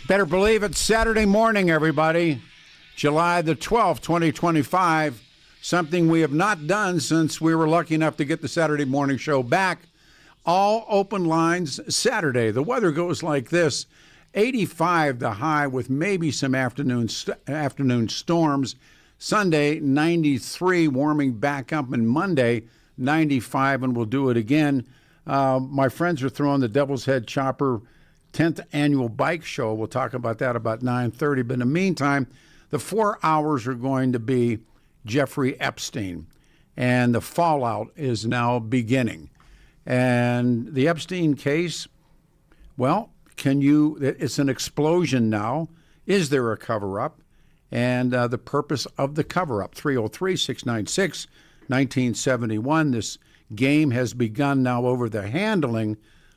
Better believe it's Saturday morning, everybody. July the 12th, 2025. Something we have not done since we were lucky enough to get the Saturday morning show back. All open lines Saturday. The weather goes like this. 85 the high with maybe some afternoon storms. Sunday, 93, warming back up. And Monday, 95, and we'll do it again. My friends are throwing the Devil's Head Chopper 10th annual bike show. We'll talk about that about 9:30. But in the meantime, the 4 hours are going to be Jeffrey Epstein. And the fallout is now beginning. And the Epstein case, well, it's an explosion now. Is there a cover-up? And the purpose of the cover-up, 303-696-1971. This game has begun now over the handling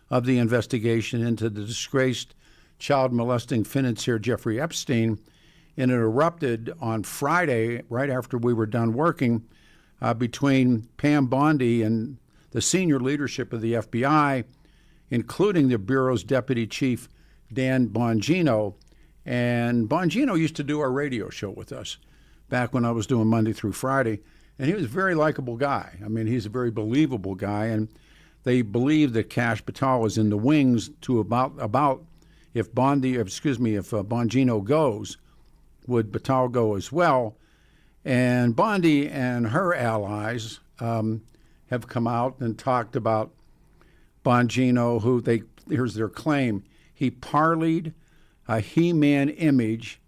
of the investigation into the disgraced child molesting financier Jeffrey Epstein. And it erupted on Friday, right after we were done working, between Pam Bondi and the senior leadership of the FBI, including the Bureau's deputy chief, Dan Bongino. And Bongino used to do our radio show with us back when I was doing Monday through Friday. And he was a very likable guy. I mean, he's a very believable guy. And they believe that Kash Patel is in the wings to about if Bongino goes, would Patel go as well? And Bondi and her allies have come out and talked about Bongino, here's their claim, he parlayed a He-Man image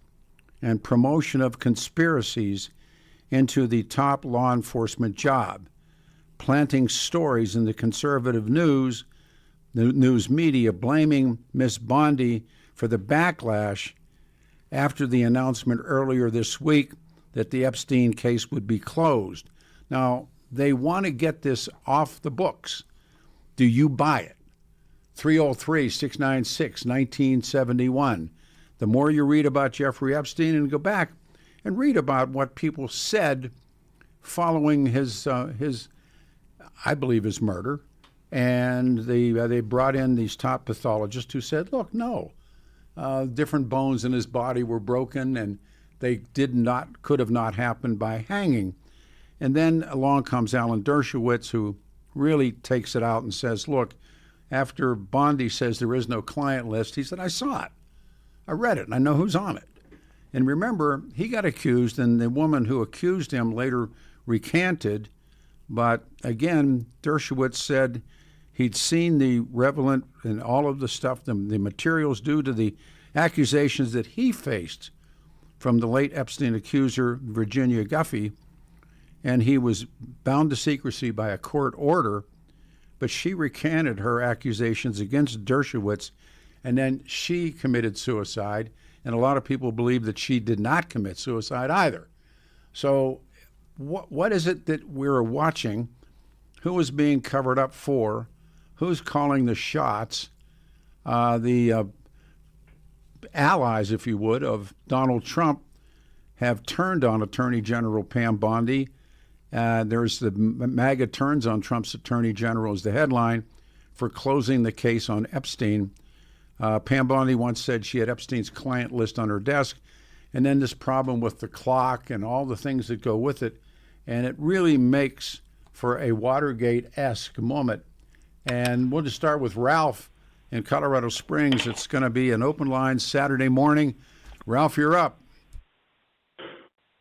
and promotion of conspiracies into the top law enforcement job, planting stories in the conservative news media, blaming Miss Bondi for the backlash after the announcement earlier this week that the Epstein case would be closed. Now, they want to get this off the books. Do you buy it? 303-696-1971. The more you read about Jeffrey Epstein, and go back and read about what people said following his I believe, his murder. And they brought in these top pathologists who said, look, no, different bones in his body were broken, and they could have not happened by hanging. And then along comes Alan Dershowitz, who really takes it out and says, look, after Bondi says there is no client list, he said, I saw it. I read it, and I know who's on it. And remember, he got accused, and the woman who accused him later recanted. But again, Dershowitz said he'd seen the relevant and all of the stuff, the materials due to the accusations that he faced from the late Epstein accuser, Virginia Giuffre, and he was bound to secrecy by a court order, but she recanted her accusations against Dershowitz, and then she committed suicide, and a lot of people believe that she did not commit suicide either. So what is it that we're watching? Who is being covered up for? Who's calling the shots? The allies, if you would, of Donald Trump have turned on Attorney General Pam Bondi. There's the MAGA turns on Trump's Attorney General as the headline for closing the case on Epstein. Pam Bondi once said she had Epstein's client list on her desk, and then this problem with the clock and all the things that go with it. And it really makes for a Watergate-esque moment. And we'll just start with Ralph in Colorado Springs. It's going to be an open line Saturday morning. Ralph, you're up.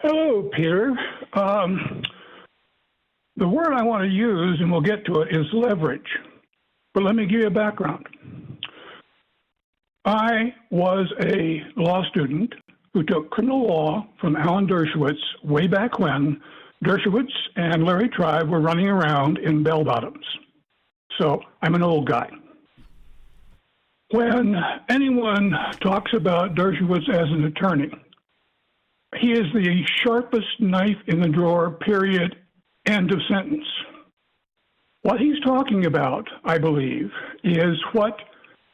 Hello, Peter. The word I want to use, and we'll get to it, is leverage. But let me give you a background. I was a law student who took criminal law from Alan Dershowitz way back when Dershowitz and Larry Tribe were running around in bell bottoms. So I'm an old guy. When anyone talks about Dershowitz as an attorney, he is the sharpest knife in the drawer, period, end of sentence. What he's talking about, I believe, is what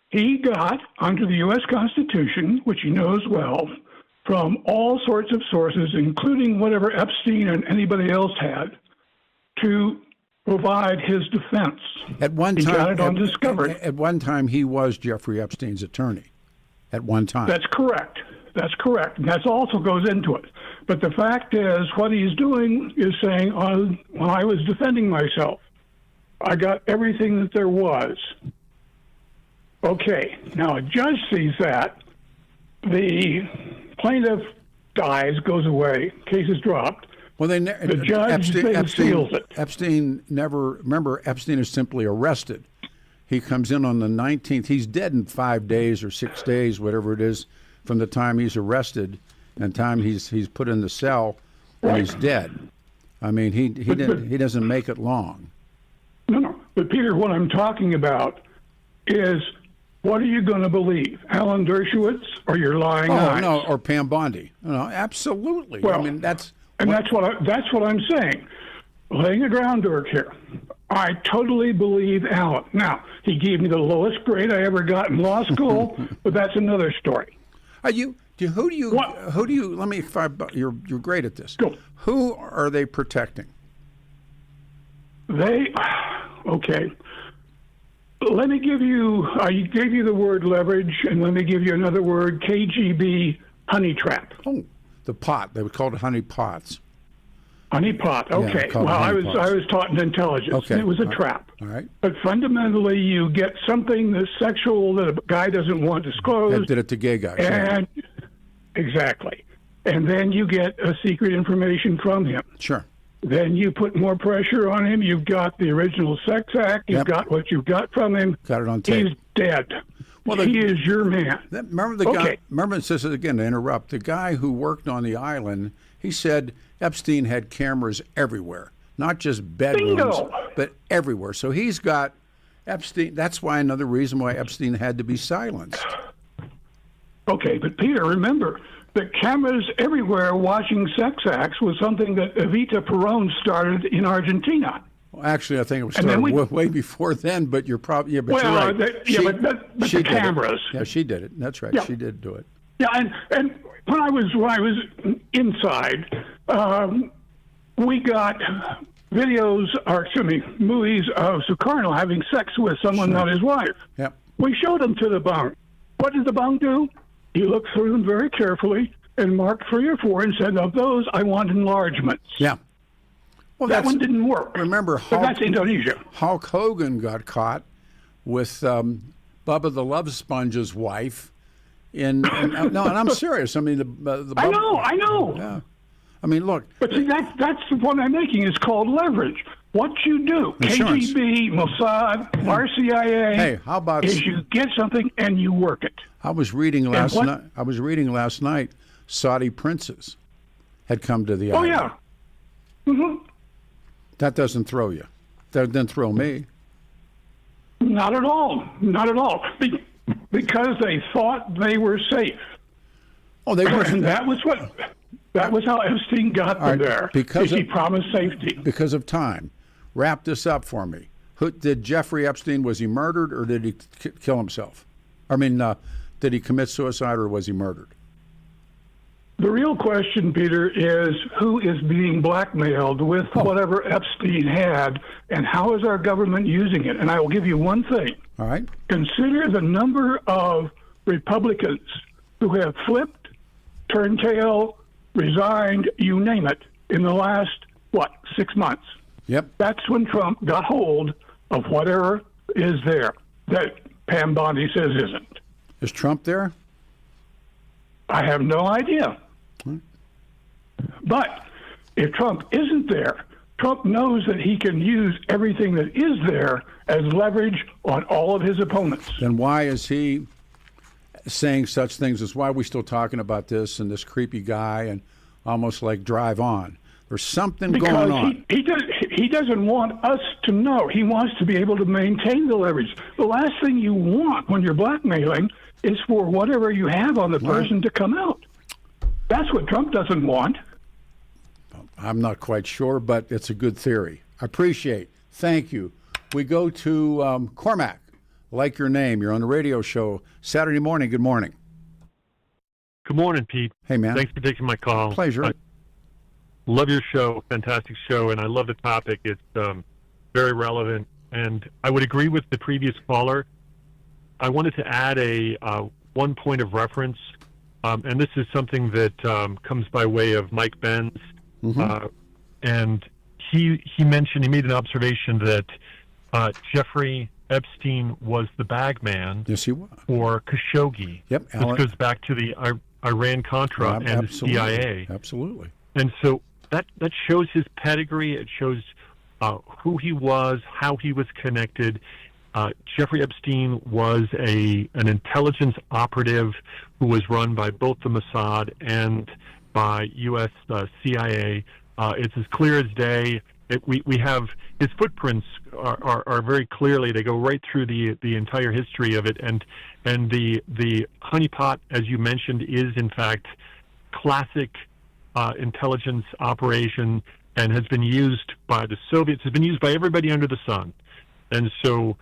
he got under the U.S. Constitution, which he knows well, from all sorts of sources, including whatever Epstein and anybody else had, to provide his defense. At one he time, got it on discovery. At one time, he was Jeffrey Epstein's attorney. at one time. That's correct. That's correct. And that also goes into it. But the fact is, what he's doing is saying, when I was defending myself, I got everything that there was. Okay, now a judge sees that. The plaintiff dies, goes away, case is dropped. Well, the judge seals it. Epstein never, remember, Epstein is simply arrested. He comes in on the 19th. He's dead in 5 days or 6 days, whatever it is, from the time he's arrested and time he's put in the cell, and he's dead. I mean, he doesn't make it long. No. But Peter, what I'm talking about is, what are you going to believe, Alan Dershowitz or your lying eyes? No, or Pam Bondi. No, absolutely. Well, I mean, that's what I'm saying. Laying the groundwork here. I totally believe Alan. Now, he gave me the lowest grade I ever got in law school, but that's another story. Who do you? Let me. You're great at this. Go. Who are they protecting? Okay. Let me give you. I gave you the word leverage, and let me give you another word: KGB honey trap. Oh, the pot. They would call it honey pots. Honey pot. Okay. Yeah, I was taught in intelligence. Okay. It was a trap. All right. But fundamentally, you get something that's sexual that a guy doesn't want disclosed. That did it to gay guys. And exactly. And then you get a secret information from him. Sure. Then you put more pressure on him. You've got the original sex act. You've got what you've got from him. Got it on tape. He's dead. Well, he is your man. Remember the guy? Remember, this is again to interrupt. The guy who worked on the island. He said Epstein had cameras everywhere, not just bedrooms, but everywhere. So he's got Epstein. That's why another reason why Epstein had to be silenced. Okay, but Peter, remember, the cameras everywhere watching sex acts was something that Evita Peron started in Argentina. Well, actually, I think it was started way before then, but you're probably, you're right. But the cameras. Yeah, she did it. That's right. Yeah. She did do it. Yeah, and when I was inside, we got movies of Sukarno having sex with someone, not his wife. Yep. We showed them to the bunk. What did the bunk do? He looked through them very carefully and marked 3 or 4 and said, of those, I want enlargements. Yeah. Well, that one didn't work. Remember, that's Indonesia. Hulk Hogan got caught with Bubba the Love Sponge's wife. And I'm serious. I mean, the I know. Yeah. I mean, look. But see, that's the point I'm making. It's called leverage. What you do, Insurance. KGB, Mossad, RCIA, hey, how about is you get something and you work it. I was reading last night. Saudi princes had come to the island. Oh yeah. Mm-hmm. That doesn't throw you. That doesn't throw me. Not at all. Not at all. Because they thought they were safe. Oh, they were. And that was how Epstein got them there. Because he promised safety. Because of time. Wrap this up for me. Did Jeffrey Epstein, was he murdered or did he kill himself? I mean, did he commit suicide or was he murdered? The real question, Peter, is who is being blackmailed with whatever Epstein had, and how is our government using it? And I will give you one thing. All right. Consider the number of Republicans who have flipped, turned tail, resigned, you name it, in the last, 6 months. Yep. That's when Trump got hold of whatever is there that Pam Bondi says isn't. Is Trump there? I have no idea. But if Trump isn't there, Trump knows that he can use everything that is there as leverage on all of his opponents. Then why is he saying such things as, why are we still talking about this and this creepy guy and almost like drive on? There's something going on. He doesn't want us to know. He wants to be able to maintain the leverage. The last thing you want when you're blackmailing is for whatever you have on the person to come out. That's what Trump doesn't want. I'm not quite sure, but it's a good theory. I appreciate. Thank you. We go to Cormac. Like your name. You're on the radio show Saturday morning. Good morning. Good morning, Pete. Hey, man. Thanks for taking my call. Pleasure. Love your show. Fantastic show. And I love the topic. It's very relevant. And I would agree with the previous caller. I wanted to add one point of reference, and this is something that comes by way of Mike Benz, and he made an observation that Jeffrey Epstein was the bag man. Yes, he was. For Khashoggi. Yep. Which goes back to the Iran-Contra and the CIA. Absolutely. And so that shows his pedigree. It shows who he was, how he was connected. Jeffrey Epstein was an intelligence operative who was run by both the Mossad and by U.S. CIA. It's as clear as day. We have his footprints are very clearly, they go right through the entire history of it, and the honeypot, as you mentioned, is in fact classic intelligence operation, and has been used by the Soviets, has been used by everybody under the sun. And so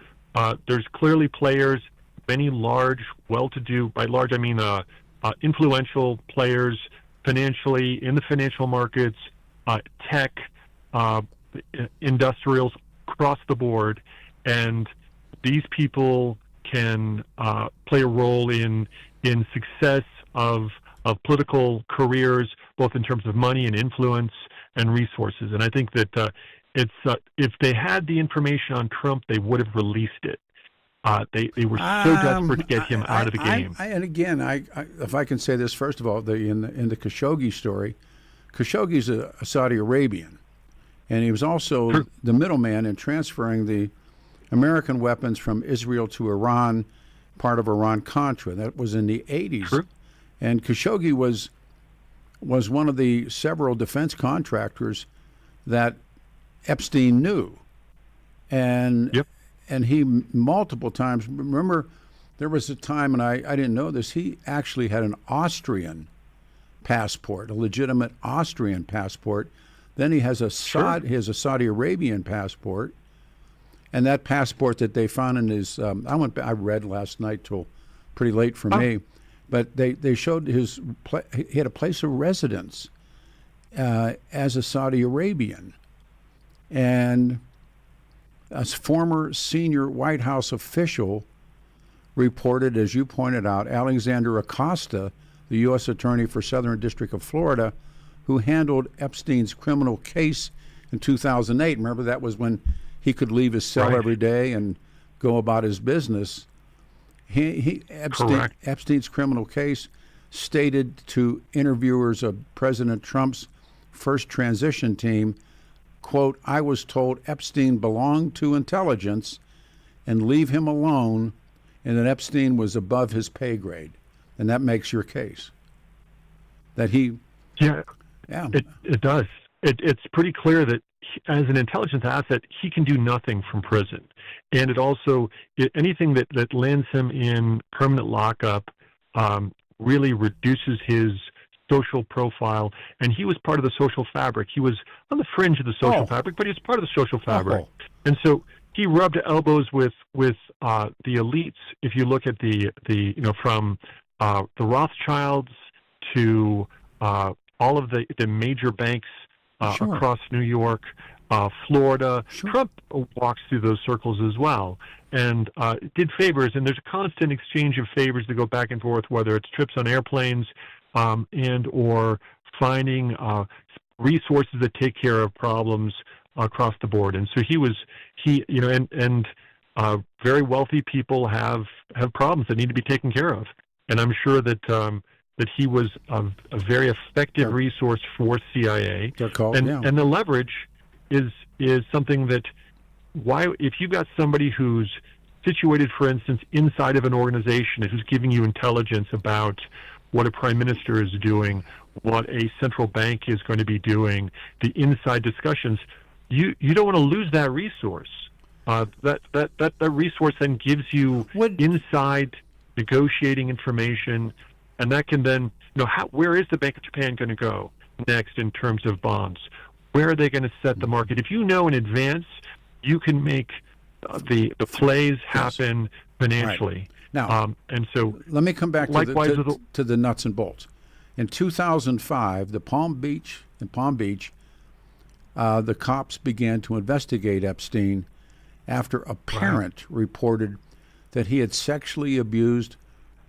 there's clearly players, many large, well-to-do, by large I mean influential players financially in the financial markets, tech, industrials across the board, and these people can play a role in success of political careers, both in terms of money and influence and resources. And I think that if they had the information on Trump, they would have released it. They were so desperate to get him out of the game. And again, if I can say this, first of all, in the Khashoggi story, Khashoggi's a Saudi Arabian, and he was also the middleman in transferring the American weapons from Israel to Iran, part of Iran-Contra. That was in the 80s. True. And Khashoggi was one of the several defense contractors that Epstein knew. And yep. And he multiple times, remember, there was a time, and I didn't know this, he actually had an Austrian passport, a legitimate Austrian passport. Then he has a Saudi Arabian passport, and that passport that they found in his I read last night till pretty late for me, but they showed he had a place of residence as a Saudi Arabian, and a former senior White House official reported, as you pointed out, Alexander Acosta, the U.S. Attorney for Southern District of Florida, who handled Epstein's criminal case in 2008. Remember, that was when he could leave his cell every day and go about his business. Epstein's criminal case stated to interviewers of President Trump's first transition team, quote, "I was told Epstein belonged to intelligence and leave him alone, and that Epstein was above his pay grade." And that makes your case. That he... Yeah. It does. It's pretty clear that as an intelligence asset, he can do nothing from prison. And it also, anything that lands him in permanent lockup really reduces his social profile. And he was part of the social fabric. He was on the fringe of the social fabric, but he was part of the social fabric. And so he rubbed elbows with the elites. If you look at from the Rothschilds to all of the major banks across New York, Florida. Trump walks through those circles as well, and did favors. And there's a constant exchange of favors that go back and forth, whether it's trips on airplanes and or finding resources that take care of problems across the board. And so very wealthy people have problems that need to be taken care of. And I'm sure that he was a very effective resource for CIA. And the leverage is something that if you've got somebody who's situated, for instance, inside of an organization who's giving you intelligence about what a prime minister is doing, what a central bank is going to be doing, the inside discussions, you don't want to lose that resource. That resource then gives you inside negotiating information, and that can then, where is the Bank of Japan going to go next in terms of bonds? Where are they going to set the market? If you know in advance, you can make the plays happen financially. Right. Now, and so let me come back to the nuts and bolts. In 2005, in Palm Beach, the cops began to investigate Epstein after a parent reported that he had sexually abused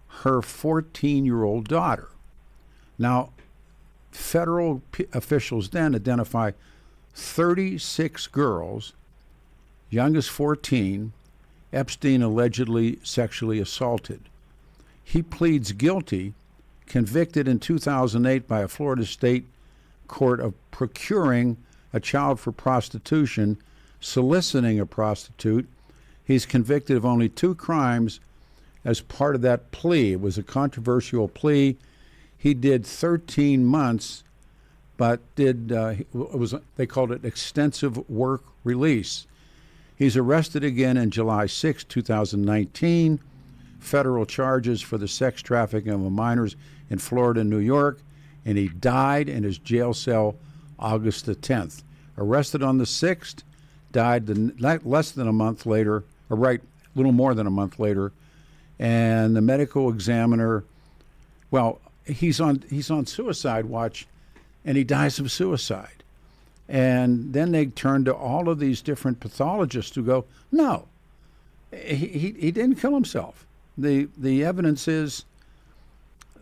her 14-year-old daughter. Now, federal officials then identify 36 girls, youngest 14, Epstein allegedly sexually assaulted. He pleads guilty, convicted in 2008 by a Florida state court of procuring a child for prostitution, soliciting a prostitute. He's convicted of only 2 crimes as part of that plea. It was a controversial plea. He did 13 months, but they called it extensive work release. He's arrested again in July 6, 2019. Federal charges for the sex trafficking of minors in Florida and New York, and he died in his jail cell August the 10th. Arrested on the 6th, died less than a month later, a little more than a month later, and the medical examiner, well, he's on suicide watch, and he dies of suicide. And then they turn to all of these different pathologists who go, no, he didn't kill himself. The evidence is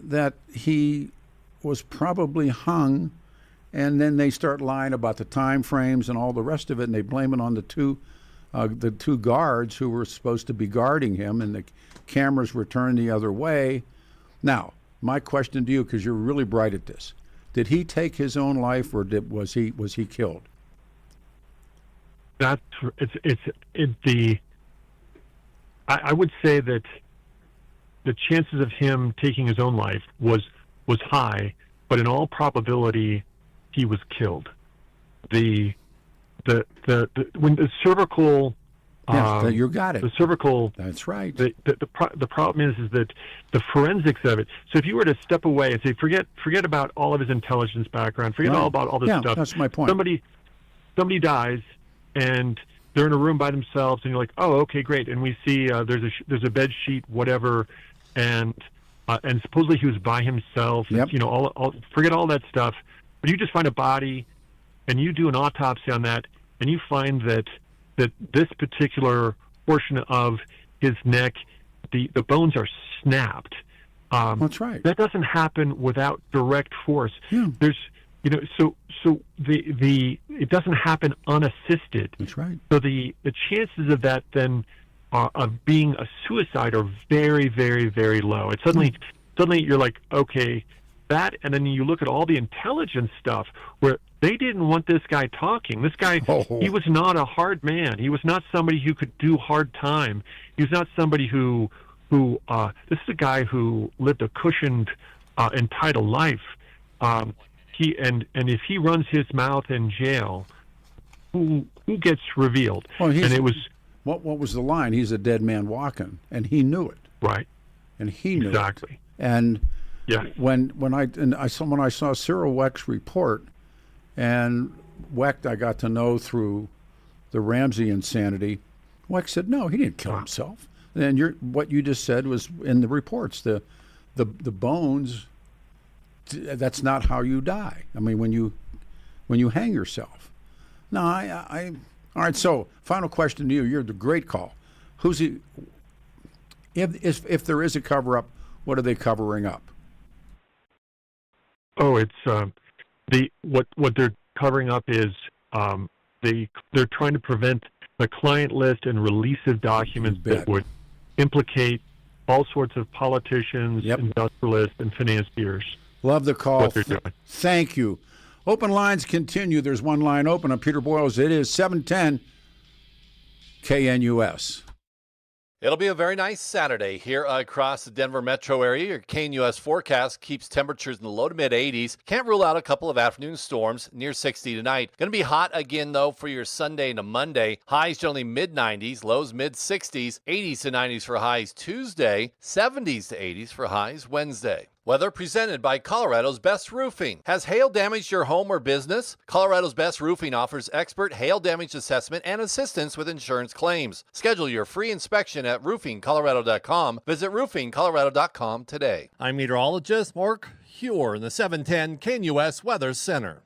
that he was probably hung, and then they start lying about the time frames and all the rest of it, and they blame it on the two guards who were supposed to be guarding him, and the cameras were turned the other way. Now, my question to you, because you're really bright at this, did he take his own life, or was he killed? I would say that the chances of him taking his own life was high, but in all probability, he was killed. When the cervical, you got it. The cervical. That's right. The problem is that the forensics of it. So if you were to step away and say, forget about all of his intelligence background, forget all about all this stuff. That's my point. Somebody dies, and they're in a room by themselves, and you're like, oh, okay, great. And we see there's a bed sheet, whatever, and supposedly he was by himself. Yep. Forget all that stuff. But you just find a body, and you do an autopsy on that, and you find that this particular portion of his neck, the bones are snapped. That's right. That doesn't happen without direct force. Yeah. There's, so it doesn't happen unassisted. That's right. So the chances of that then of being a suicide are very, very, very low. And suddenly you're like, okay, that, and then you look at all the intelligence stuff where they didn't want this guy talking. This guy, he was not a hard man. He was not somebody who could do hard time. He was not somebody who this is a guy who lived a cushioned, entitled life. And if he runs his mouth in jail, who gets revealed? Well, and it was what was the line? He's a dead man walking, and he knew it. Right. And he knew exactly. it. And yeah. When I saw Cyril Wecht's report, and Wecht I got to know through the Ramsey insanity, Wecht said no, he didn't kill himself. And what you just said was in the reports. The bones. That's not how you die. I mean, when you hang yourself. No, I all right. So, final question to you. You're the great call. Who's he? If there is a cover-up, what are they covering up? Oh, it's what they're covering up is they're trying to prevent the client list and release of documents that would implicate all sorts of politicians, industrialists, and financiers. Love the call. What they're doing. Thank you. Open lines continue. There's one line open. I'm Peter Boyles. It is 710 KNUS. It'll be a very nice Saturday here across the Denver metro area. Your KNUS forecast keeps temperatures in the low to mid 80s. Can't rule out a couple of afternoon storms near 60 tonight. Going to be hot again, though, for your Sunday into Monday. Highs generally mid 90s, lows mid 60s, 80s to 90s for highs Tuesday, 70s to 80s for highs Wednesday. Weather presented by Colorado's Best Roofing. Has hail damaged your home or business? Colorado's Best Roofing offers expert hail damage assessment and assistance with insurance claims. Schedule your free inspection at roofingcolorado.com. Visit roofingcolorado.com today. I'm meteorologist Mark Huer in the 710 KNUS Weather Center.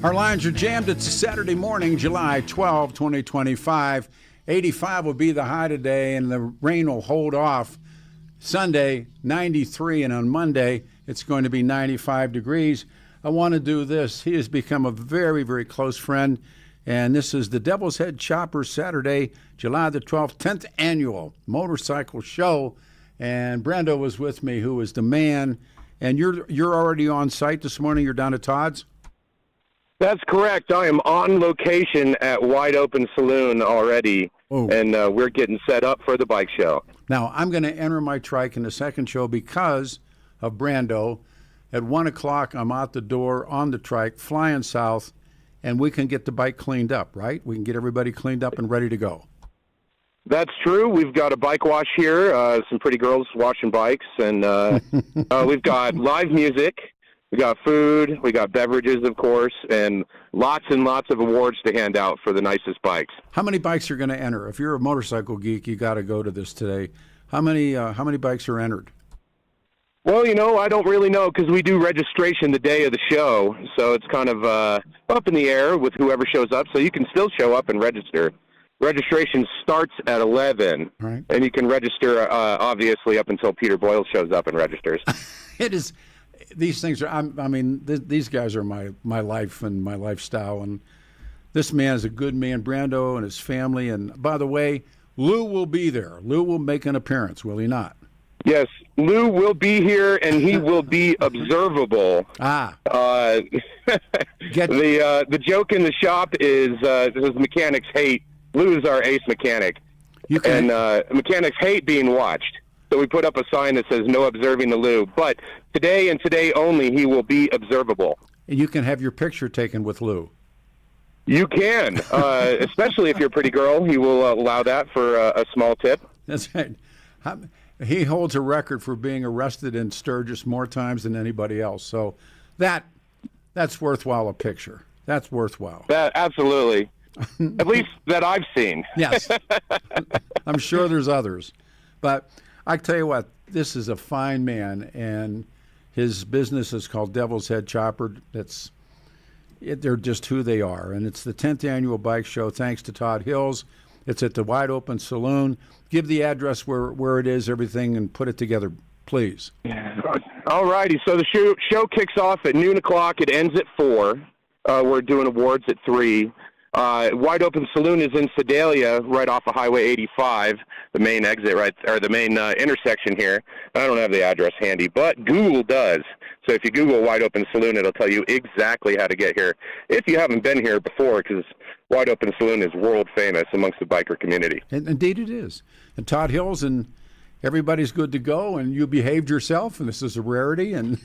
Our lines are jammed. It's Saturday morning, July 12, 2025. 85 will be the high today, and the rain will hold off. Sunday, 93, and on Monday, it's going to be 95 degrees. I want to do this. He has become a very, very close friend, and this is the Devil's Head Chopper Saturday, July the 12th, 10th annual motorcycle show. And Brando was with me, who is the man. And you're already on site this morning. You're down at Todd's? That's correct. I am on location at Wide Open Saloon already, and we're getting set up for the bike show. Now, I'm going to enter my trike in the second show because of Brando. At 1 o'clock, I'm out the door on the trike, flying south, and we can get the bike cleaned up, right? We can get everybody cleaned up and ready to go. That's true. We've got a bike wash here, some pretty girls washing bikes, and we've got live music. We got food, we got beverages, of course, and lots of awards to hand out for the nicest bikes. How many bikes are going to enter? If you're a motorcycle geek, you got to go to this today. How many bikes are entered? Well, I don't really know because we do registration the day of the show, so it's kind of up in the air with whoever shows up. So you can still show up and register. Registration starts at 11, right, and you can register, obviously, up until Peter Boyles shows up and registers. It is. These things are, these guys are my life and my lifestyle. And this man is a good man, Brando and his family. And by the way, Lou will be there. Lou will make an appearance, will he not? Yes, Lou will be here, and he will be observable. The joke in the shop is his mechanics hate. Lou's our ace mechanic. And mechanics hate being watched. So we put up a sign that says no observing the Lou. But today and today only, he will be observable. And you can have your picture taken with Lou. You can, especially if you're a pretty girl. He will allow that for a small tip. That's right. He holds a record for being arrested in Sturgis more times than anybody else. So that's worthwhile, a picture. That's worthwhile. That absolutely. At least that I've seen. Yes. I'm sure there's others. But I tell you what, this is a fine man, and his business is called Devil's Head Chopper. They're just who they are. And it's the 10th annual bike show, thanks to Todd Hills. It's at the Wide Open Saloon. Give the address where it is, everything, and put it together, please. All righty. So the show kicks off at noon o'clock. It ends at 4. We're doing awards at 3. Wide Open Saloon is in Sedalia, right off of Highway 85, the main exit, or the main intersection here. I don't have the address handy, but Google does. So if you Google Wide Open Saloon, it'll tell you exactly how to get here. If you haven't been here before, because Wide Open Saloon is world famous amongst the biker community. And indeed it is. And Todd Hills and everybody's good to go, and you behaved yourself, and this is a rarity, and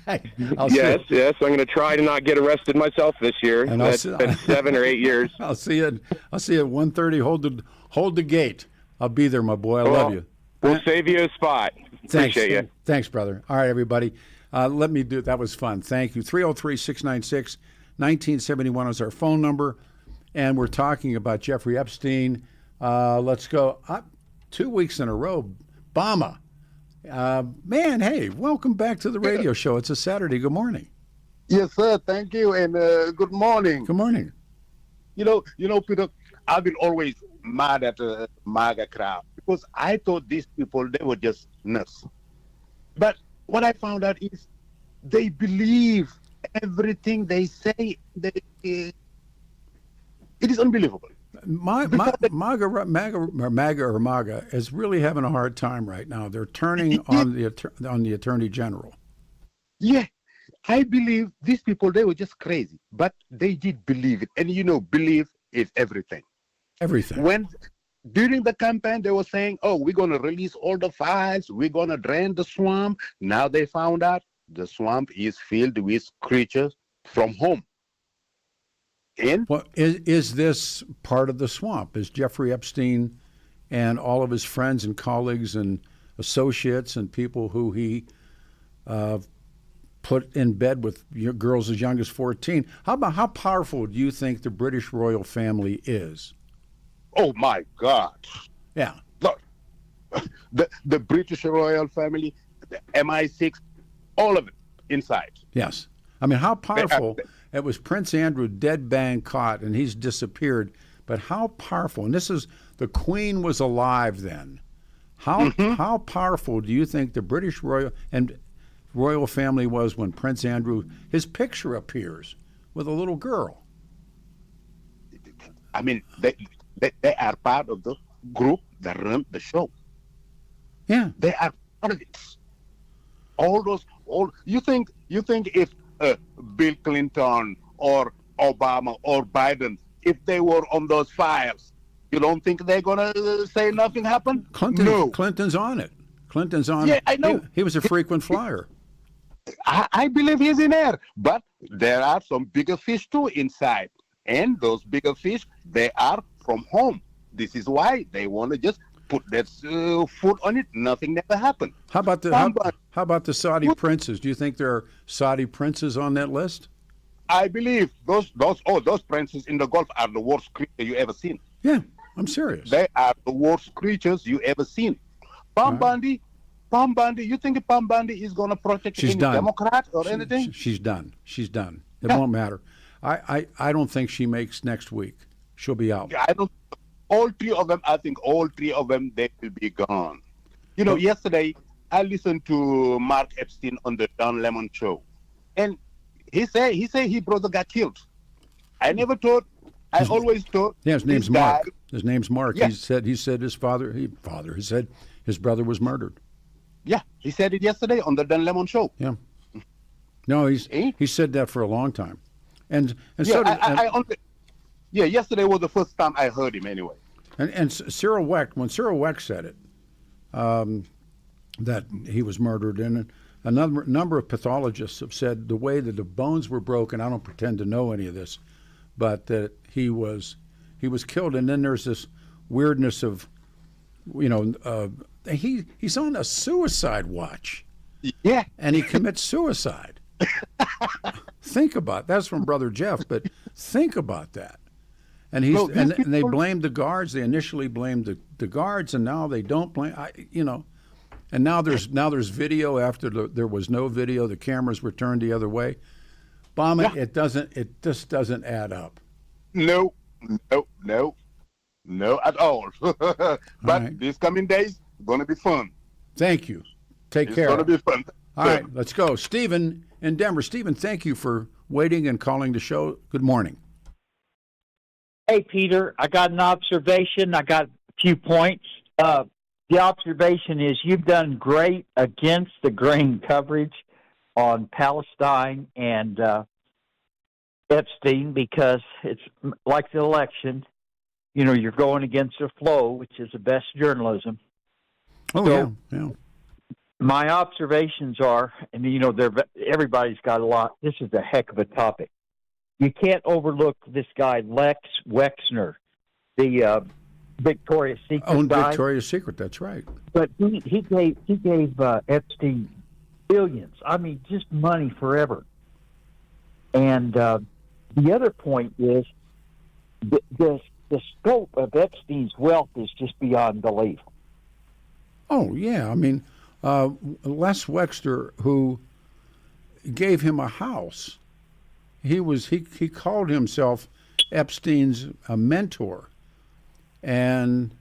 Yes. I'm going to try to not get arrested myself this year. And That's been 7 or 8 years. I'll see you at 1:30. Hold the gate. I'll be there, my boy. I love you. We'll save you a spot. Thanks. Appreciate you. Thanks, brother. All right, everybody. Let me do it. That was fun. Thank you. 303-696-1971 is our phone number, and we're talking about Jeffrey Epstein. Let's go. 2 weeks in a row. Bama. Man, hey, welcome back to the radio show. It's a Saturday. Good morning. Yes, sir. Thank you, and good morning. Good morning. You know, Peter, I've been always mad at the MAGA crowd because I thought these people, they were just nuts. But what I found out is they believe everything they say. It is unbelievable. MAGA is really having a hard time right now. They're turning on the Attorney General. Yeah, I believe these people, they were just crazy, but they did believe it. And belief is everything. Everything. When during the campaign, they were saying, oh, we're going to release all the files. We're going to drain the swamp. Now they found out the swamp is filled with creatures from home. Well, is this part of the swamp? Is Jeffrey Epstein and all of his friends and colleagues and associates and people who he put in bed with girls as young as 14? How powerful do you think the British royal family is? Oh, my God. Yeah. Look, the British royal family, the MI6, all of it inside. Yes. I mean, how powerful It was Prince Andrew dead bang caught, and he's disappeared. But how powerful, and this is, the Queen was alive then. How powerful do you think the British royal family was when Prince Andrew, his picture appears with a little girl? I mean, they are part of the group that run the show. Yeah. They are part of it. You think if Bill Clinton or Obama or Biden, if they were on those files, you don't think they're gonna say nothing happened? No. Clinton's on it. Clinton's on it. Yeah, I know. He was a frequent flyer. I believe he's in there, but there are some bigger fish too inside, and those bigger fish, they are from home. This is why they want to just put that foot on it. Nothing never happened. How about the Saudi princes? Do you think there are Saudi princes on that list? I believe those princes in the Gulf are the worst creatures you ever seen. Yeah, I'm serious. They are the worst creatures you ever seen. Bondi, you think Bondi is going to protect any Democrat or anything? She's done. It won't matter. I don't think she makes next week. She'll be out. I don't. All three of them, they will be gone. You know, yesterday I listened to Mark Epstein on the Don Lemon show, and he said his brother got killed. I never thought. I always thought. Yeah, his name's Mark. His name's Mark. Yeah. He said he said his brother was murdered. Yeah, he said it yesterday on the Don Lemon show. Yeah. No, he said that for a long time, and yeah, yesterday was the first time I heard him anyway. And Cyril Wecht, when Cyril Wecht said it, that he was murdered, and a number of pathologists have said the way that the bones were broken. I don't pretend to know any of this, but that he was killed. And then there's this weirdness of, he's on a suicide watch. Yeah, and he commits suicide. Think about that's from Brother Jeff, but think about that. And and they blamed the guards. They initially blamed the guards, and now they don't blame. And now there's video after there was no video. The cameras were turned the other way. Obama, yeah. It just doesn't add up. No, at all. But right. These coming days gonna be fun. Thank you. Take care. It's gonna be fun. All right, let's go. Stephen in Denver. Stephen, thank you for waiting and calling the show. Good morning. Hey, Peter, I got an observation. I got a few points. The observation is you've done great against the grain coverage on Palestine and Epstein, because it's like the election. You're going against the flow, which is the best journalism. Oh, so, yeah. My observations are, and everybody's got a lot. This is a heck of a topic. You can't overlook this guy, Lex Wexner, the Victoria's Secret guy. Victoria's Secret, that's right. But he gave Epstein billions. I mean, just money forever. And the other point is the scope of Epstein's wealth is just beyond belief. Oh, yeah. I mean, Les Wexner, who gave him a house, he called himself Epstein's mentor, and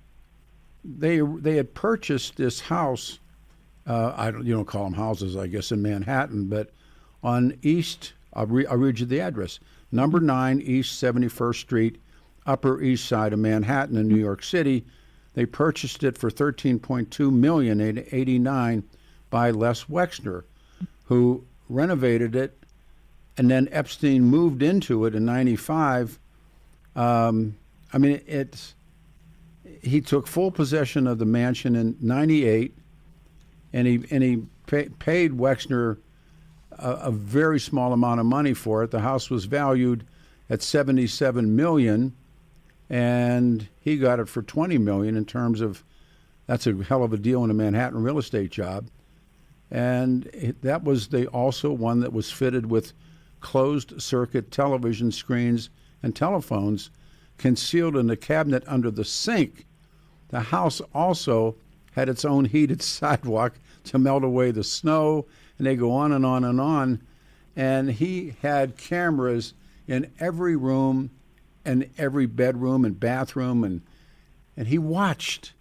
they had purchased this house. You don't call them houses, I guess, in Manhattan, but on East. I'll read you the address: number 9 East 71st Street, Upper East Side of Manhattan in New York City. They purchased it for $13.2 million in '89 by Les Wexner, who renovated it, and then Epstein moved into it in '95. He took full possession of the mansion in '98, and he paid Wexner a very small amount of money for it. The house was valued at $77 million. And he got it for $20 million. In terms of, that's a hell of a deal in a Manhattan real estate job. And that was also one that was fitted with closed circuit television screens and telephones concealed in the cabinet under the sink. The house also had its own heated sidewalk to melt away the snow, and they go on and on and on. and he had cameras in every room and every bedroom and bathroom, and he watched.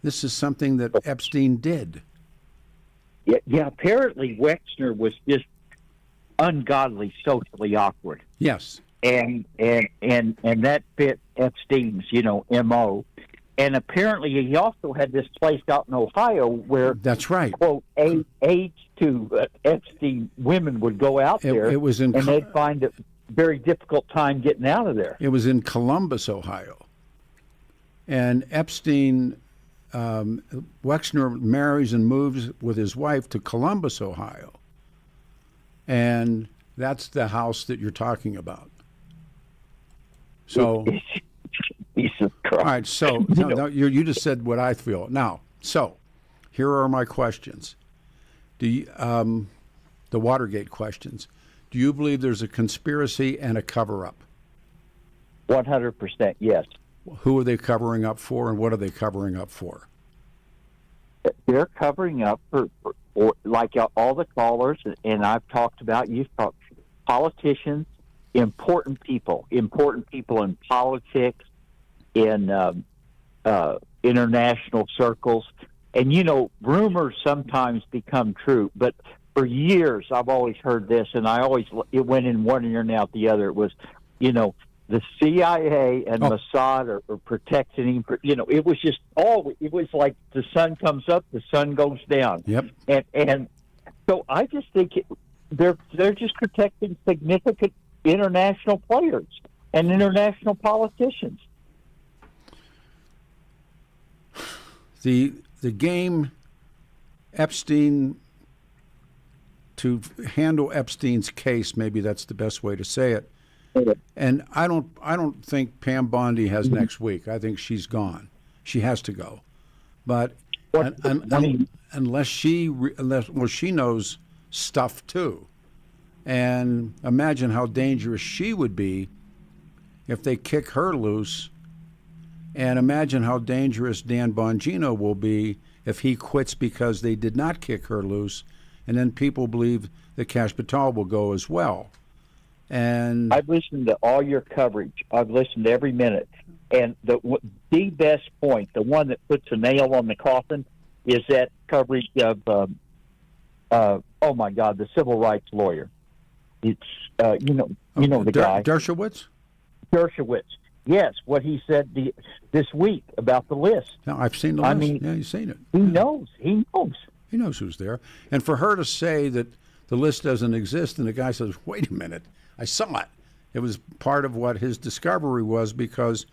This is something that Epstein did. Yeah, apparently Wexner was just ungodly socially awkward. Yes. And that fit Epstein's, MO. And apparently he also had this place out in Ohio where, that's right, quote, AIDS to Epstein women would go out there, it was in and they'd find a very difficult time getting out of there. It was in Columbus, Ohio. And Epstein, Wexner marries and moves with his wife to Columbus, Ohio. And that's the house that you're talking about. So, Jesus Christ. all right, so no, you just said what I feel. Now, so here are my questions. Do you, the Watergate questions. Do you believe there's a conspiracy and a cover-up? 100%, yes. Who are they covering up for, and what are they covering up for? They're covering up for like all the callers, and I've talked about, you've talked, politicians, important people in politics, in international circles. And, rumors sometimes become true. But for years, I've always heard this, and it went in one ear and out the other. It was, the CIA and Mossad are protecting him. It was just it was like the sun comes up, the sun goes down. Yep. And so I just think they're just protecting significant international players and international politicians. The game Epstein, to handle Epstein's case, maybe that's the best way to say it. And I don't think Pam Bondi has next week. I think she's gone. She has to go. But unless she knows stuff too. And imagine how dangerous she would be if they kick her loose. And imagine how dangerous Dan Bongino will be if he quits because they did not kick her loose. And then people believe that Kash Patel will go as well. And I've listened to all your coverage. I've listened to every minute. And the best point, the one that puts a nail on the coffin, is that coverage of, oh my God, the civil rights lawyer. It's, the guy. Dershowitz? Dershowitz. Yes, what he said this week about the list. No, I've seen the list. I mean, yeah, you've seen it. He knows. He knows. He knows who's there. And for her to say that the list doesn't exist, and the guy says, wait a minute, I saw it. It was part of what his discovery was, because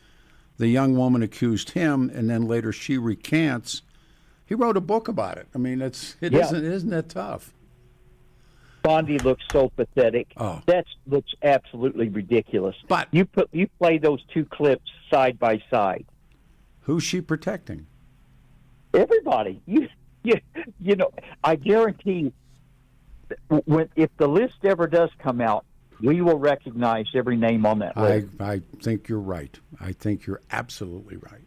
the young woman accused him, and then later she recants. He wrote a book about it. I mean, isn't that tough? Bondi looks so pathetic. Oh. That looks absolutely ridiculous. But you play those two clips side by side. Who's she protecting? Everybody. I guarantee if the list ever does come out, we will recognize every name on that list. I think you're right. I think you're absolutely right.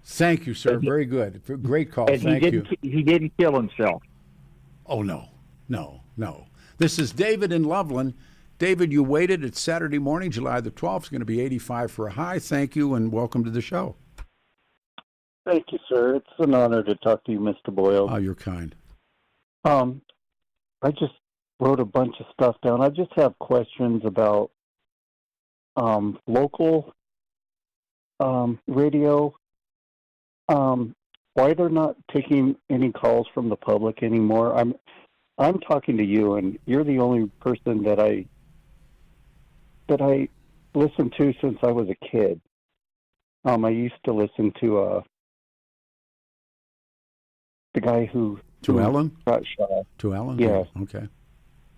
Thank you, sir. Very good. Great call. And Thank you. He didn't kill himself. Oh, no. This is David in Loveland. David, you waited. It's Saturday morning, July the 12th. It's going to be 85 for a high. Thank you, and welcome to the show. Thank you, sir. It's an honor to talk to you, Mr. Boyles. Oh, you're kind. I just wrote a bunch of stuff down. I just have questions about local radio, why they're not taking any calls from the public anymore. I'm talking to you, and you're the only person that I listened to since I was a kid. I used to listen to the guy who Ellen got shot. To Ellen, yeah. Okay.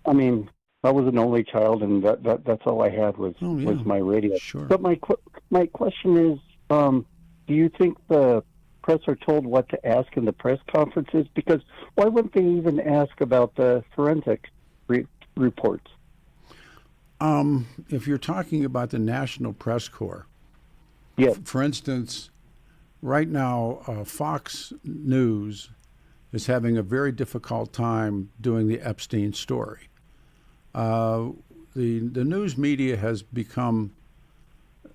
I mean, I was an only child, and that's all I had was my radio. Sure. But my question is, do you think the press are told what to ask in the press conferences? Because why wouldn't they even ask about the forensic reports? If you're talking about the National Press Corps, yeah. For instance, right now, Fox News is having a very difficult time doing the Epstein story. The news media has become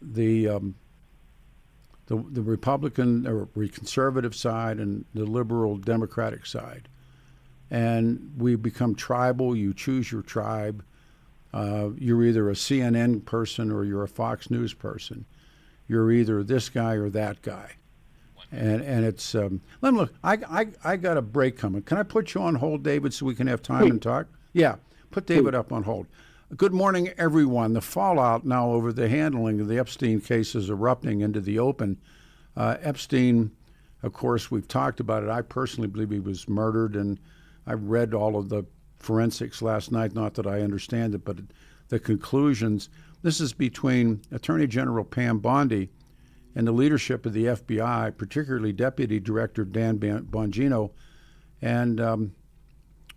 the Republican or conservative side and the liberal Democratic side, and we become tribal. You choose your tribe. You're either a CNN person or you're a Fox News person. You're either this guy or that guy, and it's. Let me look. I got a break coming. Can I put you on hold, David, so we can have time and talk? Yeah, put David up on hold. Good morning, everyone. The fallout now over the handling of the Epstein case is erupting into the open. Epstein, of course, we've talked about it. I personally believe he was murdered, and I read all of the forensics last night. Not that I understand it, but the conclusions. This is between Attorney General Pam Bondi and the leadership of the FBI, particularly Deputy Director Dan Bongino. And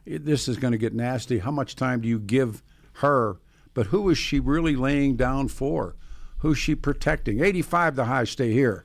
this is going to get nasty. How much time do you give her? But who is she really laying down for? Who's she protecting? 85 the high. Stay here.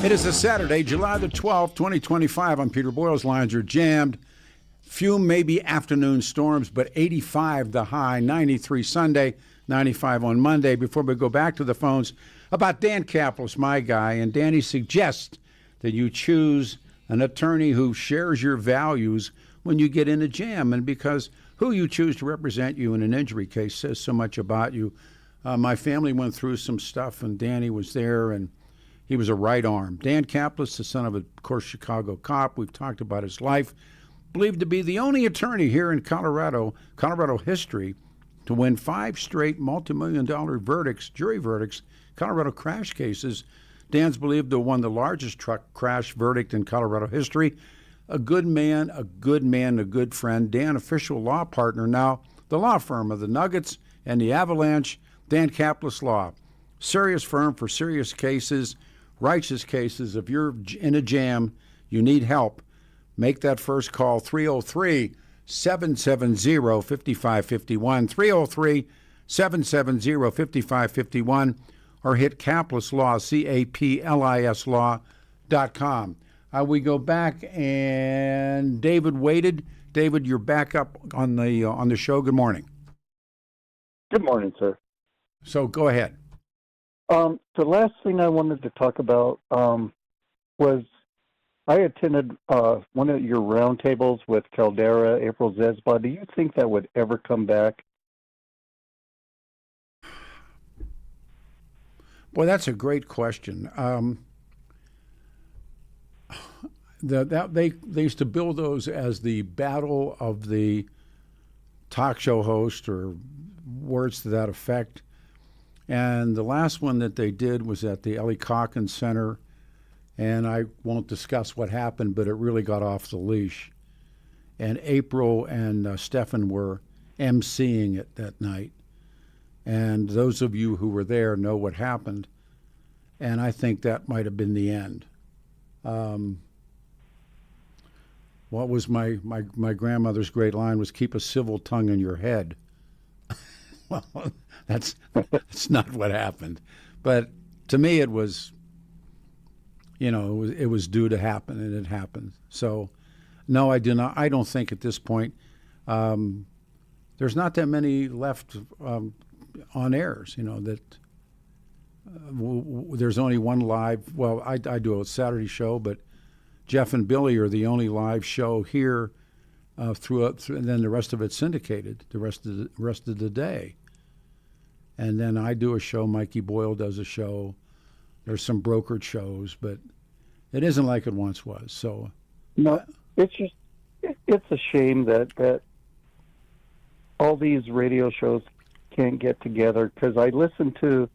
It is a Saturday, July the 12th, 2025. I'm Peter Boyles. Lines are jammed. Few maybe afternoon storms, but 85 the high, 93 Sunday, 95 on Monday. Before we go back to the phones, about Dan Kaplis, my guy, and Danny suggests that you choose an attorney who shares your values when you get in a jam, and because who you choose to represent you in an injury case says so much about you. My family went through some stuff, and Danny was there, and he was a right arm. Dan Kaplis, the son of a, course, Chicago cop. We've talked about his life. Believed to be the only attorney here in Colorado history, to win 5 straight multi-million-dollar verdicts, jury verdicts, Colorado crash cases. Dan's believed to have won the largest truck crash verdict in Colorado history. A good man, a good friend. Dan, official law partner now, the law firm of the Nuggets and the Avalanche, Dan Kaplis Law. Serious firm for serious cases, righteous cases. If you're in a jam, you need help, make that first call, 303-770-5551, 303-770-5551, or hit Kaplis Law, CAPLIS Law.com. We go back, and David waited. David, you're back up on the show. Good morning. Good morning, sir. So go ahead. The last thing I wanted to talk about was I attended one of your roundtables with Caldera, April Zesba. Do you think that would ever come back? Boy, that's a great question. They used to build those as the battle of the talk show host or words to that effect. And the last one that they did was at the Ellie Calkins Center, and I won't discuss what happened, but it really got off the leash. And April and Stefan were emceeing it that night. And those of you who were there know what happened, and I think that might have been the end. What was my grandmother's great line was, keep a civil tongue in your head. Well, that's not what happened. But to me, it was, it was due to happen, and it happened. So, no, I do not. I don't think at this point there's not that many left on airs. That there's only one live. Well, I do a Saturday show, but Jeff and Billy are the only live show here throughout, and then the rest of it's syndicated the rest of the day. And then I do a show. Mikey Boyle does a show. There's some brokered shows, but it isn't like it once was. So no, it's a shame that all these radio shows can't get together, because I listen to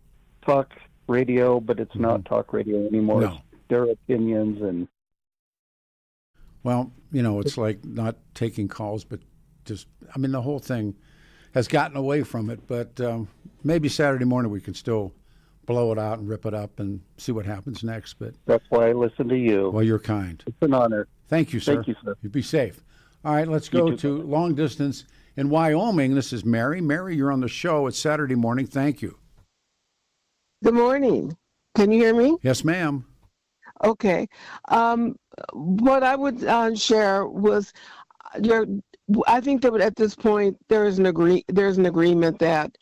talk radio, but it's not talk radio anymore. No. It's their opinions and. Well, it's like not taking calls, but just, the whole thing has gotten away from it. But maybe Saturday morning we can still blow it out and rip it up and see what happens next. But that's why I listen to you. Well, you're kind. It's an honor. Thank you, sir. Thank you, sir. You be safe. All right, let's go to long distance in Wyoming. This is Mary. Mary, you're on the show. It's Saturday morning. Thank you. Good morning. Can you hear me? Yes, ma'am. Okay. What I would share was I think that at this point there's an agreement that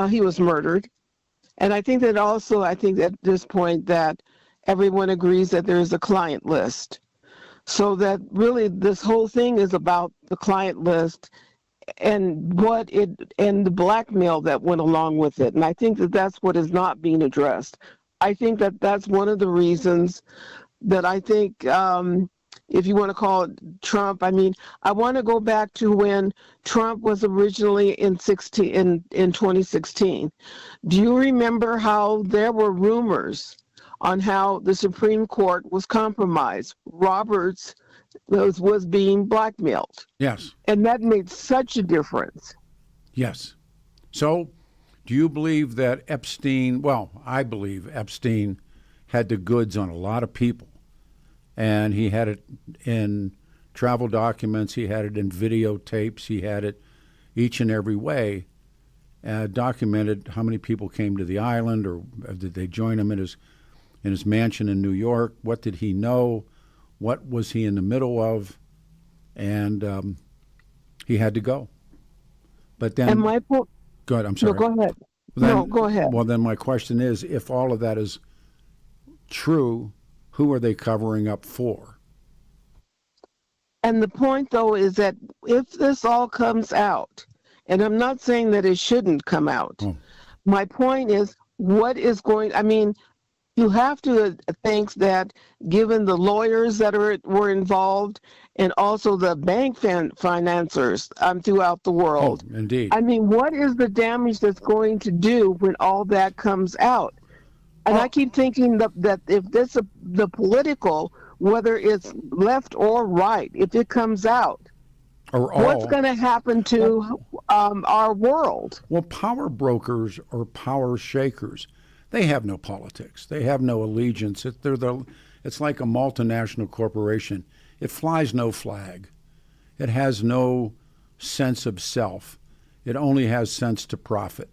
he was murdered, and I think at this point that everyone agrees that there is a client list, so that really this whole thing is about the client list and and the blackmail that went along with it. And I think that that's what is not being addressed. I think that that's one of the reasons that I think, if you want to call it Trump, I want to go back to when Trump was originally in 2016. Do you remember how there were rumors on how the Supreme Court was compromised? Roberts was being blackmailed. Yes. And that made such a difference. Yes. So, do you believe that Epstein, I believe Epstein had the goods on a lot of people, and he had it in travel documents, he had it in videotapes, he had it each and every way, documented how many people came to the island, or did they join him in his mansion in New York? What did he know? What was he in the middle of? And he had to go. But then, and my point. Go ahead. I'm sorry. No, go ahead. Then, go ahead. Well, then my question is, if all of that is true, who are they covering up for? And the point, though, is that if this all comes out, and I'm not saying that it shouldn't come out, my point is, what is going, I mean, you have to think that given the lawyers that were involved and also the bank financiers throughout the world. Oh, indeed. I mean, what is the damage that's going to do when all that comes out? And I keep thinking that if the political, whether it's left or right, if it comes out, what's going to happen to our world? Well, power brokers or power shakers, they have no politics. They have no allegiance. It's like a multinational corporation. It flies no flag. It has no sense of self. It only has sense to profit.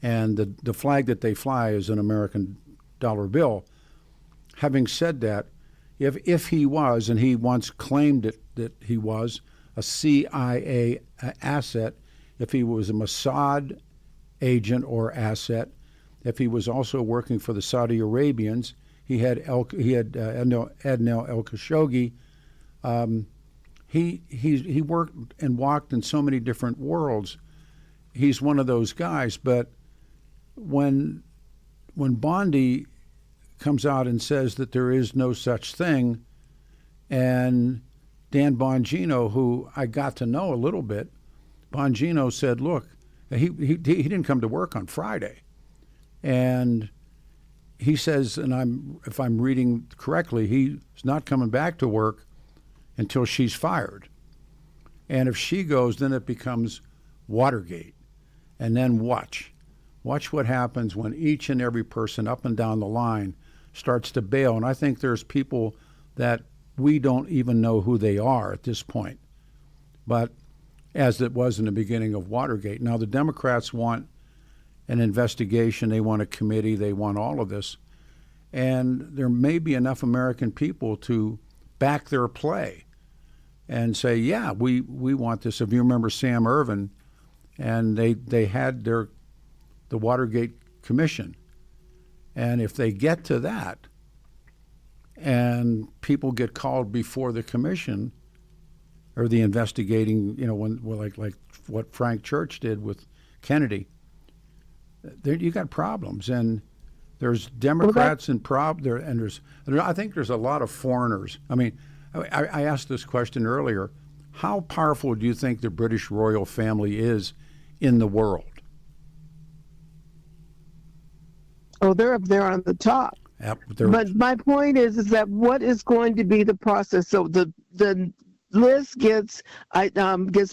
And the flag that they fly is an American dollar bill. Having said that, if he was, and he once claimed that he was, a CIA asset, if he was a Mossad agent or asset, if he was also working for the Saudi Arabians, he had Adnan El Khashoggi. He worked and walked in so many different worlds. He's one of those guys. But when Bondi comes out and says that there is no such thing, and Dan Bongino, who I got to know a little bit, Bongino said, look, he didn't come to work on Friday. And he says, and if I'm reading correctly, he's not coming back to work until she's fired. And if she goes, then it becomes Watergate. And then watch what happens when each and every person up and down the line starts to bail. And I think there's people that we don't even know who they are at this point. But as it was in the beginning of Watergate. Now, the Democrats want an investigation. They want a committee. They want all of this. And there may be enough American people to back their play and say, yeah, we want this. If you remember Sam Ervin, and they had the Watergate Commission. And if they get to that and people get called before the commission or the investigating, like what Frank Church did with Kennedy, you got problems. And there's Democrats and I think there's a lot of foreigners. I mean, I asked this question earlier. How powerful do you think the British royal family is in the world? Oh, they're up there on the top. Yep, but my point is that what is going to be the process? So the list gets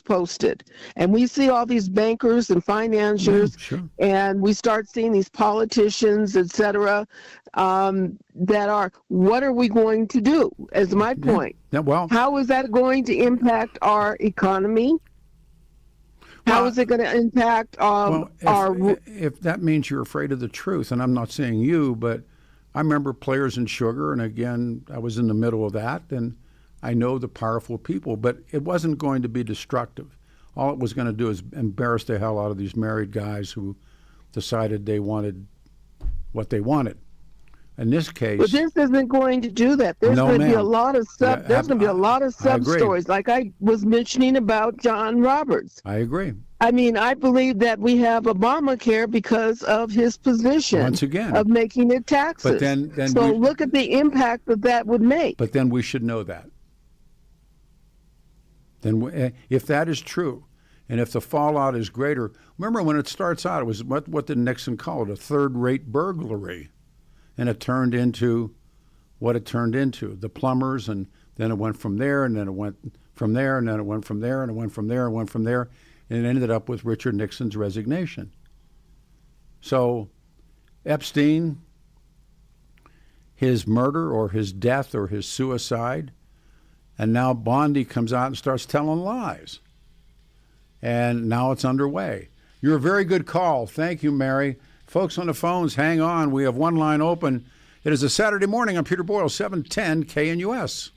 posted, and we see all these bankers and financiers, and we start seeing these politicians, etc. That are. What are we going to do? Is my point. Well, how is that going to impact our economy? How is it going to impact if that means you're afraid of the truth, and I'm not saying you, but I remember Players in Sugar, and again, I was in the middle of that, and I know the powerful people, but it wasn't going to be destructive. All it was going to do is embarrass the hell out of these married guys who decided they wanted what they wanted. In this case, but this isn't going to do that. There's going to be a lot of sub. There's going to be a lot of sub stories, like I was mentioning about John Roberts. I agree. I mean, I believe that we have Obamacare because of his position. Once again, of making it taxes. But then look at the impact that would make. But then we should know that. Then, if that is true, and if the fallout is greater, remember when it starts out, it was what did Nixon call it? A third-rate burglary. And it turned into what it turned into, the plumbers, and then it went from there, and then it went from there, and then it went from there, and it went from there, and went from there, and it ended up with Richard Nixon's resignation. So Epstein, his murder or his death or his suicide, and now Bondi comes out and starts telling lies. And now it's underway. You're a very good call. Thank you, Mary. Folks on the phones, hang on. We have one line open. It is a Saturday morning. I'm Peter Boyles, 710 KNUS.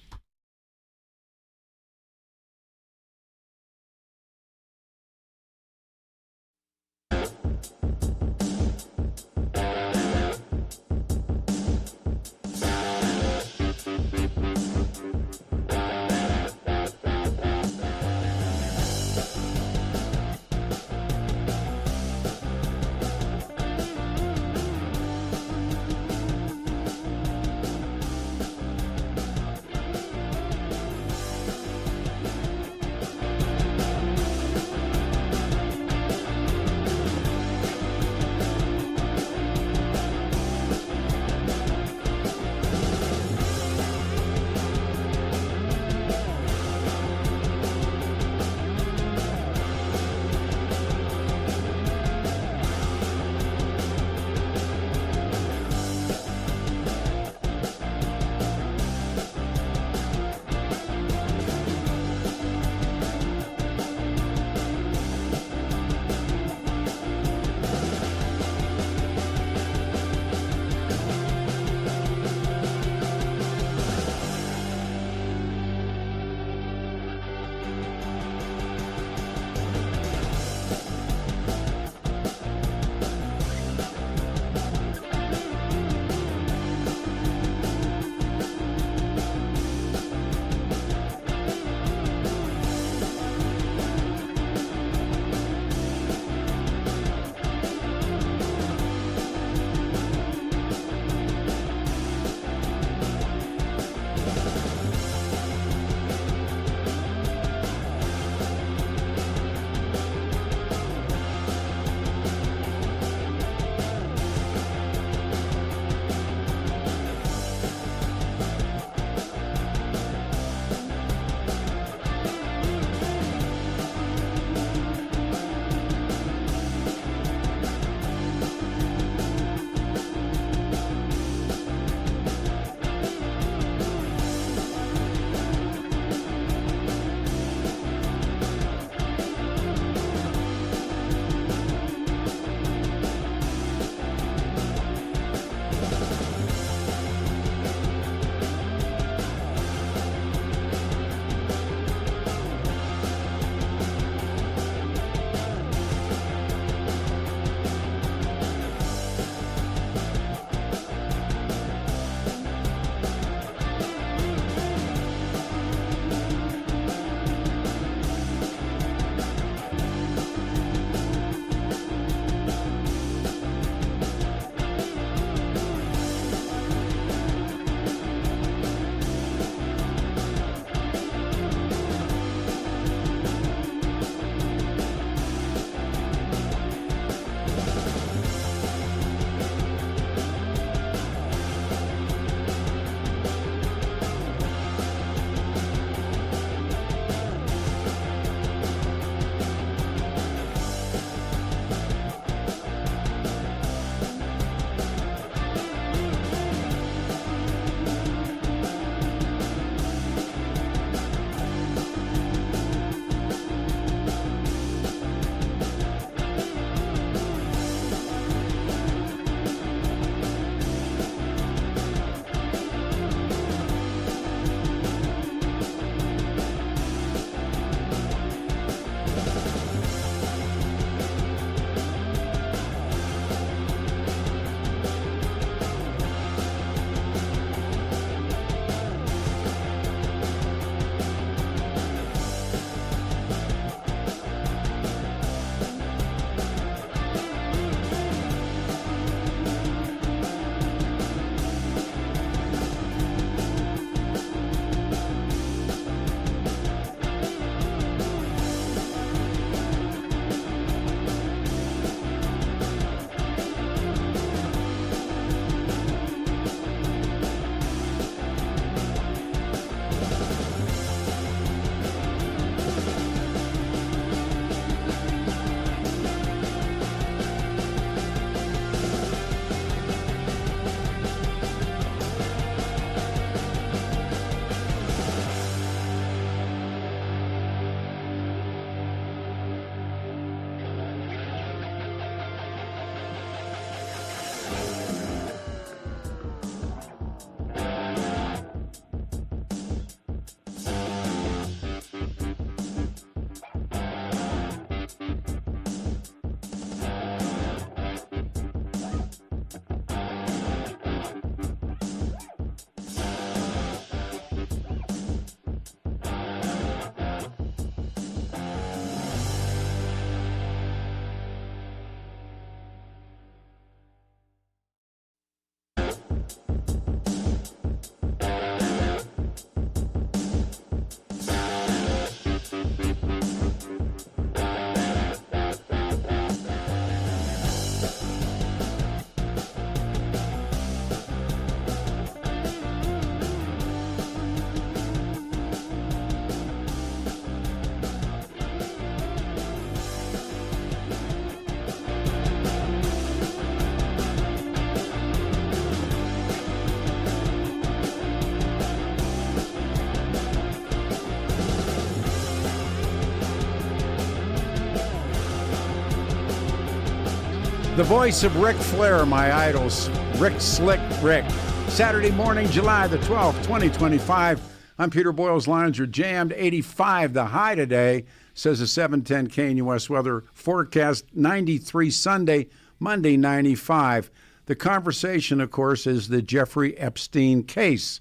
The voice of Ric Flair, my idols, Rick Slick Rick. Saturday morning, July the 12th, 2025. I'm Peter Boyles. Lines are jammed. 85 the high today, says the 710 KNUS weather forecast. 93 Sunday, Monday 95. The conversation, of course, is the Jeffrey Epstein case,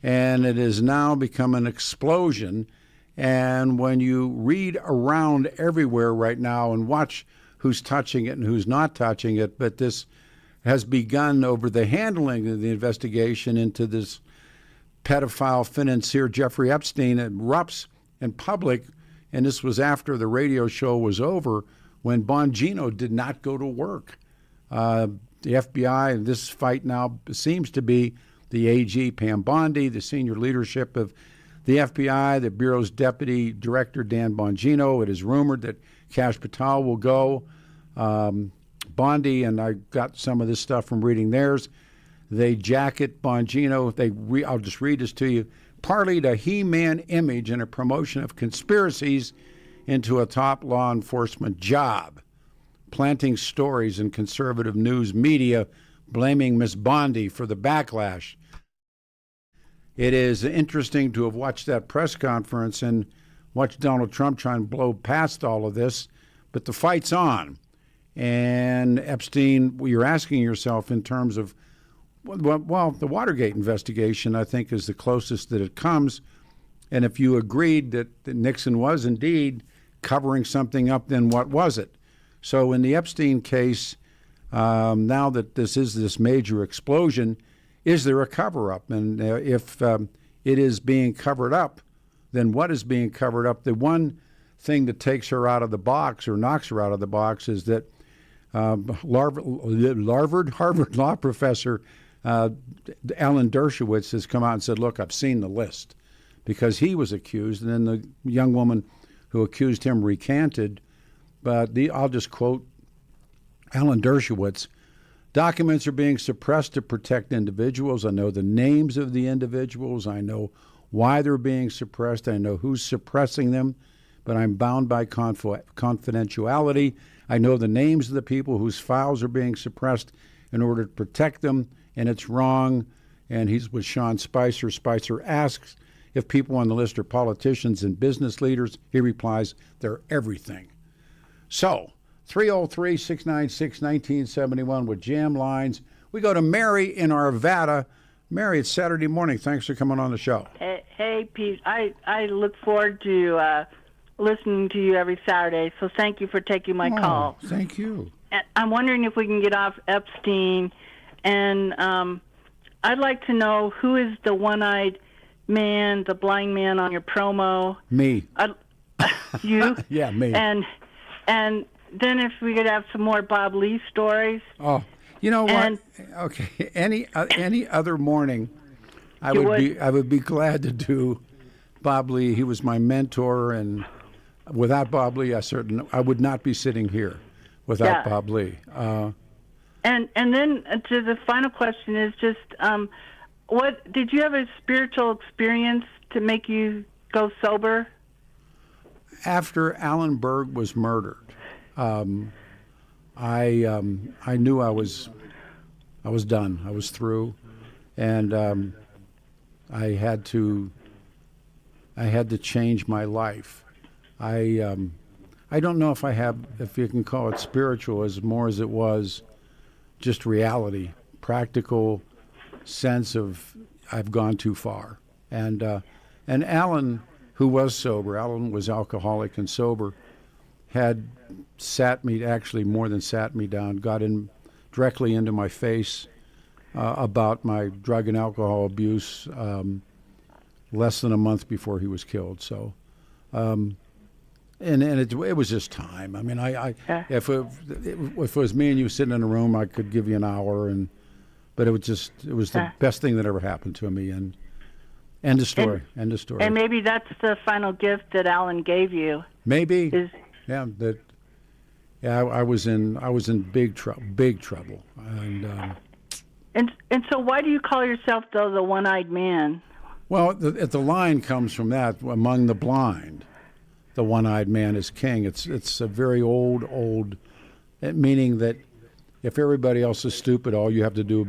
and it has now become an explosion. And when you read around everywhere right now and watch who's touching it and who's not touching it, but this has begun over the handling of the investigation into this pedophile financier Jeffrey Epstein. It erupts in public, and this was after the radio show was over when Bongino did not go to work. The FBI, this fight now seems to be the AG, Pam Bondi, the senior leadership of the FBI, the Bureau's Deputy Director, Dan Bongino. It is rumored that Kash Patel will go. Bondi, and I got some of this stuff from reading theirs, they jacket Bongino. I'll just read this to you. Parlayed a He-Man image and a promotion of conspiracies into a top law enforcement job, planting stories in conservative news media, blaming Miss Bondi for the backlash. It is interesting to have watched that press conference and watched Donald Trump try and blow past all of this, but the fight's on. And Epstein, you're asking yourself in terms of, well, the Watergate investigation, I think, is the closest that it comes. And if you agreed that Nixon was indeed covering something up, then what was it? So in the Epstein case, now that this major explosion, is there a cover-up? And if it is being covered up, then what is being covered up? The one thing that takes her out of the box or knocks her out of the box is that Harvard law professor Alan Dershowitz has come out and said, look, I've seen the list, because he was accused, and then the young woman who accused him recanted. But I'll just quote Alan Dershowitz. Documents are being suppressed to protect individuals. I know the names of the individuals. I know why they're being suppressed. I know who's suppressing them, but I'm bound by confidentiality. I know the names of the people whose files are being suppressed in order to protect them, and it's wrong. And he's with Sean Spicer. Spicer asks if people on the list are politicians and business leaders. He replies, they're everything. So, 303-696-1971 with jam lines. We go to Mary in Arvada. Mary, it's Saturday morning. Thanks for coming on the show. Hey Pete. I look forward to listening to you every Saturday, so thank you for taking my call. Thank you. And I'm wondering if we can get off Epstein, and I'd like to know who is the one-eyed man, the blind man on your promo. Me. You? Yeah, me. And then if we could have some more Bob Lee stories. Oh, you know what? Okay, any other morning, I would be glad to do Bob Lee. He was my mentor, and without Bob Lee, I would not be sitting here without Bob Lee. And then to the final question is just, what did you have a spiritual experience to make you go sober? After Alan Berg was murdered, I knew I was done. I was through, and I had to change my life. I don't know if you can call it spiritual, as more as it was just reality, practical sense of I've gone too far. And Alan, who was sober, Alan was alcoholic and sober, had sat me down, got in directly into my face about my drug and alcohol abuse less than a month before he was killed. So, and it was just time. I mean, if it was me and you sitting in a room, I could give you an hour, but it was the best thing that ever happened to me. And end of story. End of story. And maybe that's the final gift that Alan gave you. Maybe. I was in big trouble. And so why do you call yourself though the one-eyed man? Well, the line comes from that, among the blind, the one-eyed man is king. It's a very old meaning that if everybody else is stupid, all you have to do is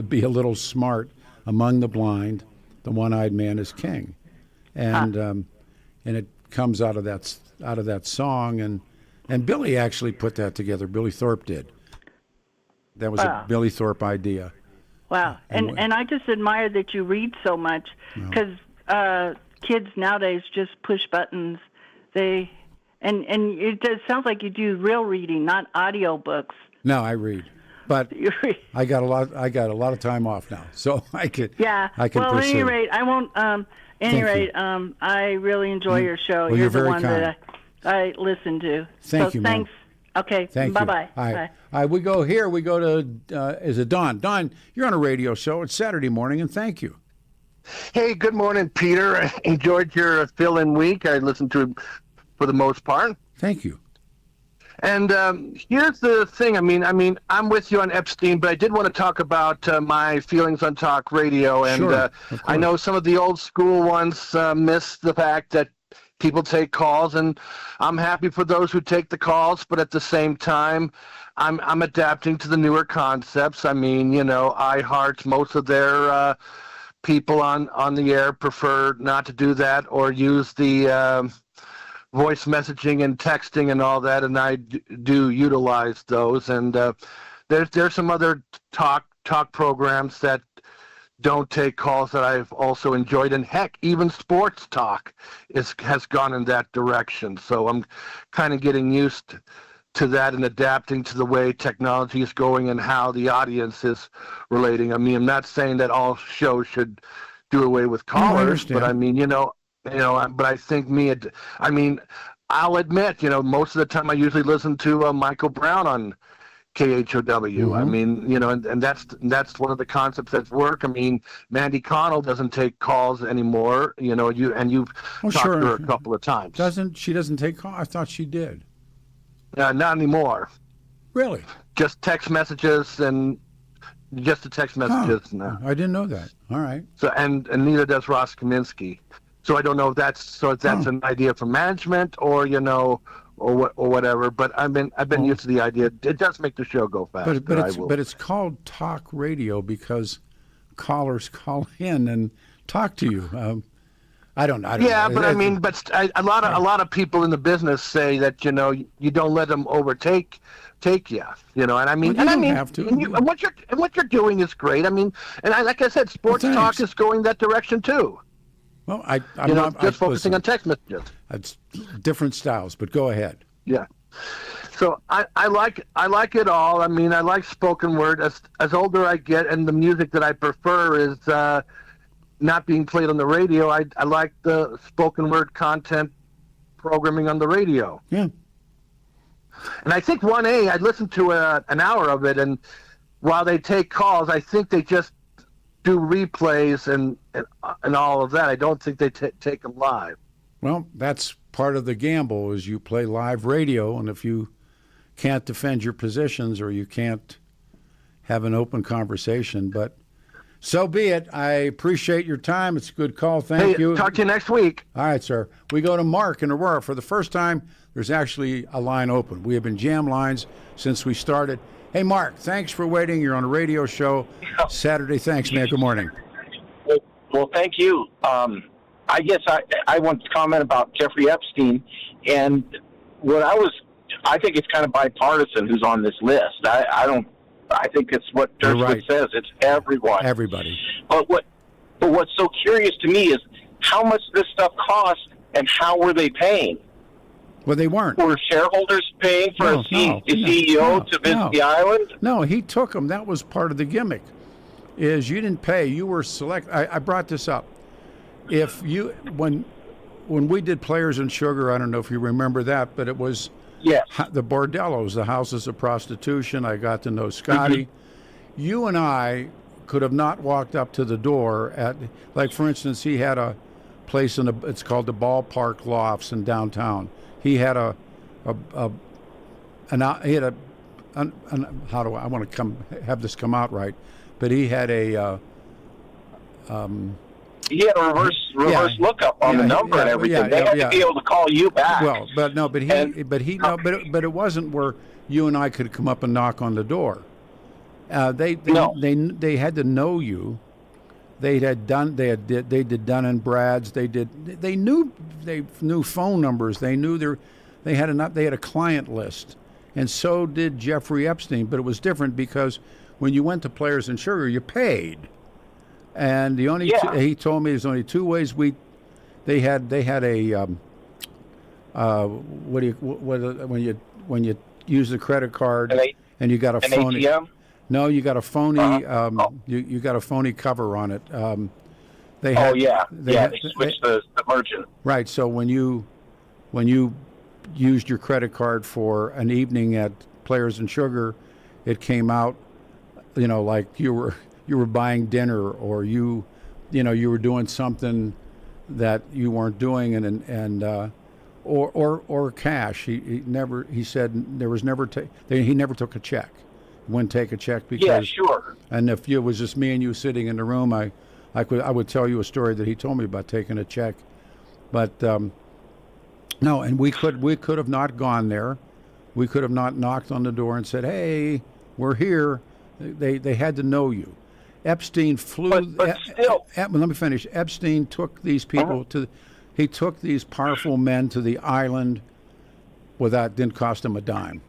be a little smart. Among the blind, the one-eyed man is king, and it comes out of that song, and Billy actually put that together. Billy Thorpe did. That was a Billy Thorpe idea. Wow, and I just admire that you read so much, because kids nowadays just push buttons. And it sounds like you do real reading, not audio books. No, I read, but I got a lot of time off now, so I can. Yeah. I can well, pursue. at any rate, I won't. I really enjoy your show. Well, you're the very one kind. that I listen to. Thank you, Thanks. Ma'am. Okay. Thank Bye-bye. you. All right. Bye. All right. We go here. We go to. Is it Don? Don, you're on a radio show. It's Saturday morning, and thank you. Hey, good morning, Peter. I enjoyed your fill-in week. I listened to it for the most part. Thank you. And here's the thing. I mean, I'm with you on Epstein, but I did want to talk about my feelings on talk radio. And Sure, I know some of the old school ones miss the fact that people take calls, and I'm happy for those who take the calls. But at the same time, I'm adapting to the newer concepts. I mean, iHeart, most of their people on the air prefer not to do that or use the voice messaging and texting and all that, and I do utilize those. And there's some other talk programs that don't take calls that I've also enjoyed, and heck, even sports talk has gone in that direction. So I'm kind of getting used to that and adapting to the way technology is going and how the audience is relating. I mean, I'm not saying that all shows should do away with callers, but I mean, but I think I'll admit, most of the time I usually listen to Michael Brown on KHOW. Mm-hmm. I mean, and that's one of the concepts that's work. I mean, Mandy Connell doesn't take calls anymore. You've talked to her a couple of times. She doesn't take calls? I thought she did. Not anymore. Really? Just text messages and just the text messages. No. I didn't know that. All right. So and neither does Ross Kaminsky. So I don't know if that's an idea for management or or whatever. But I've been used to the idea. It does make the show go faster. But it's called talk radio because callers call in and talk to you. I don't know. Yeah, but a lot of people in the business say that you don't let them overtake you. And I mean, well, you don't have to. And what you're doing is great. I mean, like I said, sports talk is going that direction too. Well, I'm not just focusing on text messages. It's different styles, but go ahead. Yeah. So I like it all. I mean, I like spoken word. As older I get, and the music that I prefer is not being played on the radio. I like the spoken word content programming on the radio. Yeah. And I think 1A, I listened to an hour of it, and while they take calls, I think they just do replays and all of that. I don't think they take them live. Well, that's part of the gamble is you play live radio, and if you can't defend your positions or you can't have an open conversation, but so be it. I appreciate your time. It's a good call. Thank you. Talk to you next week. All right, sir. We go to Mark in Aurora. For the first time, there's actually a line open. We have been jam lines since we started. Hey, Mark, thanks for waiting. You're on a radio show Saturday. Thanks, man. Good morning. Well, thank you. I guess I want to comment about Jeffrey Epstein. And I think it's kind of bipartisan who's on this list. I think it's what Dershowitz says. It's everyone. Everybody. But what's so curious to me is how much this stuff cost and how were they paying? Well, they weren't. Were shareholders paying for a CEO to visit the island? No, he took them. That was part of the gimmick. Is you didn't pay. You were select. I brought this up. If you when we did Players and Sugar, I don't know if you remember that, but it was the bordellos, the houses of prostitution. I got to know Scotty. Mm-hmm. You and I could have not walked up to the door at, like for instance, he had a place it's called the Ballpark Lofts in downtown. He had I want to have this come out right, but he had a. He had a reverse lookup on the number and everything. They had to be able to call you back. Well, but it wasn't where you and I could come up and knock on the door. They had to know you. They did Dun and Brad's. They knew phone numbers. They knew they had a client list, and so did Jeffrey Epstein. But it was different because when you went to Players and Sugar, you paid, and he told me there's only two ways they had a when you use the credit card and you got a phony. ATM? No, you got a phony. You got a phony cover on it. They switched the merchant. Right. So when you used your credit card for an evening at Players and Sugar, it came out, like you were buying dinner, or you were doing something that you weren't doing, or cash. He said there was never he never took a check. Wouldn't take a check because And if it was just me and you sitting in the room, I would tell you a story that he told me about taking a check, but no, and we could have not gone there. We could have not knocked on the door and said, "Hey, we're here." They had to know you. Epstein flew. But still, let me finish. Epstein took these people he took these powerful men to the island didn't cost him a dime.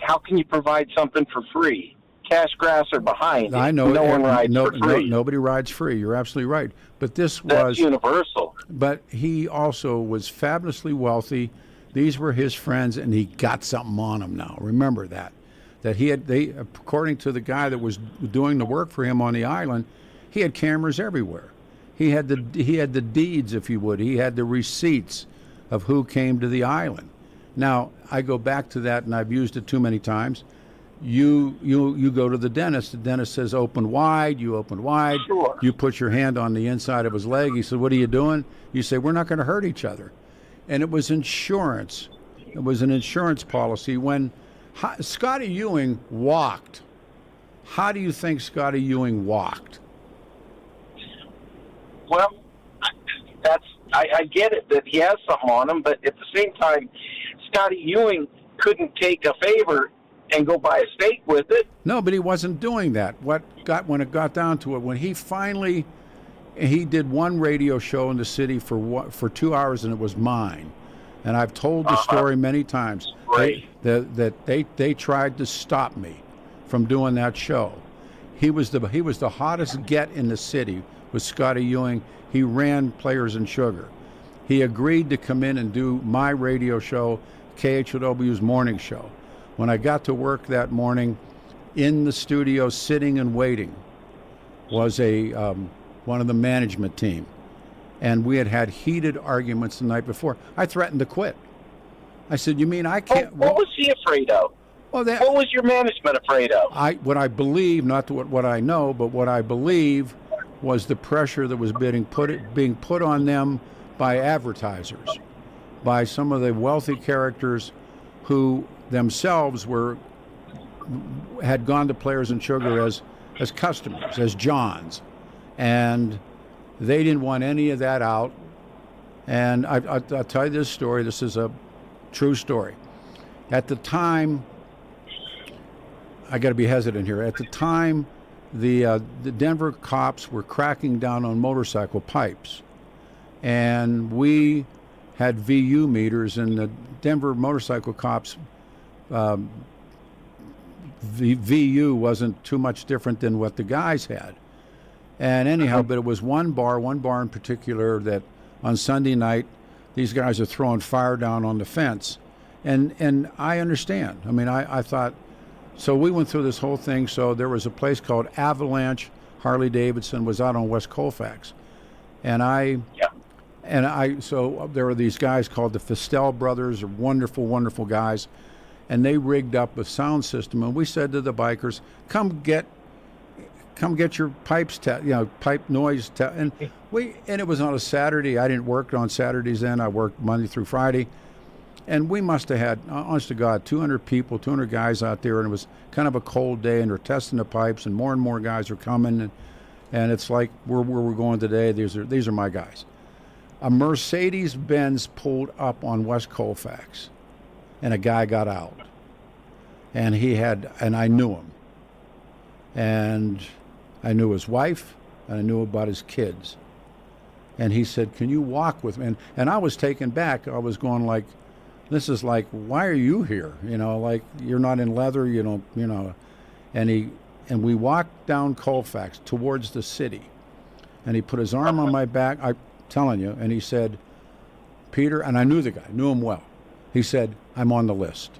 How can you provide something for free? Cash, grass, or behind. I know. No one rides for free. Nobody rides free. You're absolutely right. But that's universal. But he also was fabulously wealthy. These were his friends, and he got something on them now. Remember that according to the guy that was doing the work for him on the island, he had cameras everywhere. He had the deeds, if you would. He had the receipts of who came to the island. Now, I go back to that, and I've used it too many times. You go to the dentist. The dentist says, open wide. You open wide. Sure. You put your hand on the inside of his leg. He said, what are you doing? You say, we're not going to hurt each other. And it was insurance. It was an insurance policy. When Scotty Ewing walked, how do you think Scotty Ewing walked? Well, I get it that he has something on him, but at the same time, Scotty Ewing couldn't take a favor and go buy a steak with it. No, but he wasn't doing that. When it got down to it, when he did one radio show in the city for 2 hours, and it was mine. And I've told the story many times. Right. They tried to stop me from doing that show. He was the hottest get in the city with Scotty Ewing. He ran Players and Sugar. He agreed to come in and do my radio show, KHOW's morning show. When I got to work that morning, in the studio, sitting and waiting, was one of the management team, and we had heated arguments the night before. I threatened to quit. I said, "You mean I can't?" What was he afraid of? Well, what was your management afraid of? What I believe, not what I know, but what I believe was the pressure that was being put on them by advertisers, by some of the wealthy characters who themselves had gone to Players and Sugar as customers, as Johns, and they didn't want any of that out. And I'll tell you this story. This is a true story. At the time, I got to be hesitant here. At the time, the Denver cops were cracking down on motorcycle pipes, and we had VU meters, and the Denver motorcycle cops, the VU wasn't too much different than what the guys had. And anyhow, but it was one bar in particular, that on Sunday night, these guys are throwing fire down on the fence. And I understand. I mean, I thought, so we went through this whole thing. So there was a place called Avalanche Harley Davidson, was out on West Colfax. So there were these guys called the Fistel brothers, wonderful, wonderful guys. And they rigged up a sound system. And we said to the bikers, come get your pipes, pipe noise. And it was on a Saturday. I didn't work on Saturdays then. I worked Monday through Friday. And we must have had, honest to God, 200 people, 200 guys out there. And it was kind of a cold day, and they're testing the pipes, and more guys are coming. And it's like where we're going today. These are my guys. A Mercedes-Benz pulled up on West Colfax, and a guy got out. and I knew him, and I knew his wife, and I knew about his kids. And he said, "Can you walk with me?" And I was taken back. I was going like, "This is like, why are you here? Like you're not in leather, And we walked down Colfax towards the city, and he put his arm on my back. I'm telling you, and he said, "Peter," and I knew the guy, knew him well. He said, "I'm on the list."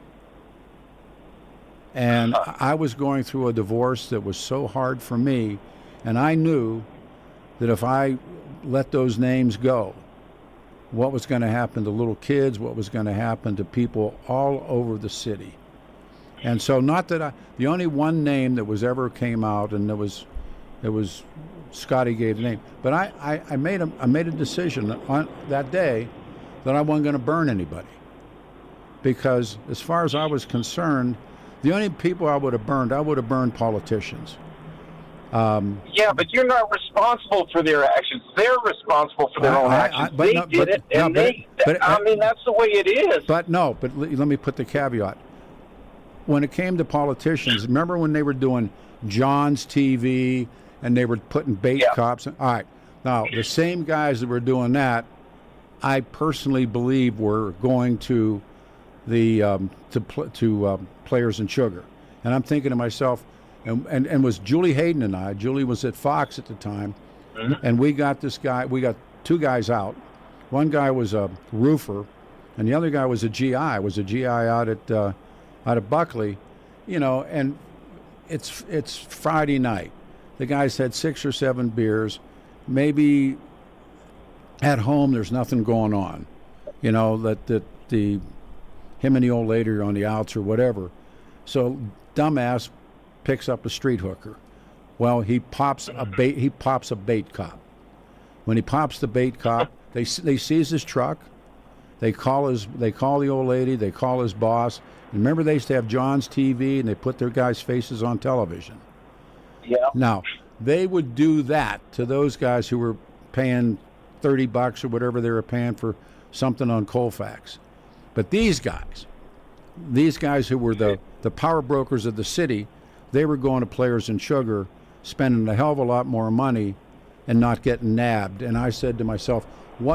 And I was going through a divorce that was so hard for me, and I knew that if I let those names go, what was going to happen to little kids, what was going to happen to people all over the city. And so, not that the only one name that was ever came out, and it was Scotty gave the name, but I made a decision on that day that I wasn't going to burn anybody, because as far as I was concerned, the only people I would have burned politicians. Yeah, but you're not responsible for their actions. They're responsible for their own actions. They did it, and that's the way it is. But let me put the caveat. When it came to politicians, remember when they were doing John's TV and they were putting bait cops? All right. Now, the same guys that were doing that, I personally believe were going to the Players and Sugar. And I'm thinking to myself, and was Julie Hayden and I. Julie was at Fox at the time, and we got two guys out. One guy was a roofer, and the other guy was a GI. Out at Buckley, and it's Friday night. The guys had 6 or 7 beers. Maybe at home there's nothing going on, that him and the old lady are on the outs or whatever. So dumbass picks up a street hooker. Well, he pops a bait cop. When he pops the bait cop, they seize his truck. They call the old lady. They call his boss. And remember, they used to have John's TV, and they put their guys' faces on television. Yeah. Now they would do that to those guys who were paying $30 or whatever they were paying for something on Colfax. But these guys who were the power brokers of the city, they were going to Players and Sugar, spending a hell of a lot more money and not getting nabbed. And I said to myself,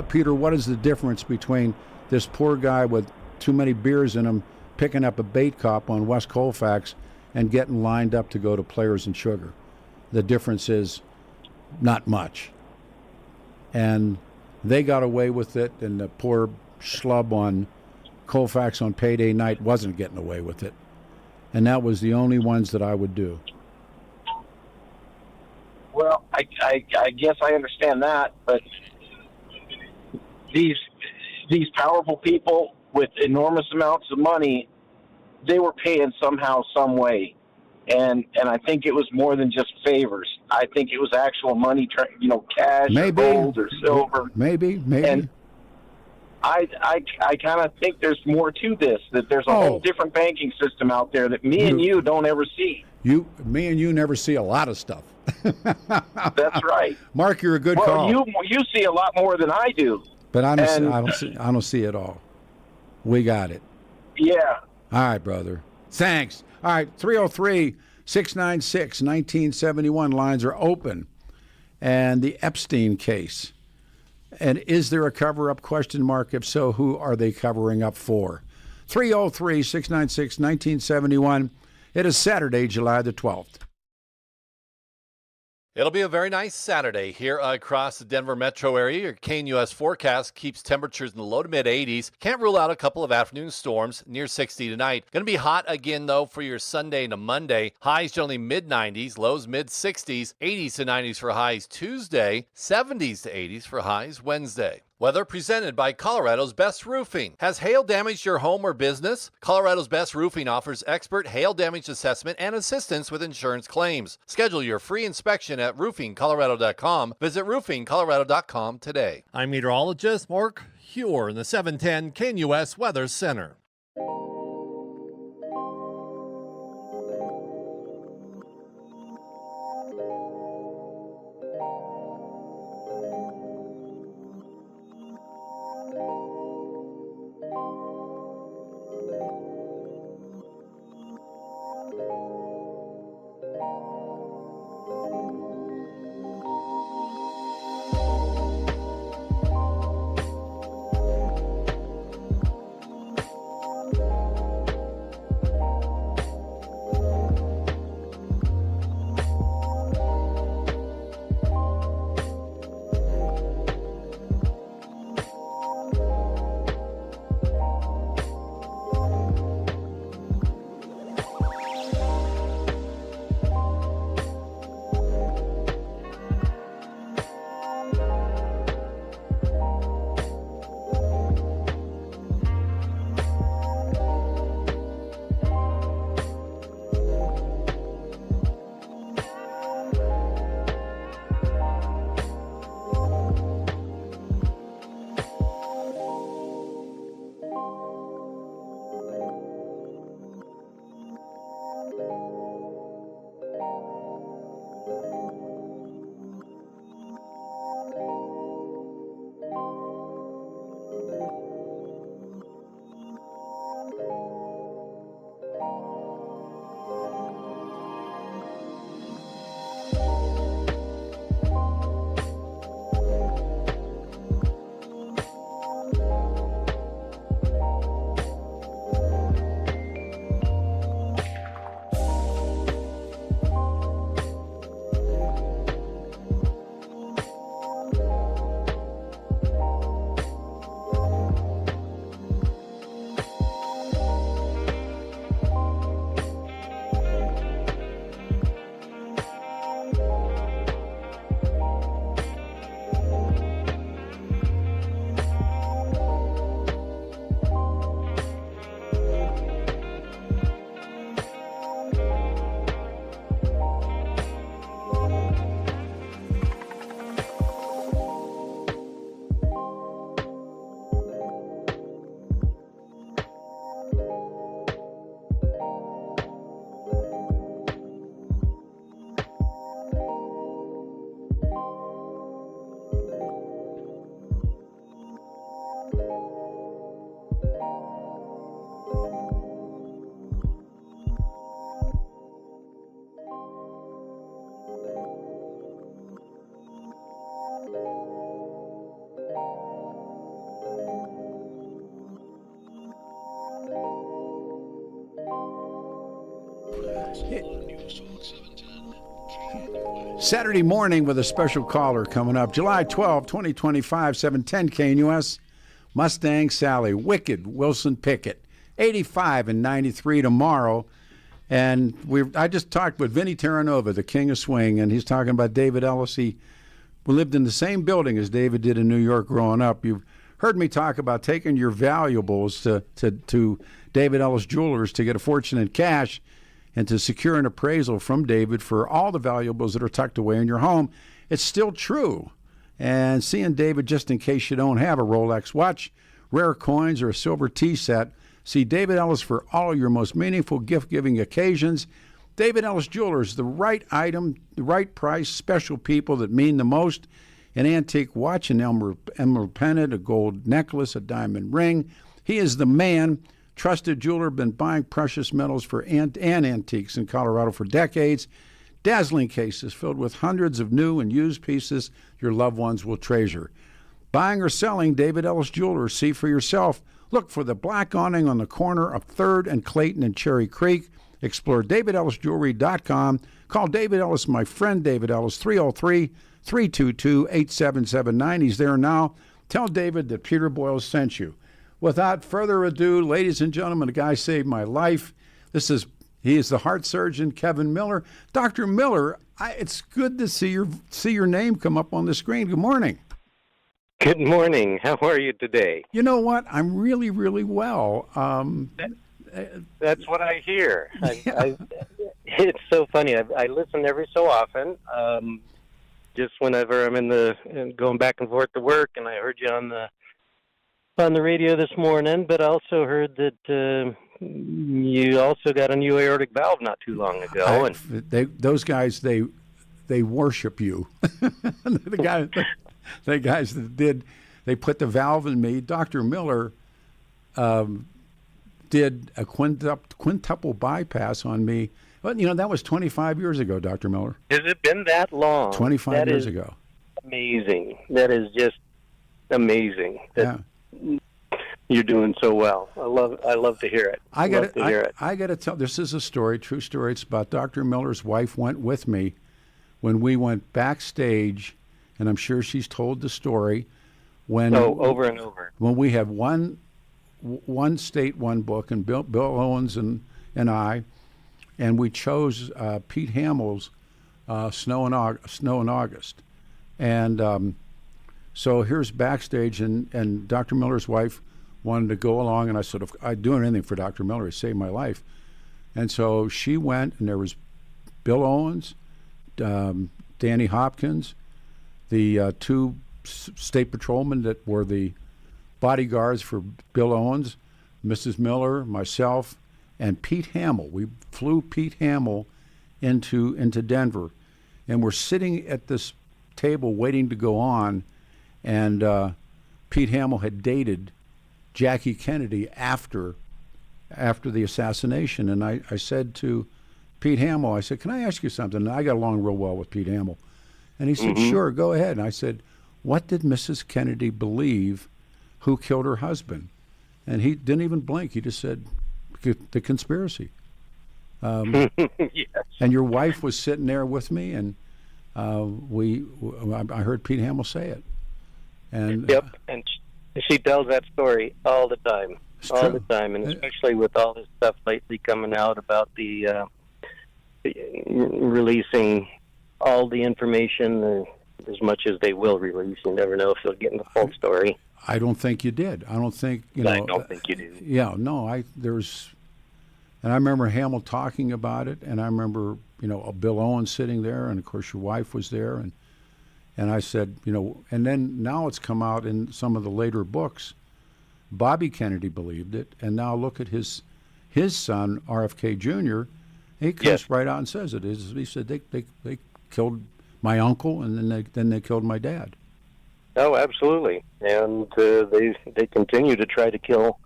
Peter, what is the difference between this poor guy with too many beers in him picking up a bait cop on West Colfax and getting lined up to go to Players and Sugar? The difference is not much. And they got away with it, and the poor schlub on Colfax on payday night wasn't getting away with it. And that was the only ones that I would do. Well, I guess I understand that, but these powerful people with enormous amounts of money, they were paying somehow, some way, and I think it was more than just favors. I think it was actual money, cash, maybe, or gold, or silver. Maybe. And I kind of think there's more to this, that there's a whole different banking system out there that me and you don't ever see. Me and you never see a lot of stuff. That's right. Mark, you're a good call. You see a lot more than I do. But I don't see it all. We got it. Yeah. All right, brother. Thanks. All right, 303-696-1971 lines are open. And the Epstein case. And is there a cover-up, question mark? If so, who are they covering up for? 303-696-1971. It is Saturday, July the 12th. It'll be a very nice Saturday here across the Denver metro area. Your KNUS forecast keeps temperatures in the low to mid 80s. Can't rule out a couple of afternoon storms near 60 tonight. Going to be hot again, though, for your Sunday to Monday. Highs generally mid 90s, lows mid 60s, 80s to 90s for highs Tuesday, 70s to 80s for highs Wednesday. Weather presented by Colorado's Best Roofing. Has hail damaged your home or business? Colorado's Best Roofing offers expert hail damage assessment and assistance with insurance claims. Schedule your free inspection at roofingcolorado.com. Visit roofingcolorado.com today. I'm meteorologist Mark Huer in the 710 KNUS Weather Center. Saturday morning with a special caller coming up. July 12, 2025, 710 KNUS. Mustang Sally, Wicked, Wilson Pickett, 85 and 93 tomorrow. And I just talked with Vinny Terranova, the king of swing, and he's talking about David Ellis. We lived in the same building as David did in New York growing up. You've heard me talk about taking your valuables to David Ellis Jewelers to get a fortune in cash and to secure an appraisal from David for all the valuables that are tucked away in your home. It's still true. And seeing David, just in case you don't have a Rolex watch, rare coins, or a silver tea set, see David Ellis for all your most meaningful gift-giving occasions. David Ellis Jewelers, the right item, the right price, special people that mean the most. An antique watch, an emerald pendant, a gold necklace, a diamond ring. He is the man. Trusted jeweler, been buying precious metals and antiques in Colorado for decades. Dazzling cases filled with hundreds of new and used pieces your loved ones will treasure. Buying or selling, David Ellis Jewelers. See for yourself. Look for the black awning on the corner of 3rd and Clayton and Cherry Creek. Explore DavidEllisJewelry.com. Call David Ellis, my friend David Ellis, 303-322-8779. He's there now. Tell David that Peter Boyles sent you. Without further ado, ladies and gentlemen, a guy saved my life. He is the heart surgeon, Kevin Miller. Dr. Miller, it's good to see your name come up on the screen. Good morning. Good morning. How are you today? You know what? I'm really, really well. That's what I hear. Yeah. It's so funny. I listen every so often. Just whenever I'm going back and forth to work, and I heard you on the radio this morning, but I also heard that you also got a new aortic valve not too long ago. Those guys, they worship you. the guys that did, they put the valve in me. Dr. Miller did a quintuple bypass on me. Well, that was 25 years ago, Dr. Miller. Has it been that long? 25 years ago. Amazing. That is just amazing. Yeah. You're doing so well. I love to hear it. I got to tell. This is a story, true story. It's about Dr. Miller's wife went with me when we went backstage, and I'm sure she's told the story. Over and over. When we have one state, one book, and Bill Owens and I, and we chose Pete Hamill's Snow in August, and so here's backstage, and Dr. Miller's wife wanted to go along, and I said, I'd do anything for Dr. Miller. He saved my life. And so she went, and there was Bill Owens, Danny Hopkins, the two state patrolmen that were the bodyguards for Bill Owens, Mrs. Miller, myself, and Pete Hamill. We flew Pete Hamill into Denver, and we're sitting at this table waiting to go on, and Pete Hamill had dated Jackie Kennedy after the assassination. And I said to Pete Hamill, I said, can I ask you something? And I got along real well with Pete Hamill. And he said, sure, go ahead. And I said, what did Mrs. Kennedy believe who killed her husband? And he didn't even blink. He just said, the conspiracy. Yes. And your wife was sitting there with me, and I heard Pete Hamill say it. And yep, and she tells that story all the time, true. The time, and especially with all this stuff lately coming out about the releasing all the information as much as they will release. You never know if they'll get in the full story. I don't think you did. I don't think I don't think you do. Yeah, no. And I remember Hamill talking about it, and I remember Bill Owens sitting there, and of course your wife was there, and I said, and then now it's come out in some of the later books. Bobby Kennedy believed it, and now look at his son, RFK Jr. He comes right out and says it. He said they killed my uncle, and then they killed my dad. Oh, absolutely, and they continue to try to kill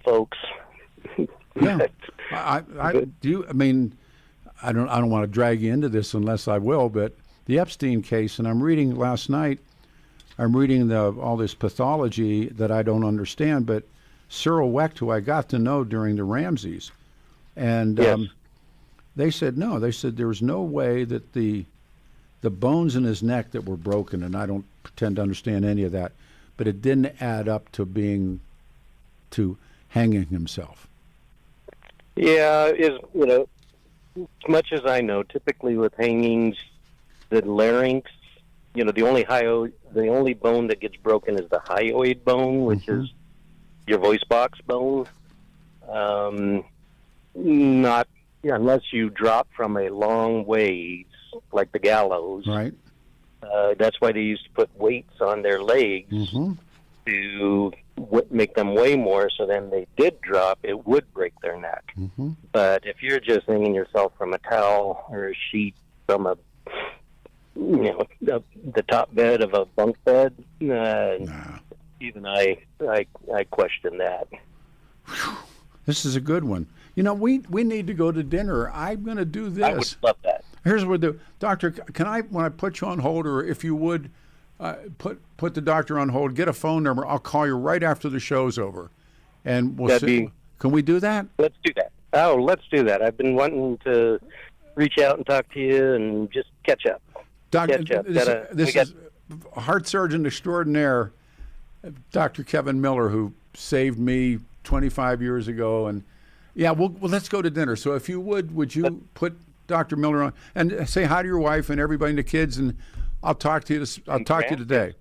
folks. Yeah, I don't want to drag you into this unless I will, but the Epstein case, and I'm reading last night. I'm reading all this pathology that I don't understand, but Cyril Wecht, who I got to know during the Ramseys, and yes. They said no. They said there was no way that the bones in his neck that were broken, and I don't pretend to understand any of that, but it didn't add up to hanging himself. Yeah, as much as I know, typically with hangings, the larynx, the only bone that gets broken is the hyoid bone, which is your voice box bone. Not unless you drop from a long ways, like the gallows. Right. That's why they used to put weights on their legs to make them weigh more, so then they did drop, it would break their neck. But if you're just hanging yourself from a towel or a sheet from the top bed of a bunk bed, even I question that. This is a good one. We need to go to dinner. I'm going to do this. I would love that. Here's what we'll do. Doctor, can I, when I put you on hold, or if you would, put the doctor on hold, get a phone number. I'll call you right after the show's over. And we'll see. Can we do that? Let's do that. Oh, let's do that. I've been wanting to reach out and talk to you and just catch up. Doctor, this is heart surgeon extraordinaire, Dr. Kevin Miller, who saved me 25 years ago. And yeah, well, let's go to dinner. So if you would you put Dr. Miller on and say hi to your wife and everybody and the kids, and I'll talk to you. I'll talk to you today.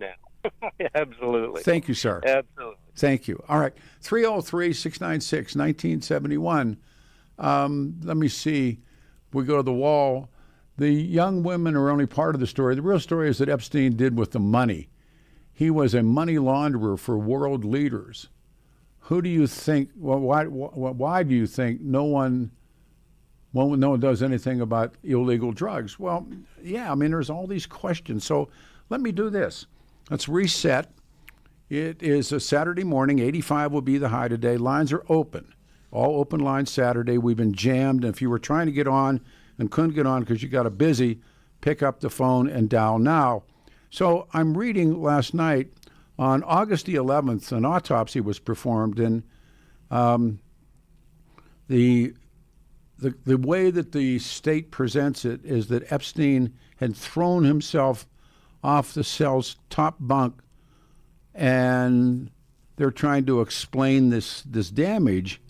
Absolutely. Thank you, sir. Absolutely. Thank you. All right. 303-696-1971. Let me see. We go to the wall. The young women are only part of the story. The real story is that Epstein did with the money. He was a money launderer for world leaders. Who do you think? Well, why do you think no one does anything about illegal drugs? Well, yeah. I mean, there's all these questions. So let me do this. Let's reset. It is a Saturday morning. 85 will be the high today. Lines are open. All open lines Saturday. We've been jammed. And if you were trying to get on and couldn't get on because you got a busy, pick up the phone and dial now. So I'm reading last night on August the 11th, an autopsy was performed, and the way that the state presents it is that Epstein had thrown himself off the cell's top bunk, and they're trying to explain this damage.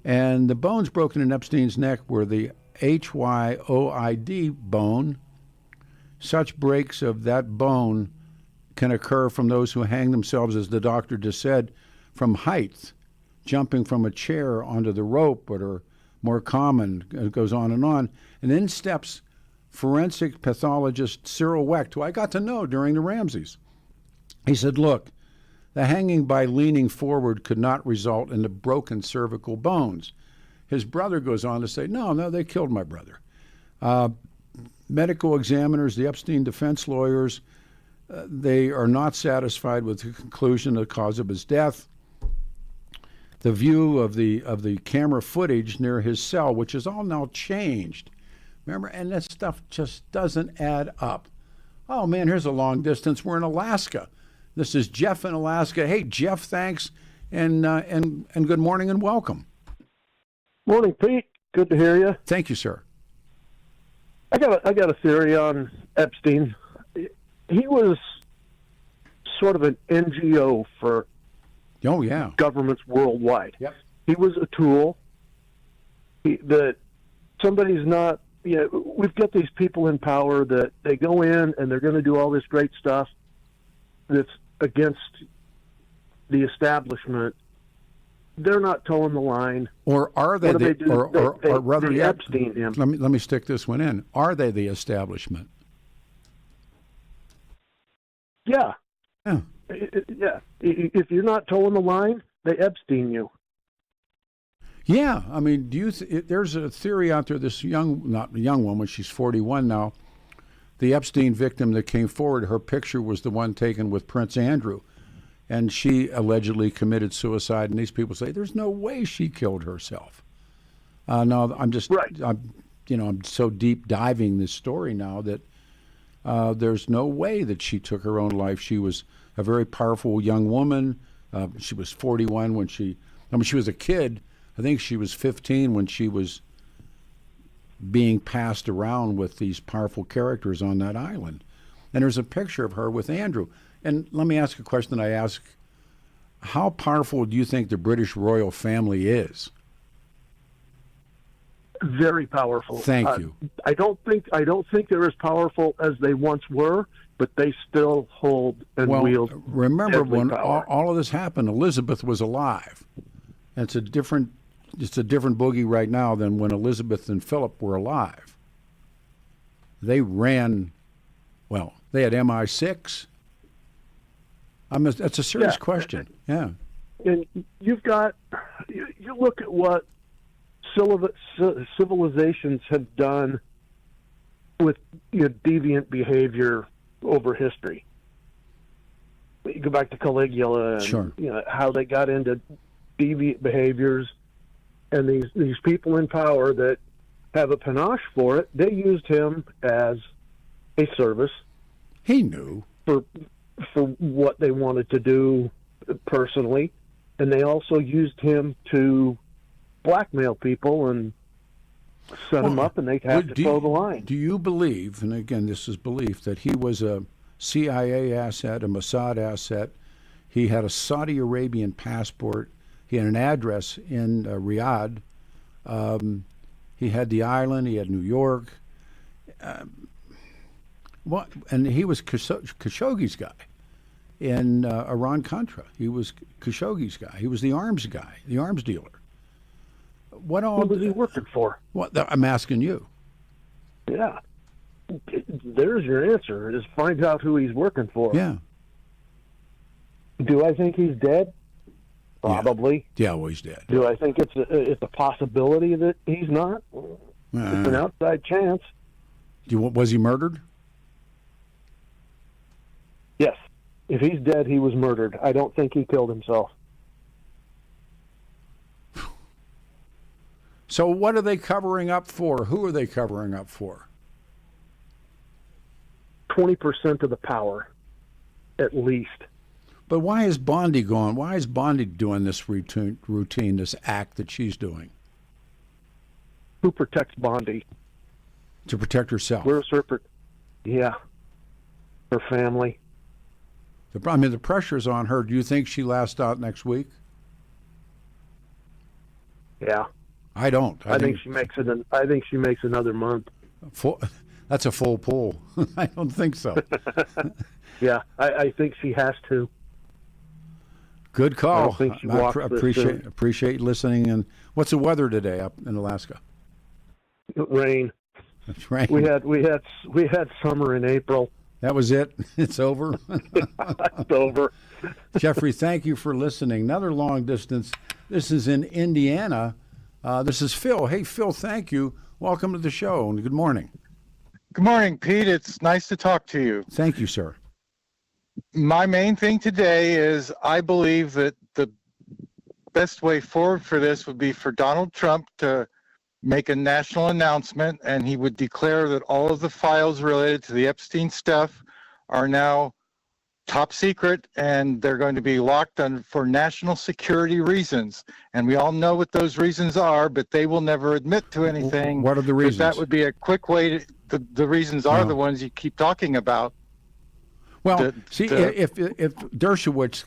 And the bones broken in Epstein's neck were the hyoid bone. Such breaks of that bone can occur from those who hang themselves, as the doctor just said, from height, jumping from a chair onto the rope, but are more common. It goes on. And in steps forensic pathologist Cyril Wecht, who I got to know during the Ramseys. He said, look, the hanging by leaning forward could not result in the broken cervical bones. His brother goes on to say, no, they killed my brother. Medical examiners, the Epstein defense lawyers, they are not satisfied with the conclusion of the cause of his death. The view of the camera footage near his cell, which is all now changed. Remember, and that stuff just doesn't add up. Oh man, here's a long distance. We're in Alaska. This is Jeff in Alaska. Hey, Jeff, thanks, and good morning and welcome. Morning, Pete. Good to hear you. Thank you, sir. I got a theory on Epstein. He was sort of an NGO for governments worldwide. Yep. He was a tool. That somebody's not. We've got these people in power that they go in and they're going to do all this great stuff that's against the establishment. They're not towing the line. Or are they? Or rather, they Epstein him. Let me stick this one in. Are they the establishment? Yeah. Yeah. Yeah. If you're not towing the line, they Epstein you. Yeah. I mean, there's a theory out there, this not a young woman, she's 41 now, the Epstein victim that came forward, her picture was the one taken with Prince Andrew. And she allegedly committed suicide. And these people say, there's no way she killed herself. No, I'm just, right. I'm so deep diving this story now that there's no way that she took her own life. She was a very powerful young woman. She was 41 when she was a kid. I think she was 15 when she was being passed around with these powerful characters on that island. And there's a picture of her with Andrew. And let me ask a question I ask. How powerful do you think the British royal family is? Very powerful. Thank you. I don't think they're as powerful as they once were, but they still hold and wield. Remember when all of this happened, Elizabeth was alive. And it's a different boogie right now than when Elizabeth and Philip were alive. They ran, they had MI6. That's a serious question. Yeah. And you've got, you look at what civilizations have done with deviant behavior over history. You go back to Caligula and how they got into deviant behaviors, and these people in power that have a panache for it, they used him as a service. He knew for what they wanted to do personally, and they also used him to blackmail people and set them up, and they'd have to toe the line. Do you believe, and again, this is belief, that he was a CIA asset, a Mossad asset? He had a Saudi Arabian passport. He had an address in Riyadh. He had the island. He had New York. And he was Khashoggi's guy in Iran-Contra. He was Khashoggi's guy. He was the arms guy, the arms dealer. What was he working for? I'm asking you. Yeah. There's your answer, is find out who he's working for. Yeah. Do I think he's dead? Probably. Yeah, he's dead. Do I think it's a possibility that he's not? It's an outside chance. Was he murdered? Yes. If he's dead, he was murdered. I don't think he killed himself. So what are they covering up for? Who are they covering up for? 20% of the power, at least. But why is Bondi going? Why is Bondi doing this routine, this act that she's doing? Who protects Bondi? To protect herself. Where's her? Her family. The pressure's on her. Do you think she lasts out next week? Yeah. I don't. I think she makes it. I think she makes another month. That's a full pull. I don't think so. Yeah, I think she has to. Good call. I don't think she walks appreciate listening. And what's the weather today up in Alaska? Rain. It's rain. We had summer in April. That was it. It's over. It's over. Jeffrey, thank you for listening. Another long distance. This is in Indiana. This is Phil. Hey, Phil, thank you. Welcome to the show, and good morning. Good morning, Pete. It's nice to talk to you. Thank you, sir. My main thing today is I believe that the best way forward for this would be for Donald Trump to make a national announcement, and he would declare that all of the files related to the Epstein stuff are now top secret, and they're going to be locked on for national security reasons. And we all know what those reasons are, but they will never admit to anything. What are the reasons? That would be a quick way to, the reasons are the ones you keep talking about. Well, if Dershowitz,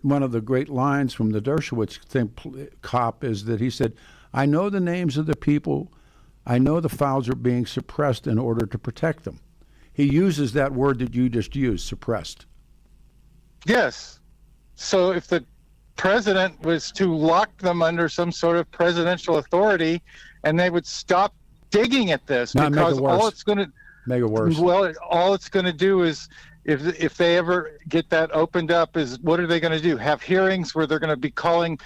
one of the great lines from the Dershowitz cop is that he said, I know the names of the people, I know the files are being suppressed in order to protect them. He uses that word that you just used, suppressed. Yes. So if the president was to lock them under some sort of presidential authority, and they would stop digging at this, because all it's going to make it worse. Well, all it's going to do is, if they ever get that opened up, is what are they going to do? Have hearings where they're going to be calling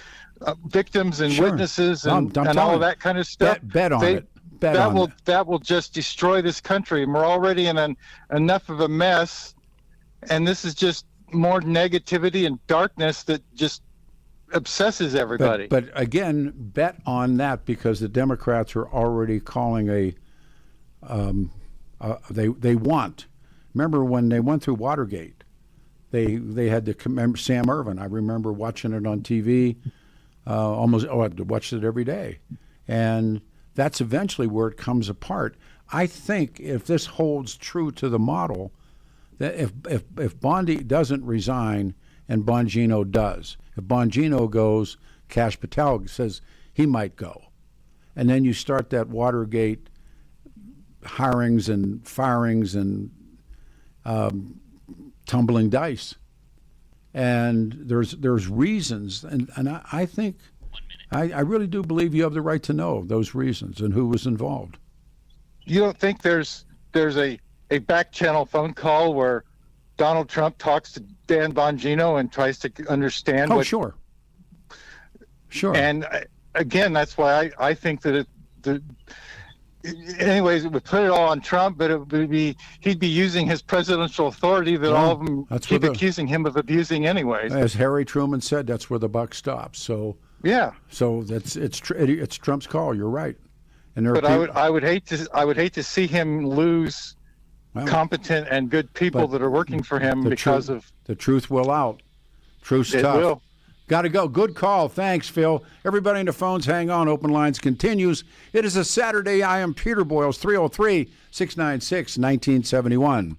victims and witnesses and all of that kind of stuff? Bet on it. That will just destroy this country. And we're already in enough of a mess, and this is just more negativity and darkness that just obsesses everybody. But again, bet on that, because the Democrats are already calling they want. Remember when they went through Watergate, they had to commemorate Sam Ervin. I remember watching it on TV. I watched it every day, and that's eventually where it comes apart. I think if this holds true to the model, that if Bondi doesn't resign and Bongino does, if Bongino goes, Kash Patel says he might go, and then you start that Watergate hirings and firings and tumbling dice, and there's reasons, and I think I really do believe you have the right to know those reasons and who was involved. You don't think there's a back channel phone call where Donald Trump talks to Dan Bongino and tries to understand? Oh, sure. And again, that's why I think that anyways, it would put it all on Trump, but it would be he'd be using his presidential authority that all of them keep accusing him of abusing anyways. As Harry Truman said, that's where the buck stops. So yeah. So it's Trump's call. You're right. And but I would hate to see him lose competent and good people that are working for him because of the truth will out. Truth's tough. It will. Got to go. Good call. Thanks, Phil. Everybody on the phones, hang on. Open Lines continues. It is a Saturday. I am Peter Boyles, 303-696-1971.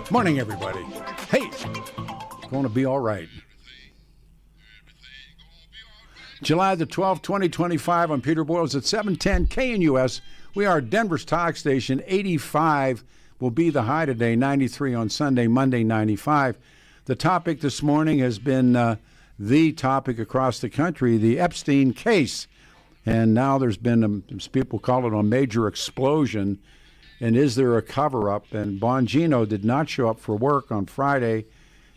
Morning, everybody. Hey, it's going to be all right. July the 12th, 2025. I'm Peter Boyles at 710 KNUS. We are Denver's talk station. 85 will be the high today, 93 on Sunday, Monday 95. The topic this morning has been the topic across the country, the Epstein case. And now there's been, as people call it, a major explosion. And is there a cover-up? And Bongino did not show up for work on Friday.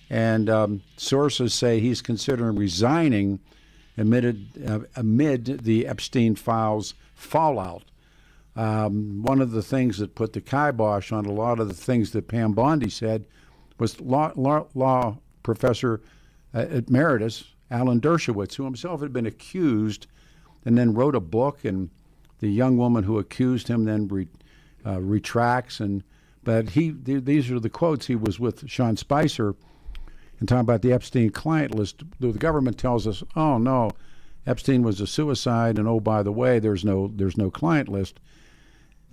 And sources say he's considering resigning amid the Epstein files fallout. One of the things that put the kibosh on a lot of the things that Pam Bondi said was law professor emeritus Alan Dershowitz, who himself had been accused and then wrote a book, and the young woman who accused him then retracts. But these are the quotes. He was with Sean Spicer and talking about the Epstein client list. The government tells us, oh no, Epstein was a suicide, and oh, by the way, there's no client list.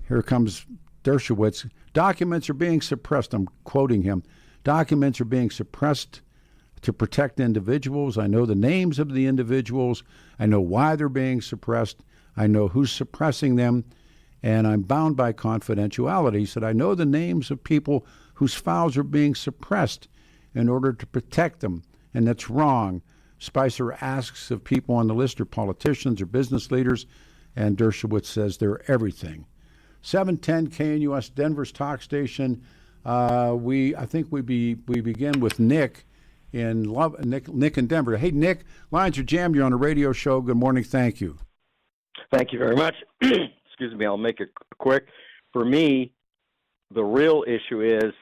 Here comes Dershowitz. Documents are being suppressed. I'm quoting him. Documents are being suppressed to protect individuals. I know the names of the individuals. I know why they're being suppressed. I know who's suppressing them, and I'm bound by confidentiality. He said, I know the names of people whose files are being suppressed in order to protect them, and that's wrong. Spicer asks if people on the list are politicians or business leaders, and Dershowitz says they're everything. 710 KNUS, Denver's talk station. I think we begin with Nick in Nick in Denver. Hey, Nick, lines are jammed. You're on a radio show. Good morning. Thank you. Thank you very much. Excuse me. I'll make it quick. For me, the real issue is,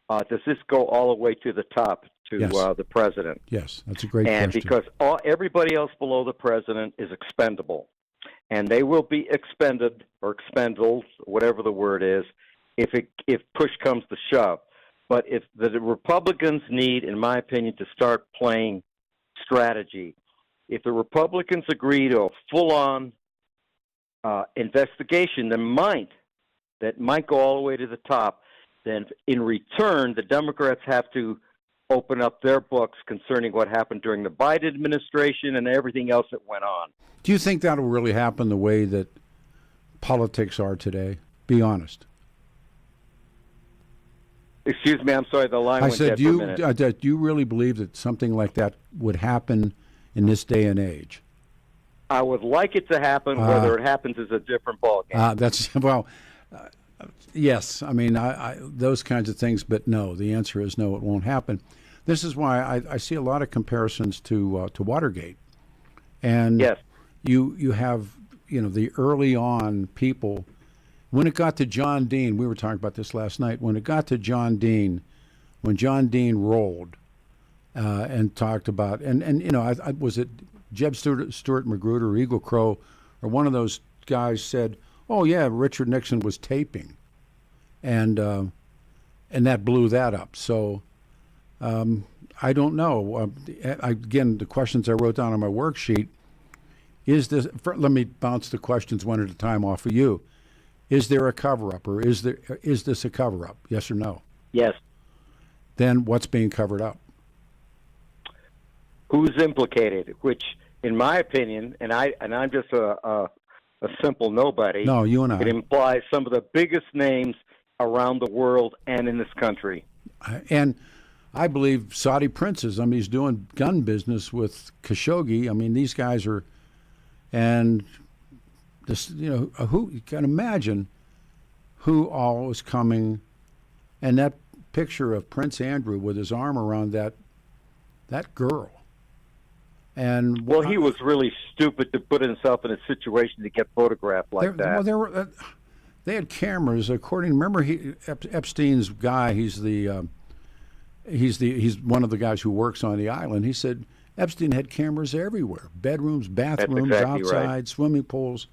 does this go all the way to the top, to Yes. The president? Yes, that's a great And question. because everybody else below the president is expendable, and they will be expended or expendable, whatever the word is, if push comes to shove. But if the Republicans need, in my opinion, to start playing strategy, if the Republicans agree to a full-on investigation that might go all the way to the top, then in return, the Democrats have to open up their books concerning what happened during the Biden administration and everything else that went on. Do you think that'll really happen the way that politics are today? Be honest. Excuse me, I'm sorry, the line I went said, dead for a minute. do you really believe that something like that would happen in this day and age? I would like it to happen. Whether it happens is a different ballgame. Yes. I mean, I those kinds of things, but no. The answer is no. It won't happen. This is why I see a lot of comparisons to Watergate, and yes. you have the early on people. When it got to John Dean, we were talking about this last night. When it got to John Dean, when John Dean rolled and talked about, I was it Jeb Stuart Magruder or Eagle Crow or one of those guys said, "Oh yeah, Richard Nixon was taping," and that blew that up. So I don't know. Again, the questions I wrote down on my worksheet is this. Let me bounce the questions one at a time off of you. Is there a cover-up, or is this a cover-up? Yes or no? Yes. Then what's being covered up? Who's implicated? Which, in my opinion, and I'm just a simple nobody. No, you and I. It implies some of the biggest names around the world and in this country. And I believe Saudi princes. I mean, he's doing gun business with Khashoggi. I mean, these guys are, and this, who you can imagine who all is coming, and that picture of Prince Andrew with his arm around that girl. And he was really stupid to put himself in a situation to get photographed like that. Well, they had cameras. Remember, Epstein's guy. He's one of the guys who works on the island. He said Epstein had cameras everywhere: bedrooms, bathrooms, exactly outside, right. Swimming pools.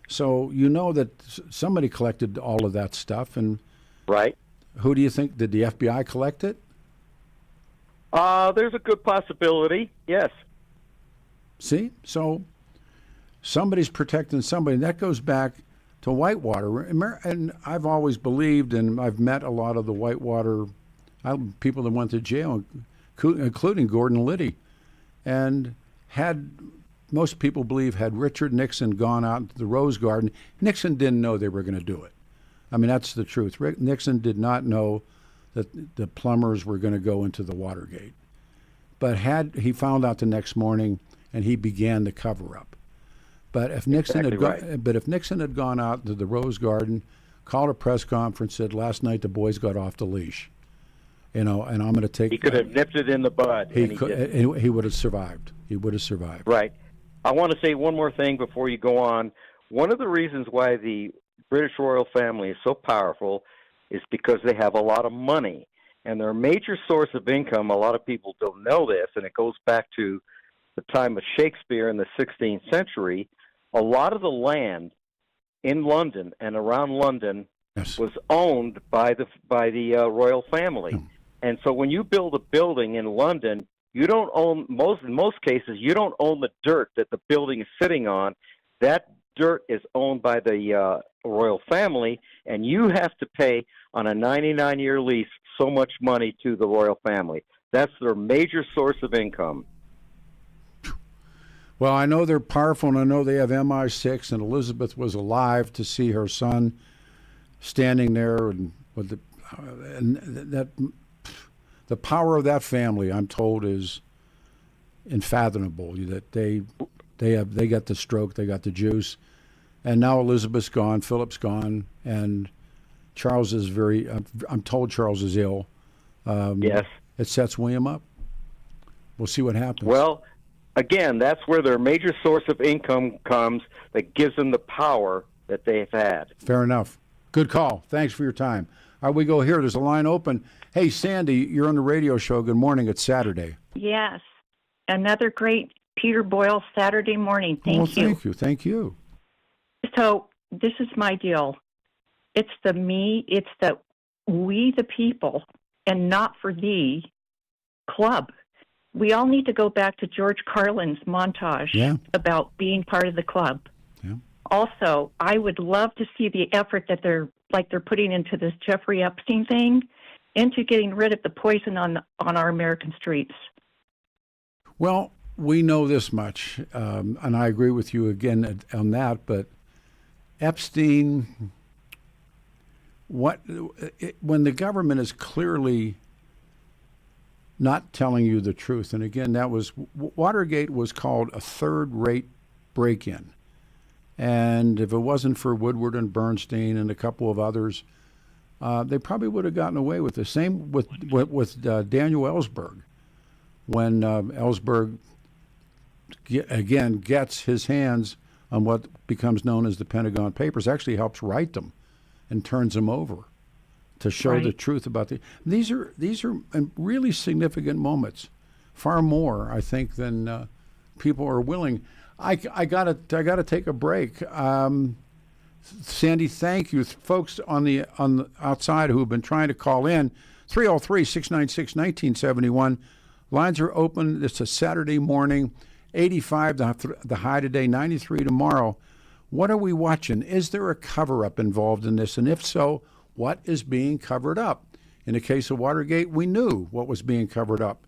So that somebody collected all of that stuff. And right. Who do you think? Did the FBI collect it? There's a good possibility. Yes. See, so somebody's protecting somebody. And that goes back. to Whitewater. And I've always believed, and I've met a lot of the Whitewater people that went to jail, including Gordon Liddy, and most people believe had Richard Nixon gone out into the Rose Garden, Nixon didn't know they were going to do it. I mean, that's the truth. Nixon did not know that the plumbers were going to go into the Watergate. But he found out the next morning, and he began the cover-up. But if Nixon had gone out to the Rose Garden, called a press conference, said last night the boys got off the leash, and I'm going to take. He could have nipped it in the bud. He would have survived. He would have survived. Right. I want to say one more thing before you go on. One of the reasons why the British royal family is so powerful is because they have a lot of money, and their major source of income. A lot of people don't know this, and it goes back to the time of Shakespeare in the 16th century. A lot of the land in London and around London was owned by the royal family. And so when you build a building in London, you don't own in most cases you don't own the dirt that the building is sitting on. That dirt is owned by the royal family, and you have to pay on a 99-year lease so much money to the royal family. That's their major source of income. Well, I know they're powerful, and I know they have MI6, and Elizabeth was alive to see her son standing there, and the power of that family, I'm told, is unfathomable. That they got the stroke, they got the juice, and now Elizabeth's gone, Philip's gone, and Charles is I'm told Charles is ill. Yes, it sets William up. We'll see what happens. Well, again, that's where their major source of income comes that gives them the power that they've had. Fair enough. Good call. Thanks for your time. All right, we go here. There's a line open. Hey, Sandy, you're on the radio show. Good morning. It's Saturday. Yes. Another great Peter Boyles Saturday morning. Thank you. Thank you. Thank you. So this is my deal. It's the me, it's the we the people, and not for the club. We all need to go back to George Carlin's montage about being part of the club. Yeah. Also, I would love to see the effort that they're putting into this Jeffrey Epstein thing, into getting rid of the poison on our American streets. Well, we know this much, and I agree with you again on that. But Epstein, when the government is clearly not telling you the truth, and again, Watergate was called a third-rate break-in. And if it wasn't for Woodward and Bernstein and a couple of others, they probably would have gotten away with the same with Daniel Ellsberg. When Ellsberg again gets his hands on what becomes known as the Pentagon Papers, actually helps write them and turns them over to show the truth about these are really significant moments, far more I think than people are willing. I gotta take a break. Sandy, thank you, folks on the outside who have been trying to call in. 303-696-1971. Lines are open. It's a Saturday morning. 85 the high today, 93 tomorrow. What are we watching? Is there a cover-up involved in this? And if so, what is being covered up? In the case of Watergate, we knew what was being covered up.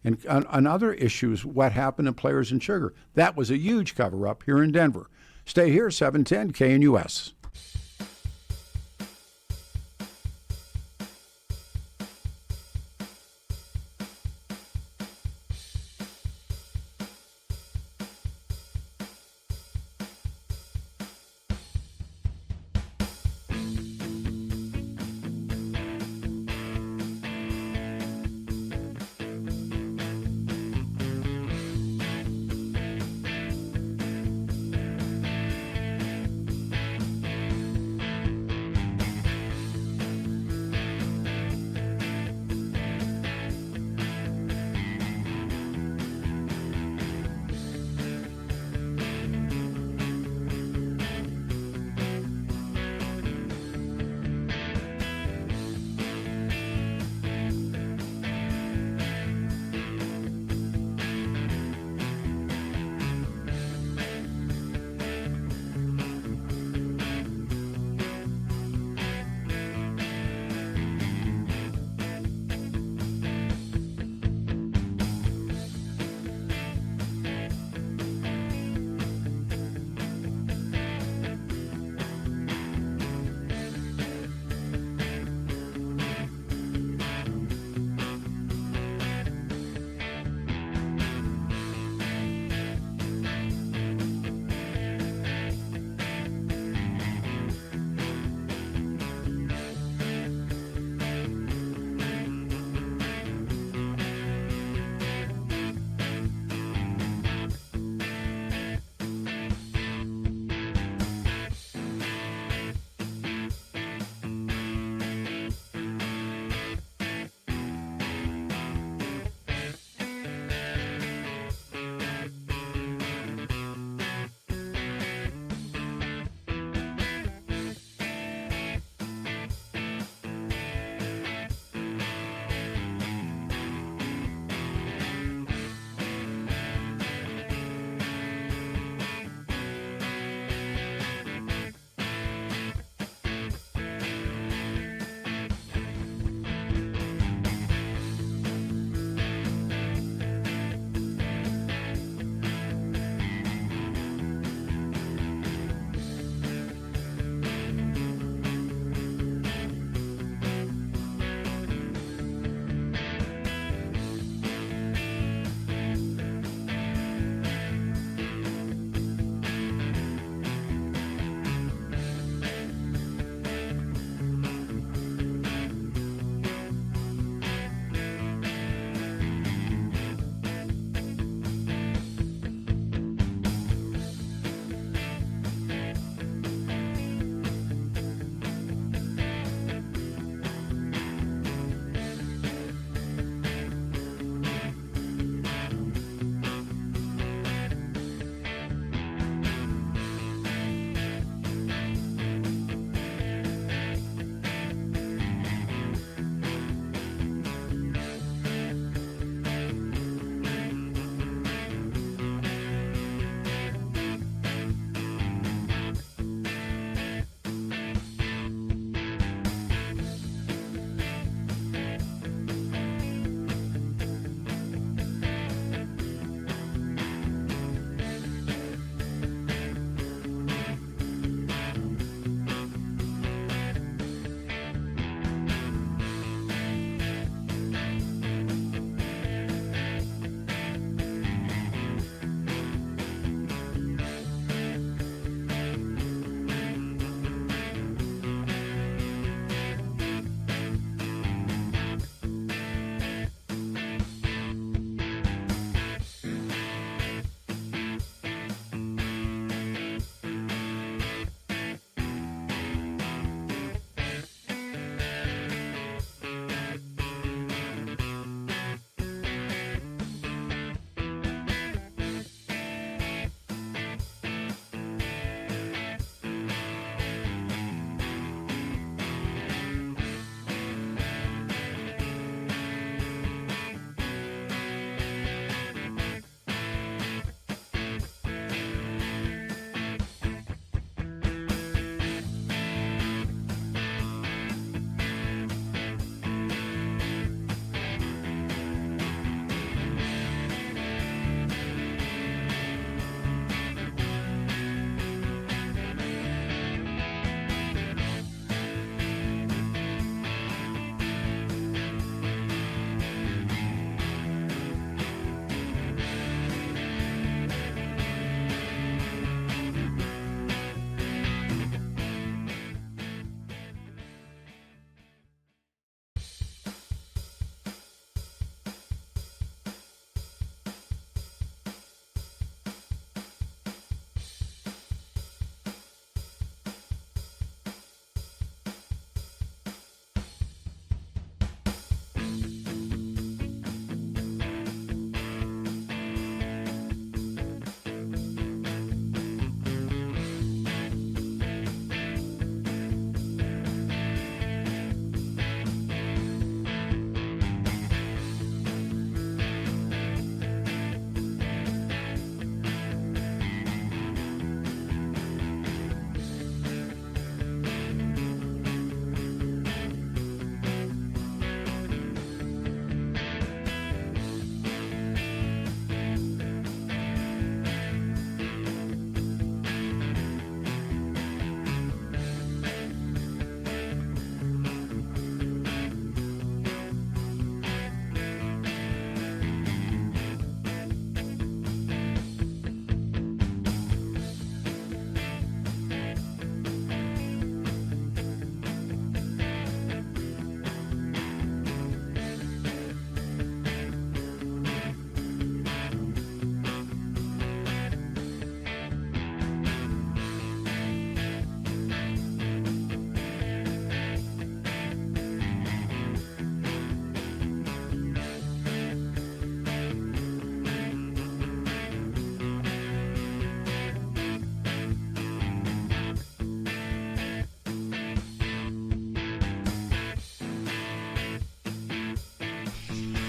And on other issues, what happened in Players and Sugar? That was a huge cover-up here in Denver. Stay here, 710 KNUS.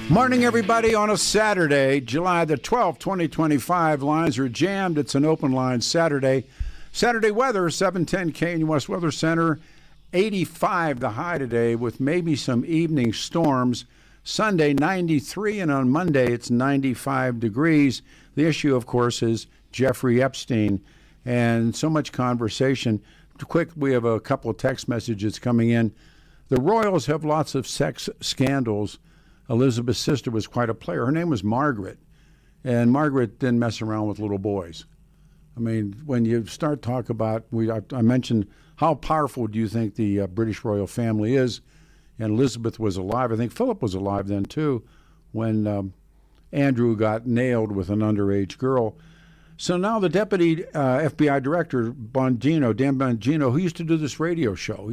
Morning, everybody, on a Saturday, July the 12th, 2025. Lines are jammed. It's an open line Saturday. Saturday weather, 710 KNUS Weather Center, 85 the high today with maybe some evening storms. Sunday, 93, and on Monday, it's 95 degrees. The issue, of course, is Jeffrey Epstein, and so much conversation. Quick, we have a couple of text messages coming in. The Royals have lots of sex scandals. Elizabeth's sister was quite a player. Her name was Margaret, and Margaret didn't mess around with little boys. I mean, when you start talk about, I mentioned how powerful do you think the British royal family is, and Elizabeth was alive. I think Philip was alive then too, when Andrew got nailed with an underage girl. So now the deputy FBI director, Bongino, Dan Bongino, who used to do this radio show,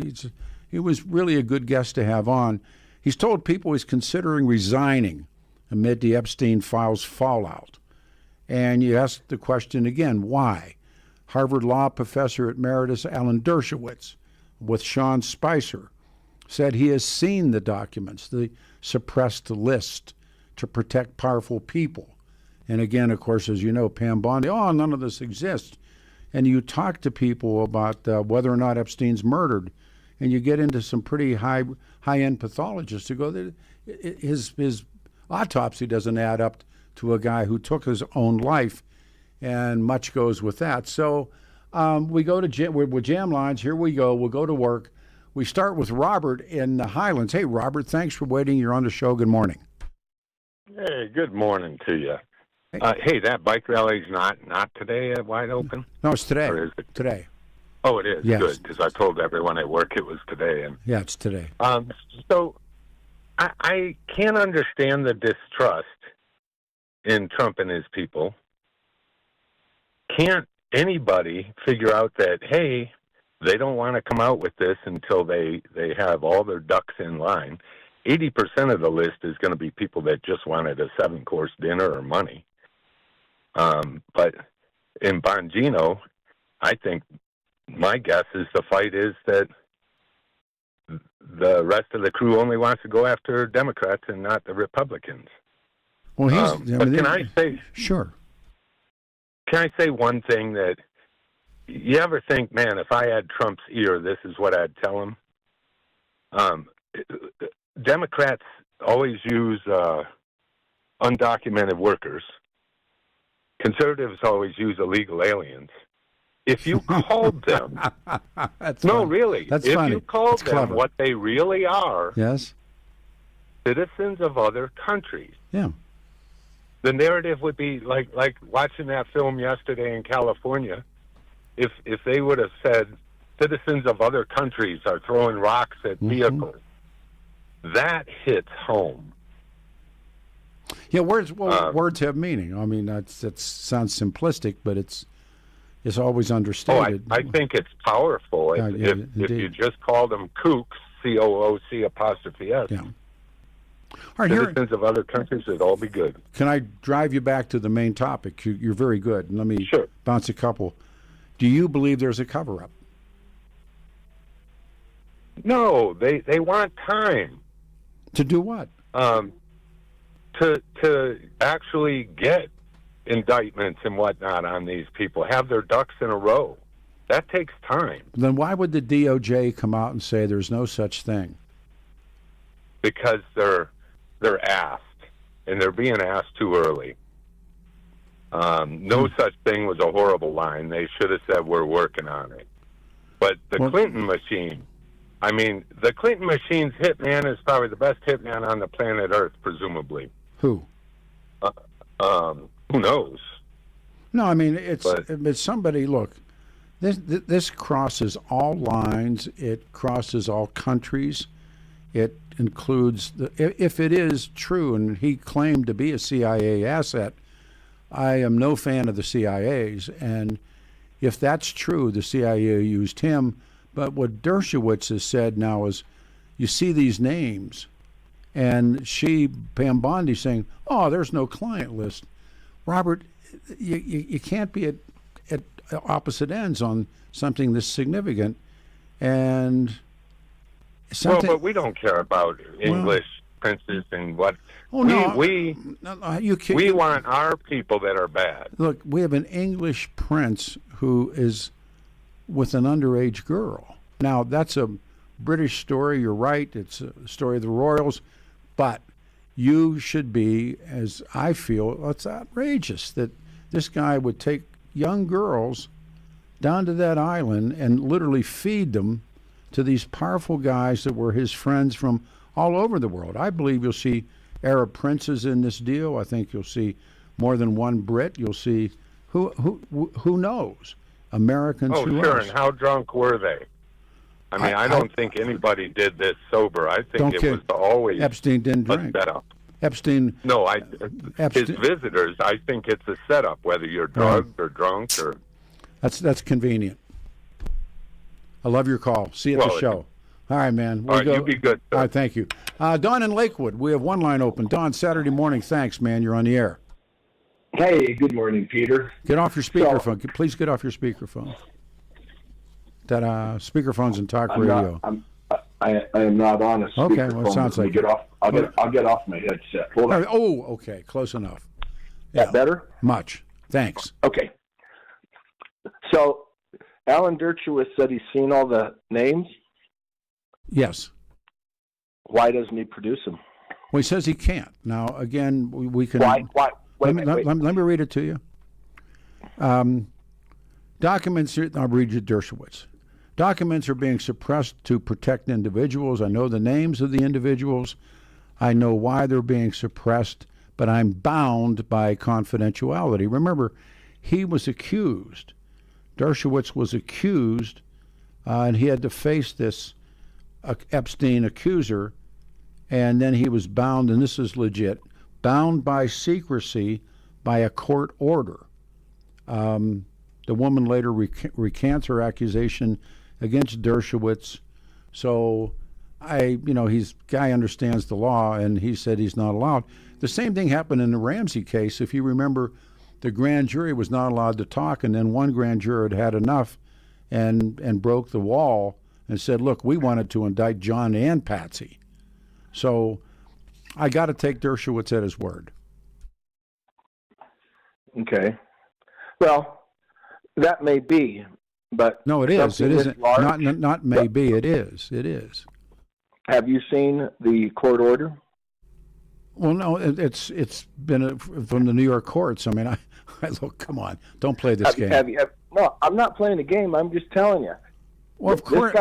he was really a good guest to have on. He's told people he's considering resigning amid the Epstein files fallout. And you ask the question again, why? Harvard Law professor emeritus Alan Dershowitz with Sean Spicer said he has seen the documents, the suppressed list to protect powerful people. And again, of course, as you know, Pam Bondi, none of this exists. And you talk to people about whether or not Epstein's murdered, and you get into some pretty high-end pathologists who go, his autopsy doesn't add up to a guy who took his own life, and much goes with that. So we go to with jam lines. Here we go. We'll go to work. We start with Robert in the Highlands. Hey, Robert, thanks for waiting. You're on the show. Good morning. Hey, good morning to you. Hey, that bike rally's not today at Wide Open? No, it's today. Or is it? Today. Oh, it is? Yes. Good, because I told everyone at work it was today. And yeah, it's today. So I can't understand the distrust in Trump and his people. Can't anybody figure out that, hey, they don't want to come out with this until they have all their ducks in line? 80% of the list is going to be people that just wanted a 7-course dinner or money. But in Bongino, I think my guess is the fight is that the rest of the crew only wants to go after Democrats and not the Republicans. Well, can I say? Sure. Can I say one thing that you ever think, man, if I had Trump's ear, this is what I'd tell him? Democrats always use undocumented workers. Conservatives always use illegal aliens. If you called them, really, That's if funny. you called That's them clever. what they really are, Yes. citizens of other countries, Yeah. the narrative would be like watching that film yesterday in California. If they would have said citizens of other countries are throwing rocks at vehicles, that hits home. Yeah, words have meaning. I mean, that sounds simplistic, but it's always understated. I think it's powerful. If you just call them kooks, COOC''S, Yeah. All right, citizens of other countries, it'd all be good. Can I drive you back to the main topic? You're very good. Let me bounce a couple. Do you believe there's a cover-up? No, they want time. To do what? To actually get indictments and whatnot on these people, have their ducks in a row. That takes time. Then why would the DOJ come out and say there's no such thing? Because they're asked, and they're being asked too early. No such thing was a horrible line. They should have said we're working on it. But the Clinton machine, the Clinton machine's hitman is probably the best hitman on the planet Earth, presumably. Who? Who knows? No, it's somebody. Look, this crosses all lines. It crosses all countries. It includes if it is true, and he claimed to be a CIA asset. I am no fan of the CIA's, and if that's true, the CIA used him. But what Dershowitz has said now is, you see these names, and Pam Bondi, saying, "Oh, there's no client list." Robert, you can't be at opposite ends on something this significant, and something. Well, but we don't care about English princes and what. Oh, no. We you can't. we want our people that are bad. Look, we have an English prince who is with an underage girl. Now, that's a British story. You're right. It's a story of the royals. But you should be, as I feel, it's outrageous that this guy would take young girls down to that island and literally feed them to these powerful guys that were his friends from all over the world. I believe you'll see Arab princes in this deal. I think you'll see more than one Brit. You'll see who knows, Americans. Oh, who sure. else? And how drunk were they? I mean, I don't think anybody did this sober. I think it was always Epstein didn't a drink. setup. Epstein. No, Epstein, his visitors. I think it's a setup, whether you're drugged or drunk or. That's convenient. I love your call. See you at the show. All right, man. All right, you be good, sir. All right, thank you. Don in Lakewood, we have one line open. Don, Saturday morning. Thanks, man. You're on the air. Hey, good morning, Peter. Get off your speakerphone. Please get off your speakerphone. That speakerphone's in talk radio. I am not on a speakerphone. Okay, well, it sounds like get off. I'll get off my headset. Hold on. Oh, okay, close enough. That better? Much. Thanks. Okay. So, Alan Dershowitz said he's seen all the names. Yes. Why doesn't he produce them? Well, he says he can't. Now, again, we can. Why? Let me read it to you. Documents. I'll read you Dershowitz. Documents are being suppressed to protect individuals. I know the names of the individuals. I know why they're being suppressed, but I'm bound by confidentiality. Remember, he was accused. Dershowitz was accused, and he had to face this Epstein accuser, and then he was bound, and this is legit, bound by secrecy by a court order. The woman later recants her accusation against Dershowitz. So guy understands the law, and he said he's not allowed. The same thing happened in the Ramsey case. If you remember, the grand jury was not allowed to talk, and then one grand juror had enough and broke the wall and said, look, we wanted to indict John and Patsy. So I got to take Dershowitz at his word. Okay. Well, that may be, but no, it is. It isn't. Not maybe. It is. It is. Have you seen the court order? Well, no. It's been from the New York courts. I mean, I look. Come on, don't play this game. No, I'm not playing the game. I'm just telling you. Well, of course.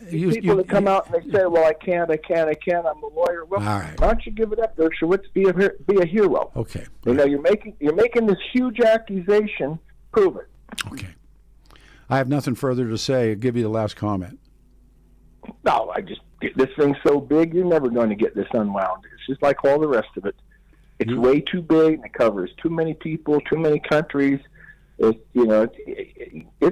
People that come out and they say, "Well, I can't. I'm a lawyer." Well, why don't you give it up, Dershowitz? Be a hero. Okay. You know, you're making this huge accusation. Prove it. Okay. I have nothing further to say. I'll give you the last comment. No, this thing's so big, you're never going to get this unwound. It's just like all the rest of it. It's way too big. And it covers too many people, too many countries. It's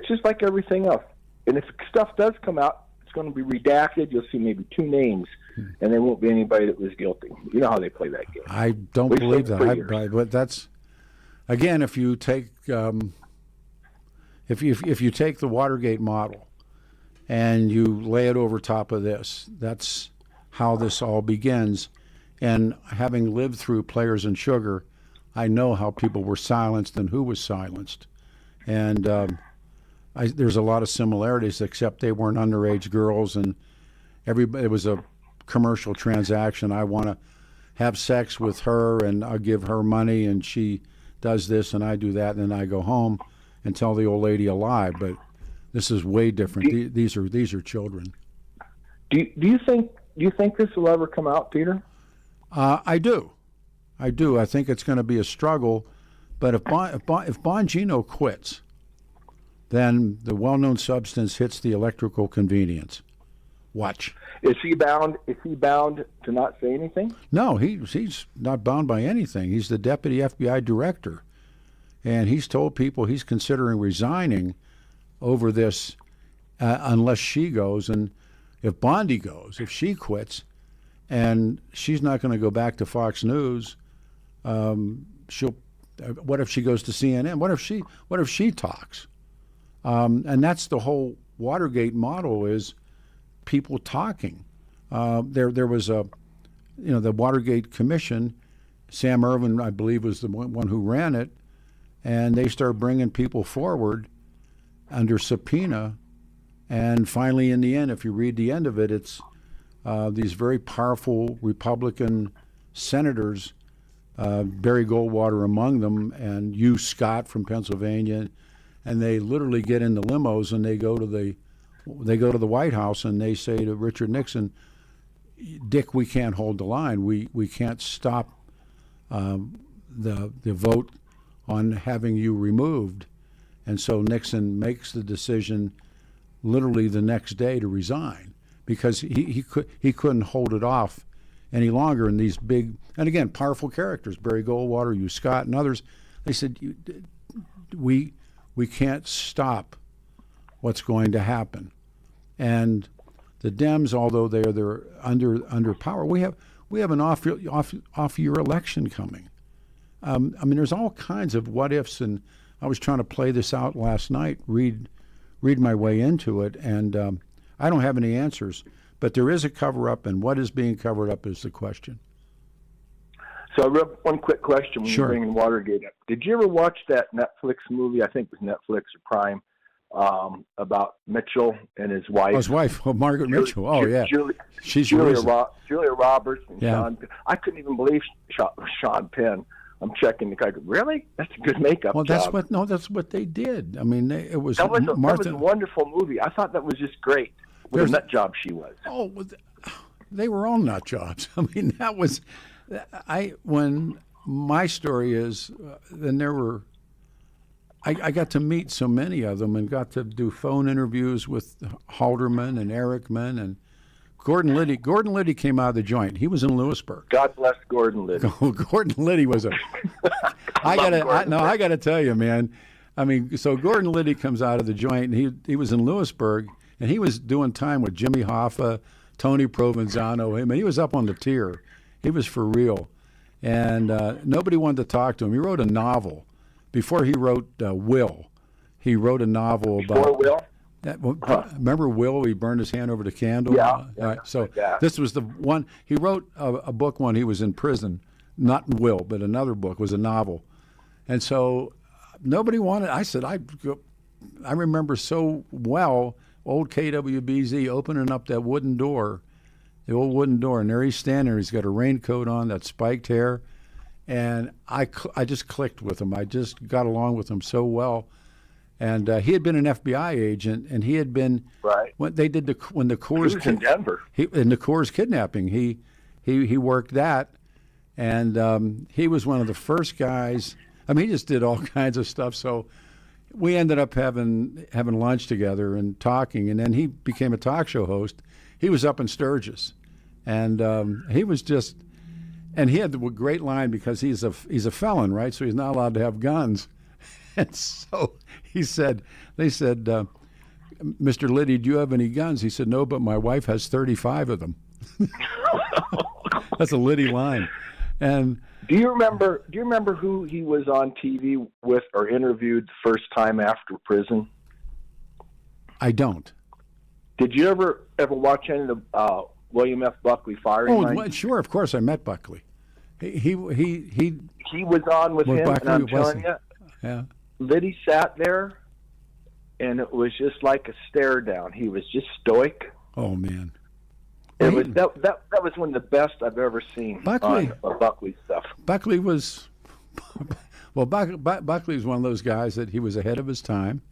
just like everything else. And if stuff does come out, it's going to be redacted. You'll see maybe 2 names, and there won't be anybody that was guilty. You know how they play that game. I don't believe that. But that's, again, if you take if you take the Watergate model and you lay it over top of this, that's how this all begins. And having lived through Players and Sugar, I know how people were silenced and who was silenced. And there's a lot of similarities, except they weren't underage girls, and it was a commercial transaction. I want to have sex with her, and I'll give her money, and she does this, and I do that, and then I go home and tell the old lady a lie. But this is way different. These are children. Do you think this will ever come out, Peter? I do. I think it's going to be a struggle. But if Bongino quits, then the well-known substance hits the electrical convenience. Watch. Is he bound to not say anything? No, he's not bound by anything. He's the deputy FBI director, and he's told people he's considering resigning over this unless she goes. And if Bondi goes, if she quits, and she's not going to go back to Fox News, what if she goes to CNN? What if she talks? And that's the whole Watergate model, is people talking. There was a the Watergate Commission. Sam Ervin, I believe, was the one who ran it, and they started bringing people forward under subpoena. And finally, in the end, if you read the end of it, it's these very powerful Republican senators, Barry Goldwater among them, and Hugh Scott from Pennsylvania, and they literally get in the limos and they go to the White House and they say to Richard Nixon, "Dick, we can't hold the line. We can't stop the vote on having you removed." And so Nixon makes the decision literally the next day to resign because he couldn't hold it off any longer. And these big, and again, powerful characters, Barry Goldwater, Hugh Scott, and others, they said, we can't stop what's going to happen. And the Dems, although they're under power, we have an off year election coming. I mean, there's all kinds of what ifs, and I was trying to play this out last night, read my way into it, and I don't have any answers. But there is a cover-up, and what is being covered up is the question. So, one quick question when Sure. you're bringing Watergate up. Did you ever watch that Netflix movie, I think it was Netflix or Prime, about Mitchell and his wife? Oh, his wife, Margaret Mitchell. Oh, yeah. She's Julia recent. Julia Roberts and Yeah. Sean Penn. I couldn't even believe Sean Penn. I'm checking the guy. Really? That's a good makeup Well, job. that's what they did. I mean, it was That was Martha. a wonderful movie. I thought that was just great. What a nut job she was. Oh, they were all nut jobs. I mean, that was when my story is. Then there were. I got to meet so many of them and got to do phone interviews with Halderman and Erickman and Gordon Liddy. Gordon Liddy came out of the joint. He was in Lewisburg. God bless Gordon Liddy. Gordon Liddy was a. I gotta tell you, man. I mean, so Gordon Liddy comes out of the joint, and he was in Lewisburg, and he was doing time with Jimmy Hoffa, Tony Provenzano. He was up on the tier. He was for real, and nobody wanted to talk to him. He wrote a novel before he wrote Will. He wrote a novel about. Before Will. Remember Will? He burned his hand over the candle. Yeah. Right. So this was the one he wrote a book when he was in prison. Not Will, but another book was a novel, and so nobody wanted. I said I remember so well old KWBZ opening up that wooden door, the old wooden door, and there he's standing there. He's got a raincoat on, that spiked hair, and I just clicked with him. I just got along with him so well. And he had been an FBI agent, and he had been right when they did when the Coors he was in Denver in the Coors kidnapping. He worked that, and he was one of the first guys. I mean, he just did all kinds of stuff. So we ended up having lunch together and talking, and then he became a talk show host. He was up in Sturgis, and he was just, and he had the great line because he's a felon, right? So he's not allowed to have guns. And so they said, Mr. Liddy, do you have any guns? He said, no, but my wife has 35 of them. That's a Liddy line. And do you remember who he was on TV with or interviewed the first time after prison? I don't. Did you ever watch any of the William F. Buckley firing? Oh, sure, of course, I met Buckley. He was on with him, Buckley, and I'm telling you, yeah. Liddy sat there, and it was just like a stare down. He was just stoic. Oh man, it was that was one of the best I've ever seen Buckley. on Buckley stuff. Buckley was Buckley was one of those guys that he was ahead of his time.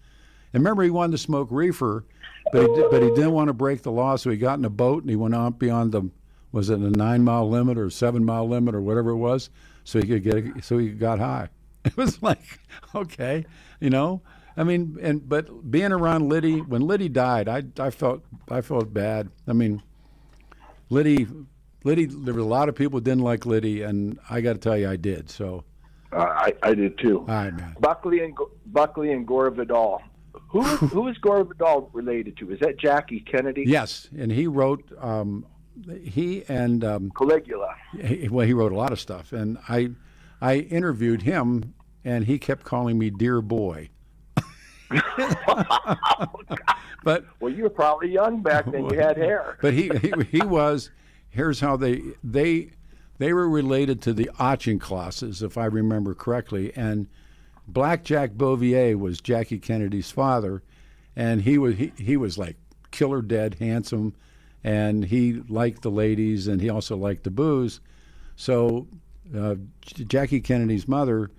And remember, he wanted to smoke reefer, but he didn't want to break the law, so he got in a boat and he went out beyond was it a 9-mile limit or 7-mile limit or whatever it was, so he got high. It was like, okay, I mean, but being around Liddy, when Liddy died, I felt bad. I mean, Liddy, there were a lot of people who didn't like Liddy, and I got to tell you, I did. So, I did too. All right, man. Buckley and Gore Vidal. Who is Gore Vidal related to? Is that Jackie Kennedy? Yes, and he wrote. He and Caligula. He wrote a lot of stuff, and I interviewed him, and he kept calling me dear boy. But well, you were probably young back then. You had hair. But he was. Here's how they they were related to the Auchinclosses, if I remember correctly. And Black Jack Bouvier was Jackie Kennedy's father, and he was like killer dead handsome, and he liked the ladies, and he also liked the booze. So Jackie Kennedy's mother,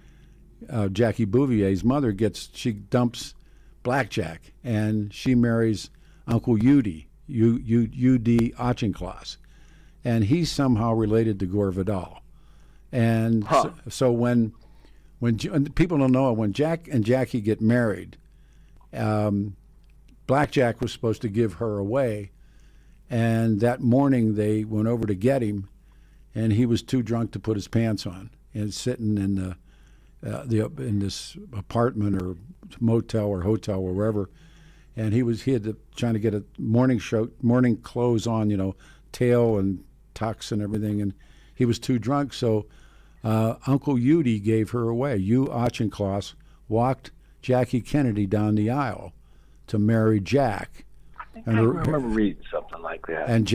Jackie Bouvier's mother, she dumps Blackjack, and she marries Uncle U.D. Auchincloss, and he's somehow related to Gore Vidal. And so when people don't know it, when Jack and Jackie get married, Blackjack was supposed to give her away, and that morning they went over to get him, and he was too drunk to put his pants on, and sitting in in this apartment or motel or hotel or wherever, and he had trying to get a morning clothes on, tail and tux and everything, and he was too drunk. So Uncle Udi gave her away. Auchincloss walked Jackie Kennedy down the aisle to marry Jack. I remember reading something like that. And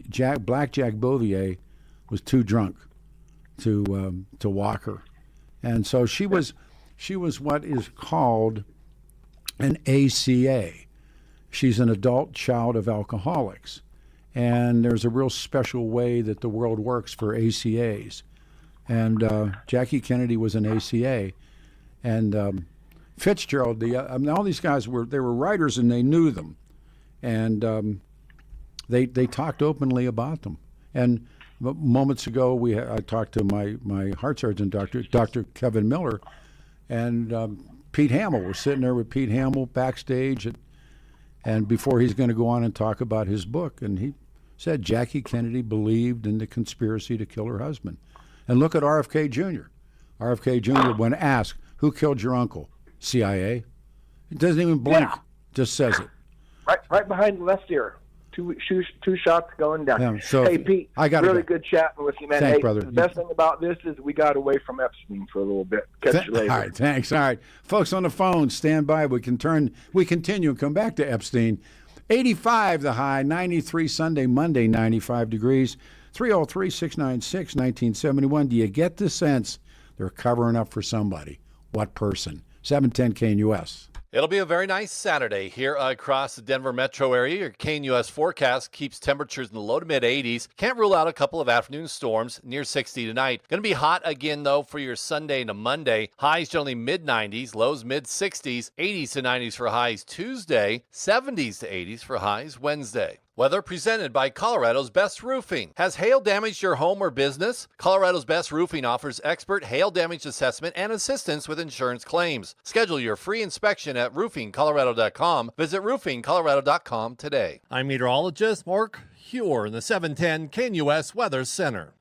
Jack Black Jack Bouvier was too drunk to walk her, and so she was what is called an ACA. She's an adult child of alcoholics, and there's a real special way that the world works for ACAs. And Jackie Kennedy was an ACA, and Fitzgerald. All these guys were writers, and they knew them, and they talked openly about them. And moments ago, I talked to my heart surgeon, Dr. Kevin Miller, and Pete Hamill was sitting there with Pete Hamill backstage, and before he's going to go on and talk about his book, and he said Jackie Kennedy believed in the conspiracy to kill her husband. And look at RFK Jr. RFK Jr. when asked, "Who killed your uncle?" CIA. It doesn't even blink. Yeah. Just says it. Right behind the left ear. Two shots going down. Yeah, so hey, Pete, I got really good chatting with you, man. Thanks, hey, brother. The best thing about this is we got away from Epstein for a little bit. Catch you later. All right, thanks. All right. Folks on the phone, stand by. We continue and come back to Epstein. 85 the high, 93 Sunday, Monday, 95 degrees. 303-696-1971. Do you get the sense they're covering up for somebody? What person? 710 KNUS. It'll be a very nice Saturday here across the Denver metro area. Your KNUS forecast keeps temperatures in the low to mid 80s. Can't rule out a couple of afternoon storms near 60 tonight. Going to be hot again, though, for your Sunday to Monday. Highs generally mid 90s, lows mid 60s, 80s to 90s for highs Tuesday, 70s to 80s for highs Wednesday. Weather presented by Colorado's Best Roofing. Has hail damaged your home or business? Colorado's Best Roofing offers expert hail damage assessment and assistance with insurance claims. Schedule your free inspection at roofingcolorado.com. Visit roofingcolorado.com today. I'm meteorologist Mark Huer in the 710 KNUS Weather Center.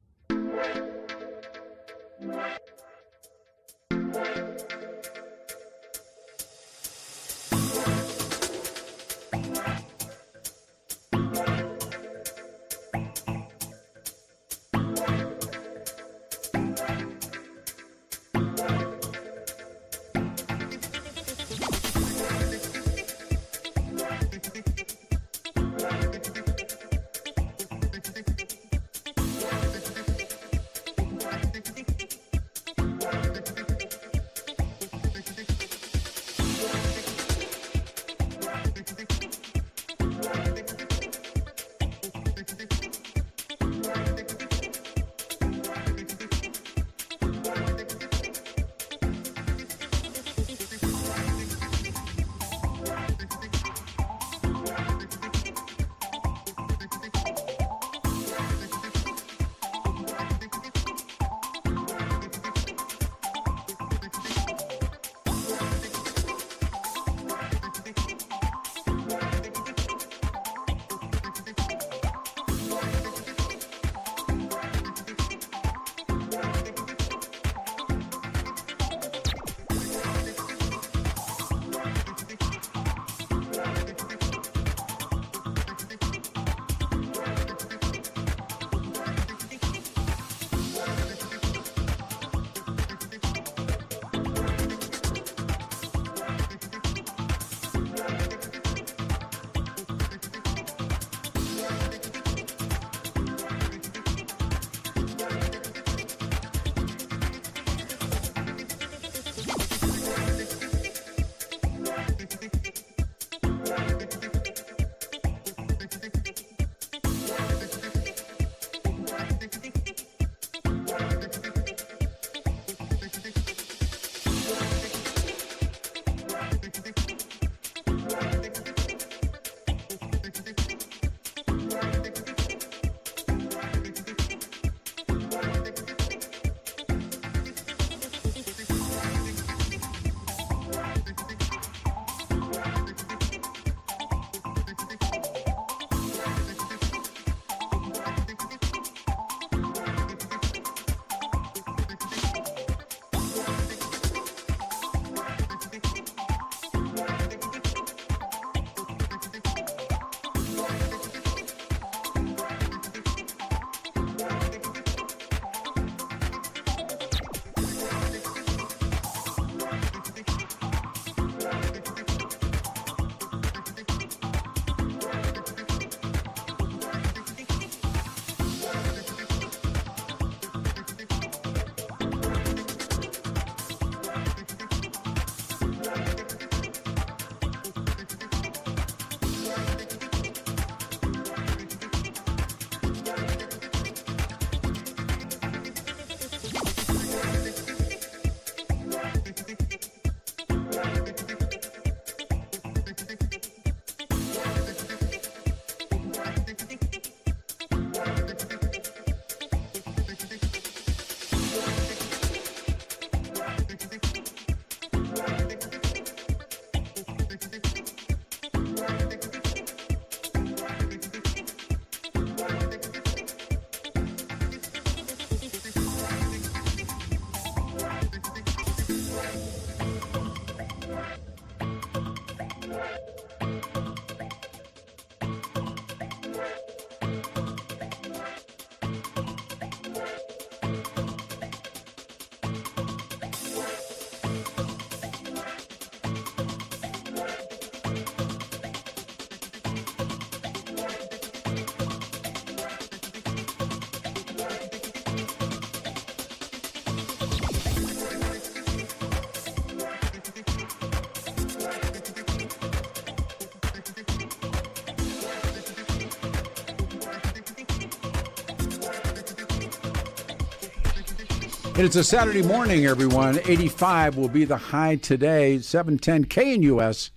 And it's a Saturday morning, everyone. 85 will be the high today. 710 KNUS,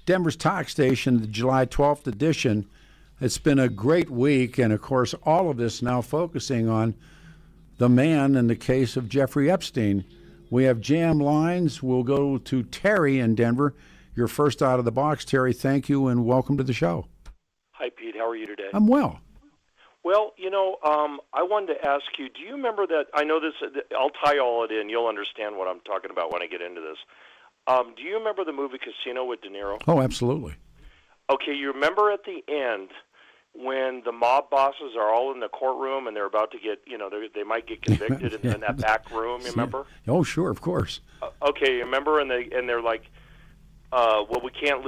Denver's talk station, the July 12th edition. It's been a great week, and of course, all of this now focusing on the man in the case of Jeffrey Epstein. We have jam lines. We'll go to Terry in Denver. You're first out of the box, Terry. Thank you, and welcome to the show. Hi, Pete. How are you today? I'm well. Well, I wanted to ask you, do you remember that, I know this, I'll tie all it in, you'll understand what I'm talking about when I get into this. Do you remember the movie Casino with De Niro? Oh, absolutely. Okay, you remember at the end when the mob bosses are all in the courtroom and they're about to get, they might get convicted in that back room, you remember? Oh, sure, of course. Okay, you remember, and they're like, well, we can't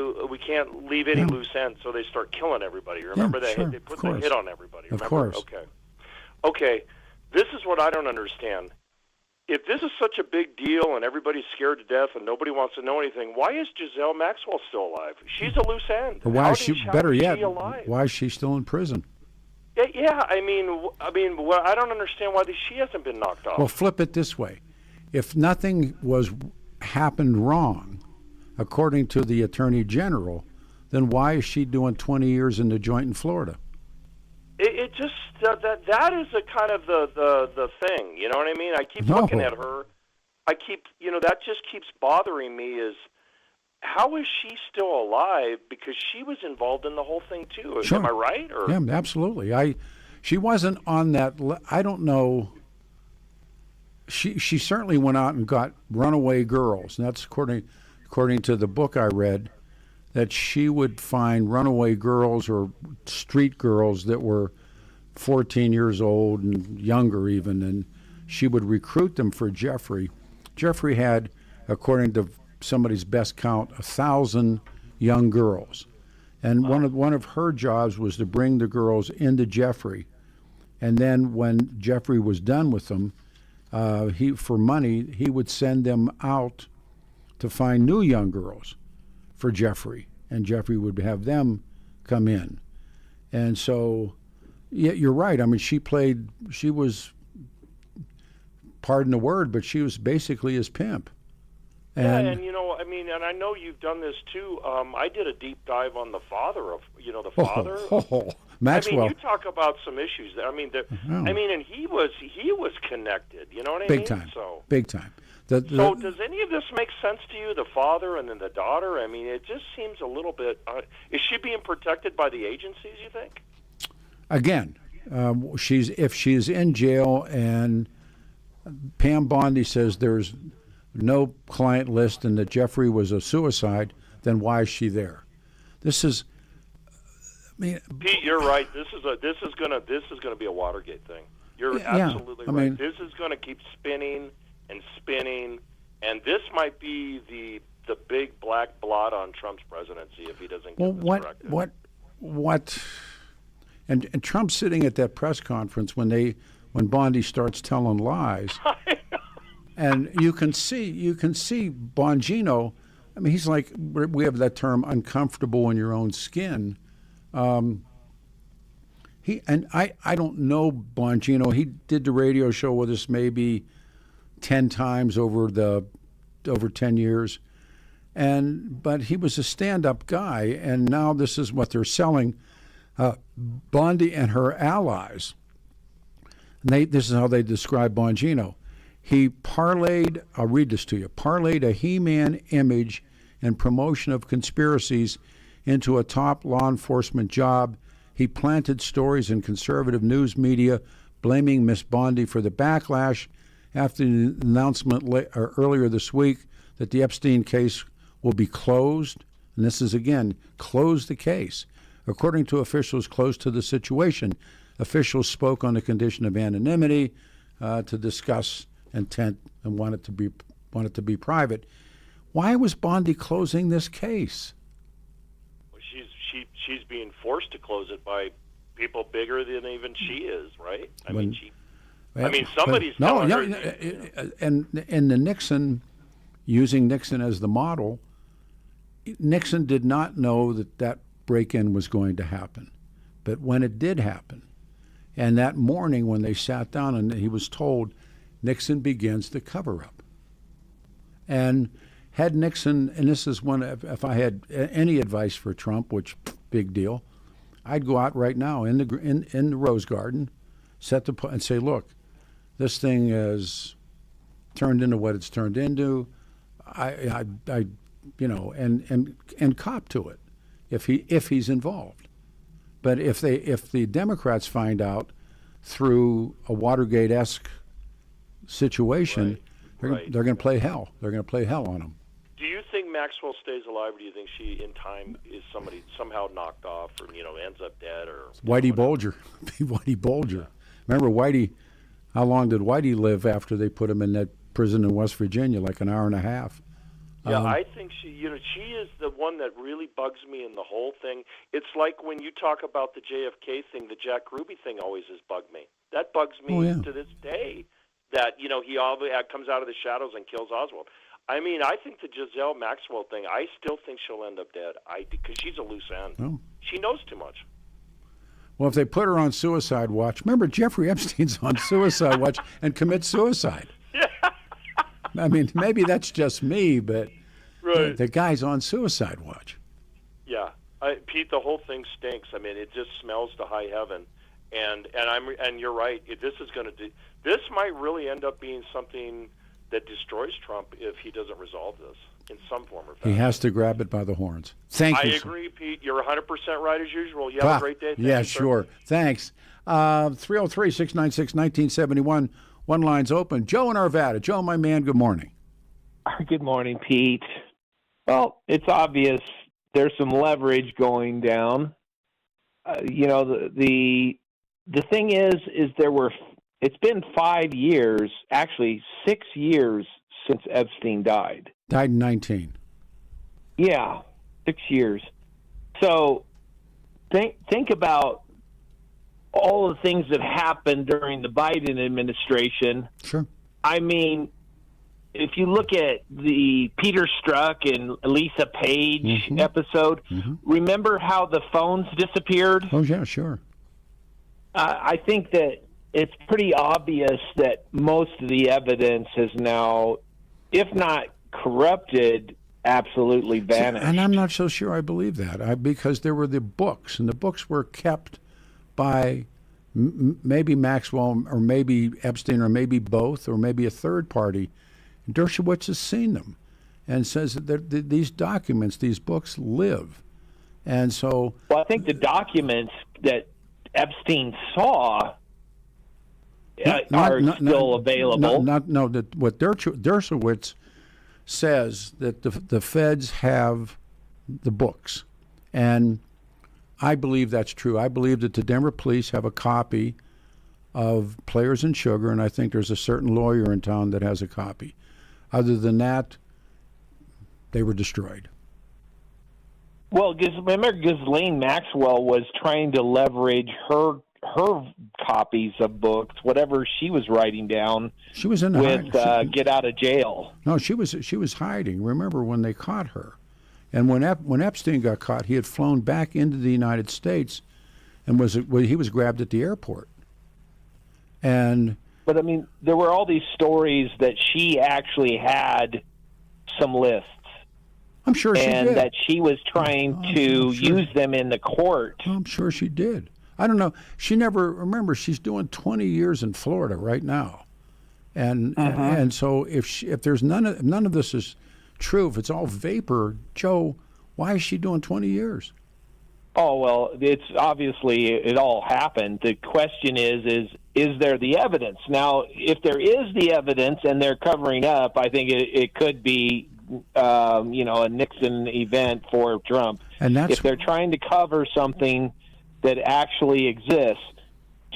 leave any loose ends, so they start killing everybody. Remember that? Sure, They put the hit on everybody. Remember? Of course. Okay. This is what I don't understand. If this is such a big deal and everybody's scared to death and nobody wants to know anything, why is Giselle Maxwell still alive? She's a loose end. Why is she? Better yet, alive? why is she still in prison? Yeah. I mean, well, I don't understand why she hasn't been knocked off. Well, flip it this way: if nothing happened wrong, according to the Attorney General, then why is she doing 20 years in the joint in Florida? It just that is a kind of the thing, you know what I mean? I keep looking at her. That just keeps bothering me. Is how is she still alive? Because she was involved in the whole thing too. Sure. Am I right? Or? Yeah, absolutely. She wasn't on that. I don't know. She certainly went out and got runaway girls, and that's according to the book I read, that she would find runaway girls or street girls that were 14 years old and younger even, and she would recruit them for Jeffrey. Jeffrey had, according to somebody's best count, 1,000 young girls. And one of her jobs was to bring the girls into Jeffrey. And then when Jeffrey was done with them, for money, he would send them out to find new young girls for Jeffrey, and Jeffrey would have them come in. And so, yeah, you're right. I mean, she was, pardon the word, but she was basically his pimp. And and I know you've done this too. I did a deep dive on the father of, the father. Maxwell. I mean, you talk about some issues there. And he was connected. You know what I mean? Big time. So big time. So does any of this make sense to you? The father and then the daughter. I mean, it just seems a little bit. Is she being protected by the agencies? You think? Again, if she's in jail and Pam Bondi says there's no client list and that Jeffrey was a suicide, then why is she there? This is. Pete, you're right. This is gonna be a Watergate thing. You're absolutely right. This is gonna keep spinning and spinning, and this might be the big black blot on Trump's presidency if he doesn't get this corrected. What? And Trump's sitting at that press conference when Bondi starts telling lies, and you can see Bongino. I mean, he's like, we have that term, uncomfortable in your own skin. I don't know Bongino. He did the radio show with us maybe 10 times over 10 years, but he was a stand-up guy, and now this is what they're selling. Bondi and her allies. And this is how they describe Bongino. He parlayed. I'll read this to you. Parlayed a He-Man image and promotion of conspiracies into a top law enforcement job. He planted stories in conservative news media, blaming Miss Bondi for the backlash after the announcement earlier this week that the Epstein case will be closed. And this is, again, close the case. According to officials close to the situation, officials spoke on the condition of anonymity to discuss intent and want it to be private. Why was Bondi closing this case? She's being forced to close it by people bigger than even she is, right? Somebody's telling her. And the Nixon, using Nixon as the model, Nixon did not know that break-in was going to happen. But when it did happen, and that morning when they sat down and he was told, Nixon begins the cover-up. And had Nixon, and this is one, if I had any advice for Trump, which big deal, I'd go out right now in the Rose Garden, and say, look, this thing is turned into what it's turned into. I and cop to it if he's involved. But if the Democrats find out through a Watergate-esque situation, they're going to play hell. They're going to play hell on him. Do you think Maxwell stays alive, or do you think she, in time, is somehow knocked off, or ends up dead, or Whitey Bulger? Whitey Bulger. Yeah. Remember Whitey? How long did Whitey live after they put him in that prison in West Virginia? Like an hour and a half. Yeah, I think she is the one that really bugs me in the whole thing. It's like when you talk about the JFK thing, the Jack Ruby thing always has bugged me. That bugs me to this day. That he always comes out of the shadows and kills Oswald. I mean, I think the Giselle Maxwell thing, I still think she'll end up dead. Because she's a loose end. Oh. She knows too much. Well, if they put her on suicide watch, remember Jeffrey Epstein's on suicide watch and commits suicide. Yeah. I mean, maybe that's just me, but the guy's on suicide watch. Yeah, Pete, the whole thing stinks. I mean, it just smells to high heaven. And you're right. This might really end up being something that destroys Trump if he doesn't resolve this in some form or fashion. He has to grab it by the horns. Thank you. I agree, Pete. You're 100% right as usual. You have a great day. Thank you, sure. Thanks. 303-696-1971. One line's open. Joe in Arvada. Joe, my man, good morning. Good morning, Pete. Well, it's obvious there's some leverage going down. The thing is it's been 5 years, actually 6 years since Epstein died. Died in 19. Yeah, 6 years. So think about all the things that happened during the Biden administration. Sure. I mean, if you look at the Peter Strzok and Lisa Page episode, remember how the phones disappeared? Oh, yeah, sure. I think that it's pretty obvious that most of the evidence has now, if not corrupted, absolutely vanished. And I'm not so sure I believe that, because there were the books, and the books were kept by maybe Maxwell or maybe Epstein or maybe both or maybe a third party. Dershowitz has seen them and says that these documents, these books live. And so... Well, I think the documents that Epstein saw are still available. What Dershowitz says that the feds have the books, and I believe that's true. I believe that the Denver police have a copy of Players and Sugar, and I think there's a certain lawyer in town that has a copy. Other than that, they were destroyed. Well, remember Ghislaine Maxwell was trying to leverage her copies of books, whatever she was writing down. She was in with get out of jail. No, she was hiding. Remember when they caught her, and when Epstein got caught, he had flown back into the United States, and he was grabbed at the airport. But I mean, there were all these stories that she actually had some lists. I'm sure she did. And that she was trying to use them in the court. I'm sure she did. I don't know. She never, remember, she's doing 20 years in Florida right now. And so if there's none of this is true, if it's all vapor, Joe, why is she doing 20 years? Oh, well, it's obviously it all happened. The question is there the evidence? Now, if there is the evidence and they're covering up, I think it could be a Nixon event for Trump. And if they're trying to cover something that actually exists,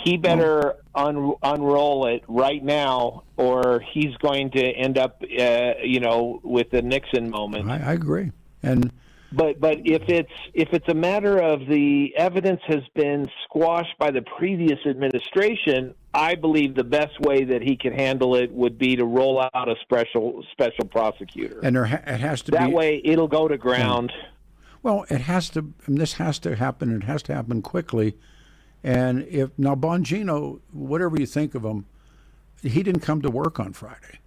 he better unroll it right now, or he's going to end up, with the Nixon moment. I agree. But if it's a matter of the evidence has been squashed by the previous administration, I believe the best way that he can handle it would be to roll out a special prosecutor. And it has to that way it'll go to ground. Well, it has to. This has to happen. It has to happen quickly. And now Bongino, whatever you think of him, he didn't come to work on Friday.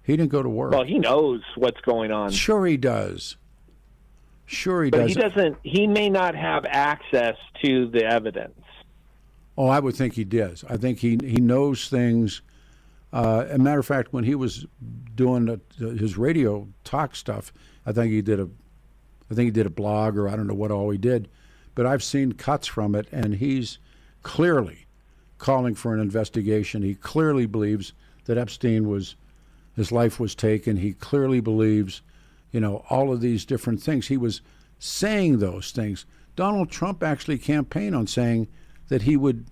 He didn't go to work. Well, he knows what's going on. Sure he does. Sure he But does. he doesn't. He may not have access to the evidence. Oh, I would think he does. I think he knows things. As a matter of fact, when he was doing his radio talk stuff, I think he did a blog, or I don't know what all he did, but I've seen cuts from it, and he's clearly calling for an investigation. He clearly believes that his life was taken. He clearly believes, all of these different things. He was saying those things. Donald Trump actually campaigned on saying that he would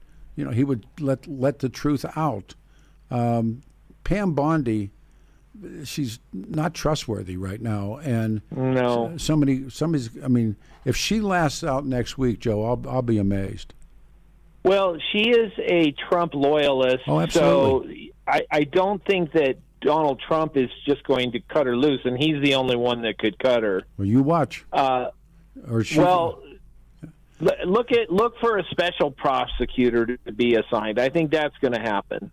let the truth out. Pam Bondi, she's not trustworthy right now, and no, somebody's. I mean, if she lasts out next week, Joe, I'll be amazed. Well, she is a Trump loyalist. Oh, absolutely. So I don't think that Donald Trump is just going to cut her loose, and he's the only one that could cut her. Well, you watch. Look for a special prosecutor to be assigned. I think that's going to happen.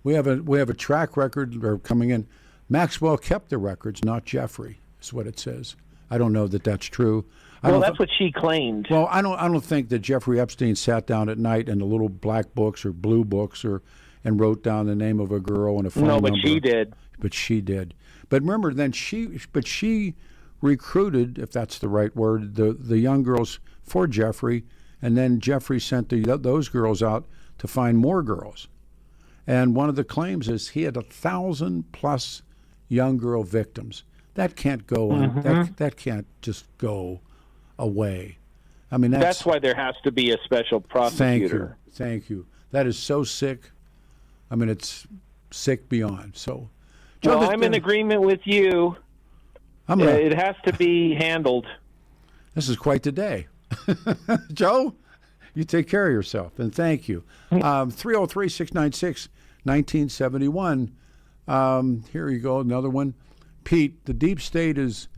We have a track record coming in. Maxwell kept the records, not Jeffrey, is what it says. I don't know that that's true. Well, that's what she claimed. Well, I don't think that Jeffrey Epstein sat down at night in the little black books or blue books and wrote down the name of a girl and a phone number. No, but she did. But she did. But remember, then she recruited, if that's the right word, the young girls for Jeffrey, and then Jeffrey sent those girls out to find more girls. And one of the claims is he had 1,000+ young girl victims. That can't go on. That can't just go away. I mean, that's why there has to be a special prosecutor. Thank you. That is so sick. I mean, it's sick beyond. So, Joe, I'm in agreement with you. It has to be handled. This is quite the day. Joe, you take care of yourself, and thank you. 303-696-1971. Here you go, another one. Pete, the deep state is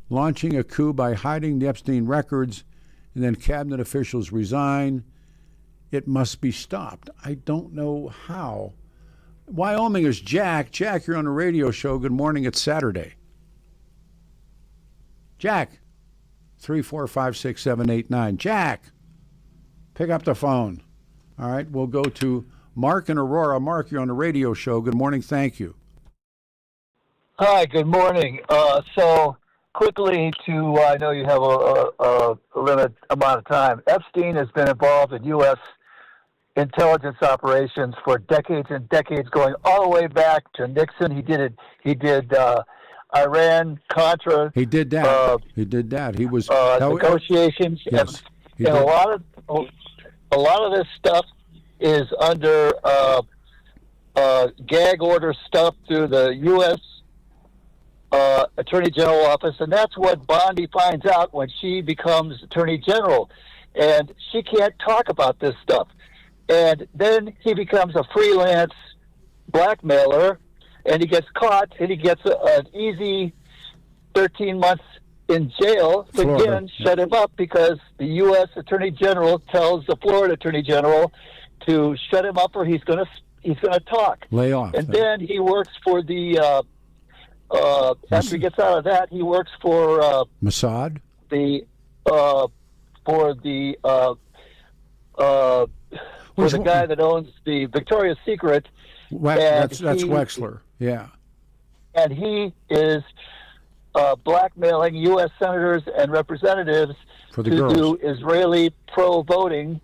launching a coup by hiding the Epstein records, and then cabinet officials resign. It must be stopped. I don't know how. Wyoming is Jack. Jack, you're on a radio show. Good morning. It's Saturday. Jack, 3456789. Jack, pick up the phone. All right, we'll go to Mark in Aurora. Mark, you're on a radio show. Good morning. Thank you. Hi, good morning. So quickly I know you have a limited amount of time. Epstein has been involved in U.S. intelligence operations for decades and decades, going all the way back to Nixon. He did Iran-Contra. He did that. He was negotiations. Yes, and a lot of this stuff is under gag order stuff through the U.S. Attorney General office, and that's what Bondi finds out when she becomes Attorney General, and she can't talk about this stuff. And then he becomes a freelance blackmailer, and he gets caught, and he gets an easy 13 months in jail. Again, shut him up because the U.S. Attorney General tells the Florida Attorney General to shut him up, or he's gonna talk. Lay off. And then he works for the. After he gets out of that, he works for Mossad. The guy that owns the Victoria's Secret. That's Wexler. Yeah. And he is blackmailing U.S. senators and representatives for the to girls. do Israeli pro-voting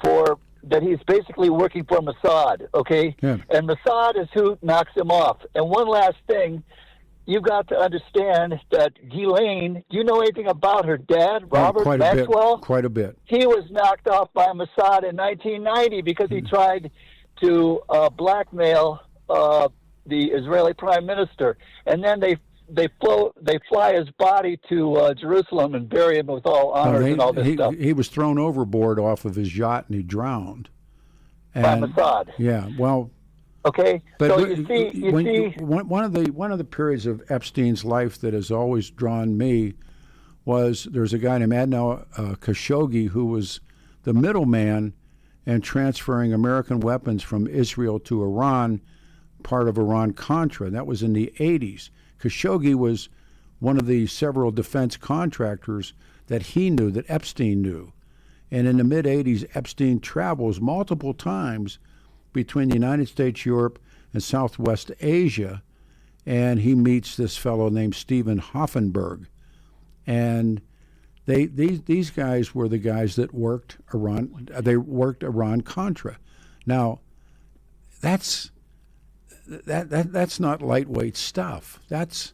that he's basically working for Mossad, okay? Yeah. And Mossad is who knocks him off. And one last thing, you've got to understand that Ghislaine, do you know anything about her dad, Robert Maxwell? Quite a bit. He was knocked off by Mossad in 1990 because he tried to blackmail the Israeli prime minister. And then they fly his body to Jerusalem and bury him with all honors and all this stuff. He was thrown overboard off of his yacht and he drowned. By Mossad. Yeah, well. Okay, but so you see, one of the periods of Epstein's life that has always drawn me was there's a guy named Adnan Khashoggi who was the middleman and transferring American weapons from Israel to Iran, part of Iran-Contra. That was in the 80s. Khashoggi was one of the several defense contractors that he knew, that Epstein knew. And in the mid-80s, Epstein travels multiple times between the United States, Europe, and Southwest Asia, and he meets this fellow named Stephen Hoffenberg. And these guys were the guys that worked Iran-Contra. Now, that's not lightweight stuff. That's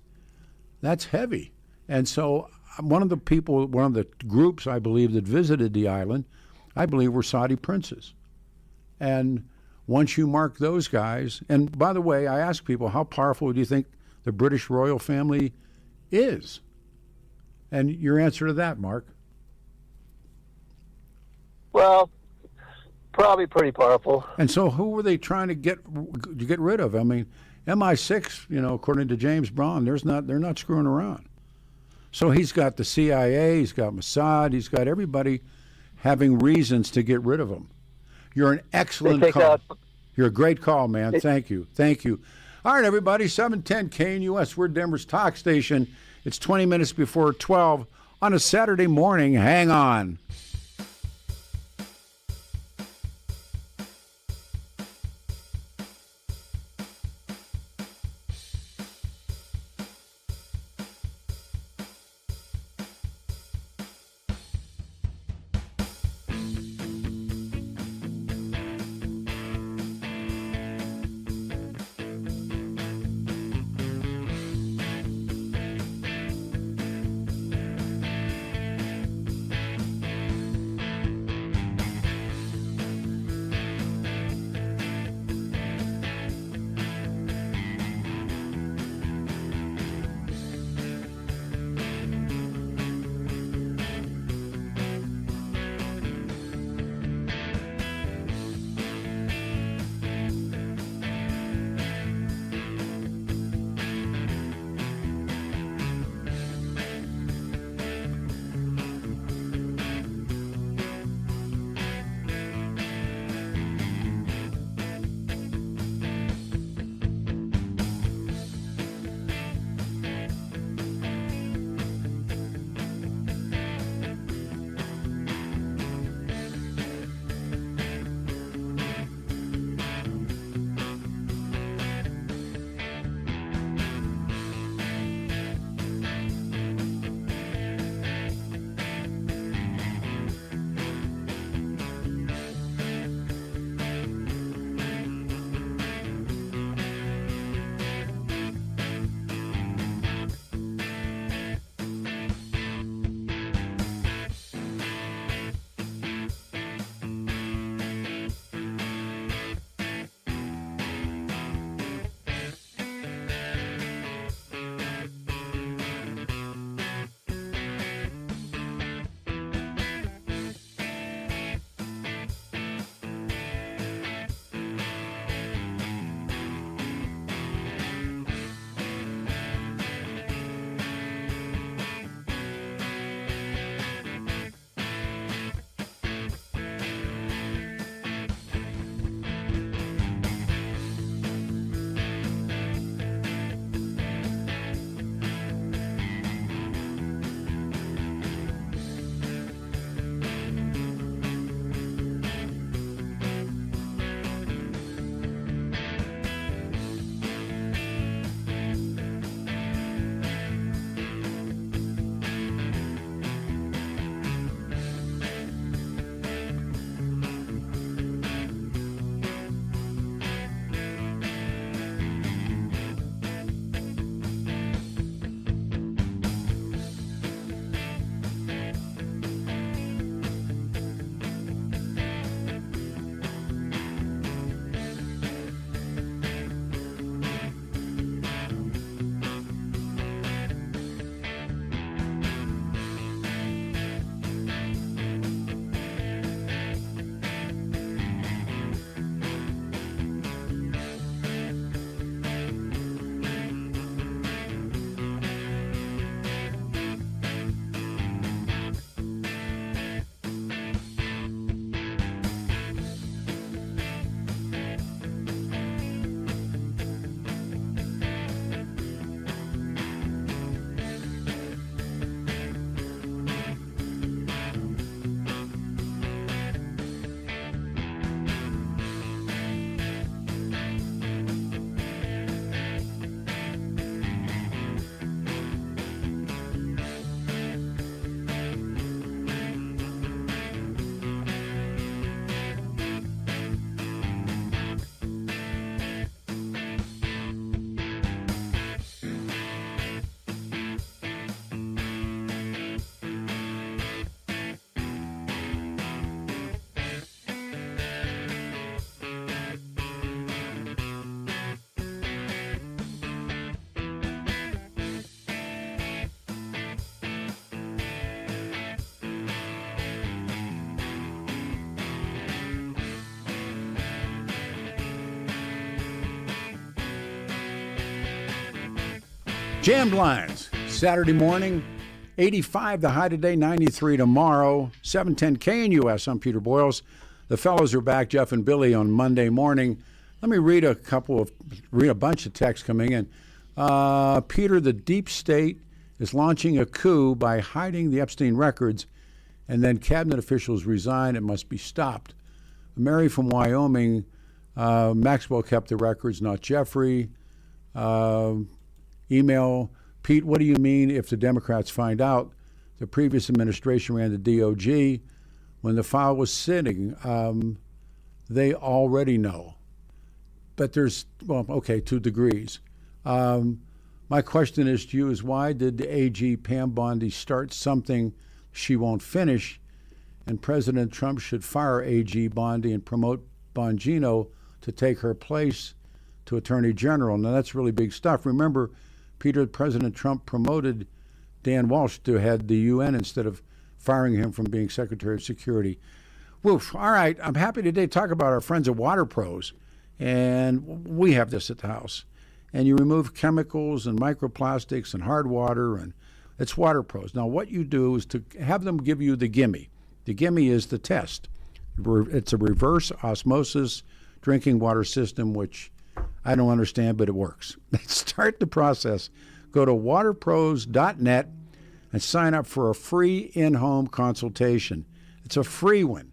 heavy. And so one of the groups I believe that visited the island, I believe were Saudi princes. And once you mark those guys, and by the way, I ask people, how powerful do you think the British royal family is? And your answer to that, Mark? Well, probably pretty powerful. And so who were they trying to get rid of? I mean, MI6, according to James Brown, they're not screwing around. So he's got the CIA, he's got Mossad, he's got everybody having reasons to get rid of him. You're an excellent call. You're a great call, man. Thank you. All right, everybody, 710 KNUS. We're Denver's talk station. It's 20 minutes before 12 on a Saturday morning. Hang on. Jammed lines, Saturday morning, 85 the high today, 93 tomorrow, 710 KNUS. I'm Peter Boyles. The fellows are back, Jeff and Billy, on Monday morning. Let me read a bunch of texts coming in. Peter, the deep state is launching a coup by hiding the Epstein records, and then cabinet officials resign. It must be stopped. Mary from Wyoming, Maxwell kept the records, not Jeffrey. Email, Pete, what do you mean if the Democrats find out the previous administration ran the DOJ when the file was sitting? They already know. But there's, 2 degrees. My question is to you is why did the AG Pam Bondi start something she won't finish, and President Trump should fire AG Bondi and promote Bongino to take her place to Attorney General? Now, that's really big stuff. Remember, Peter, President Trump promoted Dan Walsh to head the UN instead of firing him from being Secretary of Security. Woof. All right, I'm happy today to talk about our friends at Water Pros, and we have this at the house. And you remove chemicals and microplastics and hard water, and it's Water Pros. Now, what you do is to have them give you the gimme. The gimme is the test. It's a reverse osmosis drinking water system, which I don't understand, but it works. Start the process. Go to waterpros.net and sign up for a free in-home consultation. It's a free one.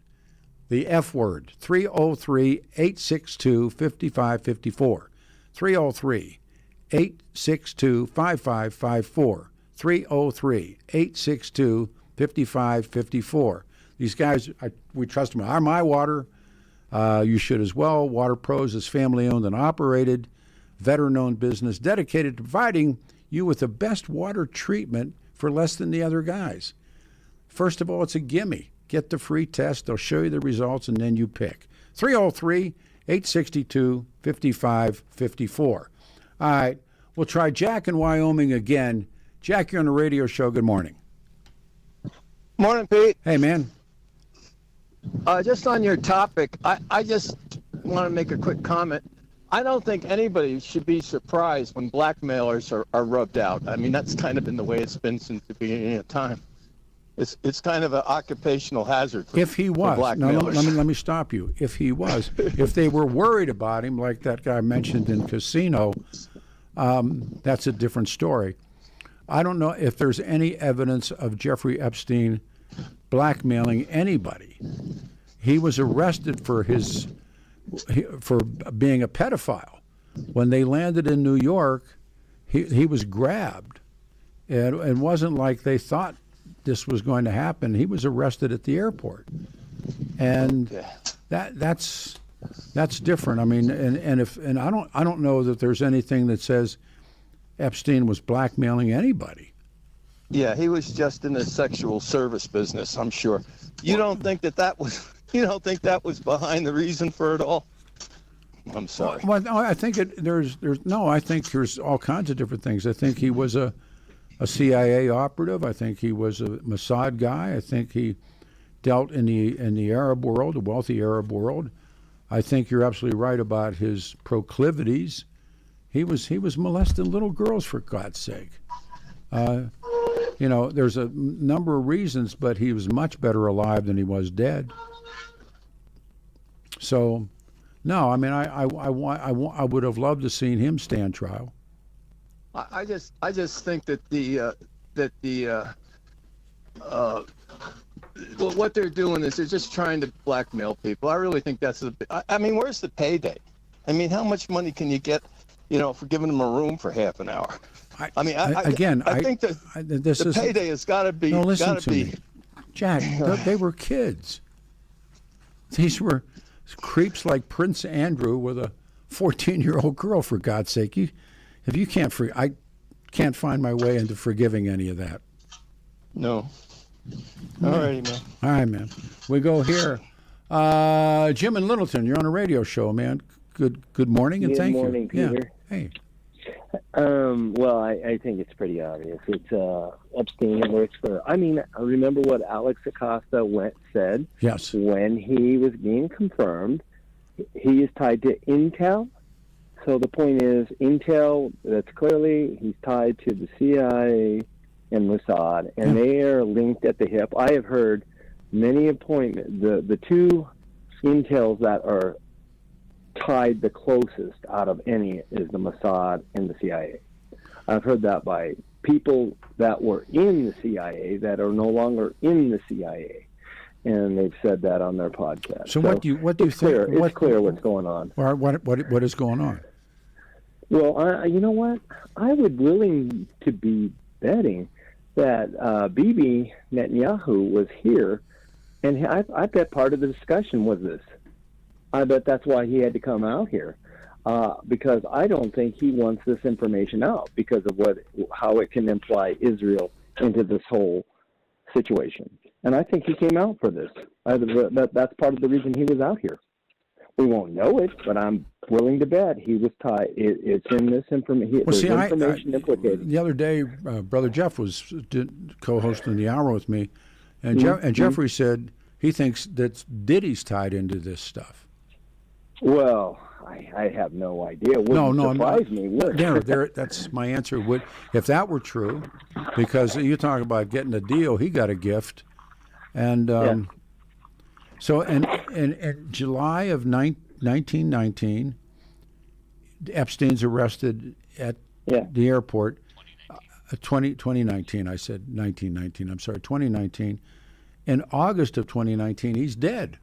The F word, 303-862-5554. 303-862-5554. 303-862-5554. These guys, we trust them. Are my water. You should as well. Water Pros is family-owned and operated, veteran-owned business dedicated to providing you with the best water treatment for less than the other guys. First of all, it's a gimme. Get the free test. They'll show you the results, and then you pick. 303-862-5554. All right, we'll try Jack in Wyoming again. Jack, you're on the radio show. Good morning. Morning, Pete. Hey, man. Just on your topic, I just want to make a quick comment. I don't think anybody should be surprised when blackmailers are rubbed out. I mean, that's kind of been the way it's been since the beginning of time. It's kind of an occupational hazard for, if he was. for Now, blackmailers. let me stop you. If he was, if they were worried about him, like that guy mentioned in Casino, that's a different story. I don't know if there's any evidence of Jeffrey Epstein blackmailing anybody. He was arrested for being a pedophile. When they landed in New York, he was grabbed. And it wasn't like they thought this was going to happen. He was arrested at the airport. And that's different. I mean, and I don't know that there's anything that says Epstein was blackmailing anybody. Yeah, he was just in the sexual service business, I'm sure. You don't think that was behind the reason for it all? I'm sorry. Well, I think I think there's all kinds of different things. I think he was a CIA operative. I think he was a Mossad guy. I think he dealt in the Arab world, the wealthy Arab world. I think you're absolutely right about his proclivities. He was molesting little girls, for God's sake. There's a number of reasons, but he was much better alive than he was dead. So, no, I mean, I would have loved to seen him stand trial. I just think that what they're doing is they're just trying to blackmail people. I really think that's I mean, where's the payday? I mean, how much money can you get, for giving them a room for half an hour? I think the payday has got to be. No, listen to me, Jack. They were kids. These were creeps like Prince Andrew with a 14-year-old girl. For God's sake, I can't find my way into forgiving any of that. No. All righty, man. All right, man. We go here. Jim in Littleton, you're on a radio show, man. Good morning, and thank you. Good morning, Peter. Yeah. Hey. Well, I think it's pretty obvious. It's Epstein works for. I mean, I remember what Alex Acosta said. Yes. When he was being confirmed, he is tied to Intel, So the point is, intel, that's clearly he's tied to the CIA and Mossad, and they are linked at the hip. I have heard many appointments. The two intels that are tied the closest out of any is the Mossad and the CIA. I've heard that by people that were in the CIA that are no longer in the CIA, and they've said that on their podcast. So what do you think? It's clear what's going on. Or what is going on? Well, you know what? I would willing to be betting that Bibi Netanyahu was here, and I bet part of the discussion was this. I bet that's why he had to come out here, because I don't think he wants this information out because of how it can imply Israel into this whole situation. And I think he came out for this. That's part of the reason he was out here. We won't know it, but I'm willing to bet he was tied. It's in this information. There's information implicated. The other day, Brother Jeff was co-hosting the hour with me, and Jeffrey said he thinks that Diddy's tied into this stuff. Well, I have no idea. Wouldn't surprise me. That's my answer. If that were true, because you talk about getting a deal, he got a gift, and so in July of 1919, Epstein's arrested at the airport. 2019, I said 1919. I'm sorry, 2019. In August of 2019, he's dead.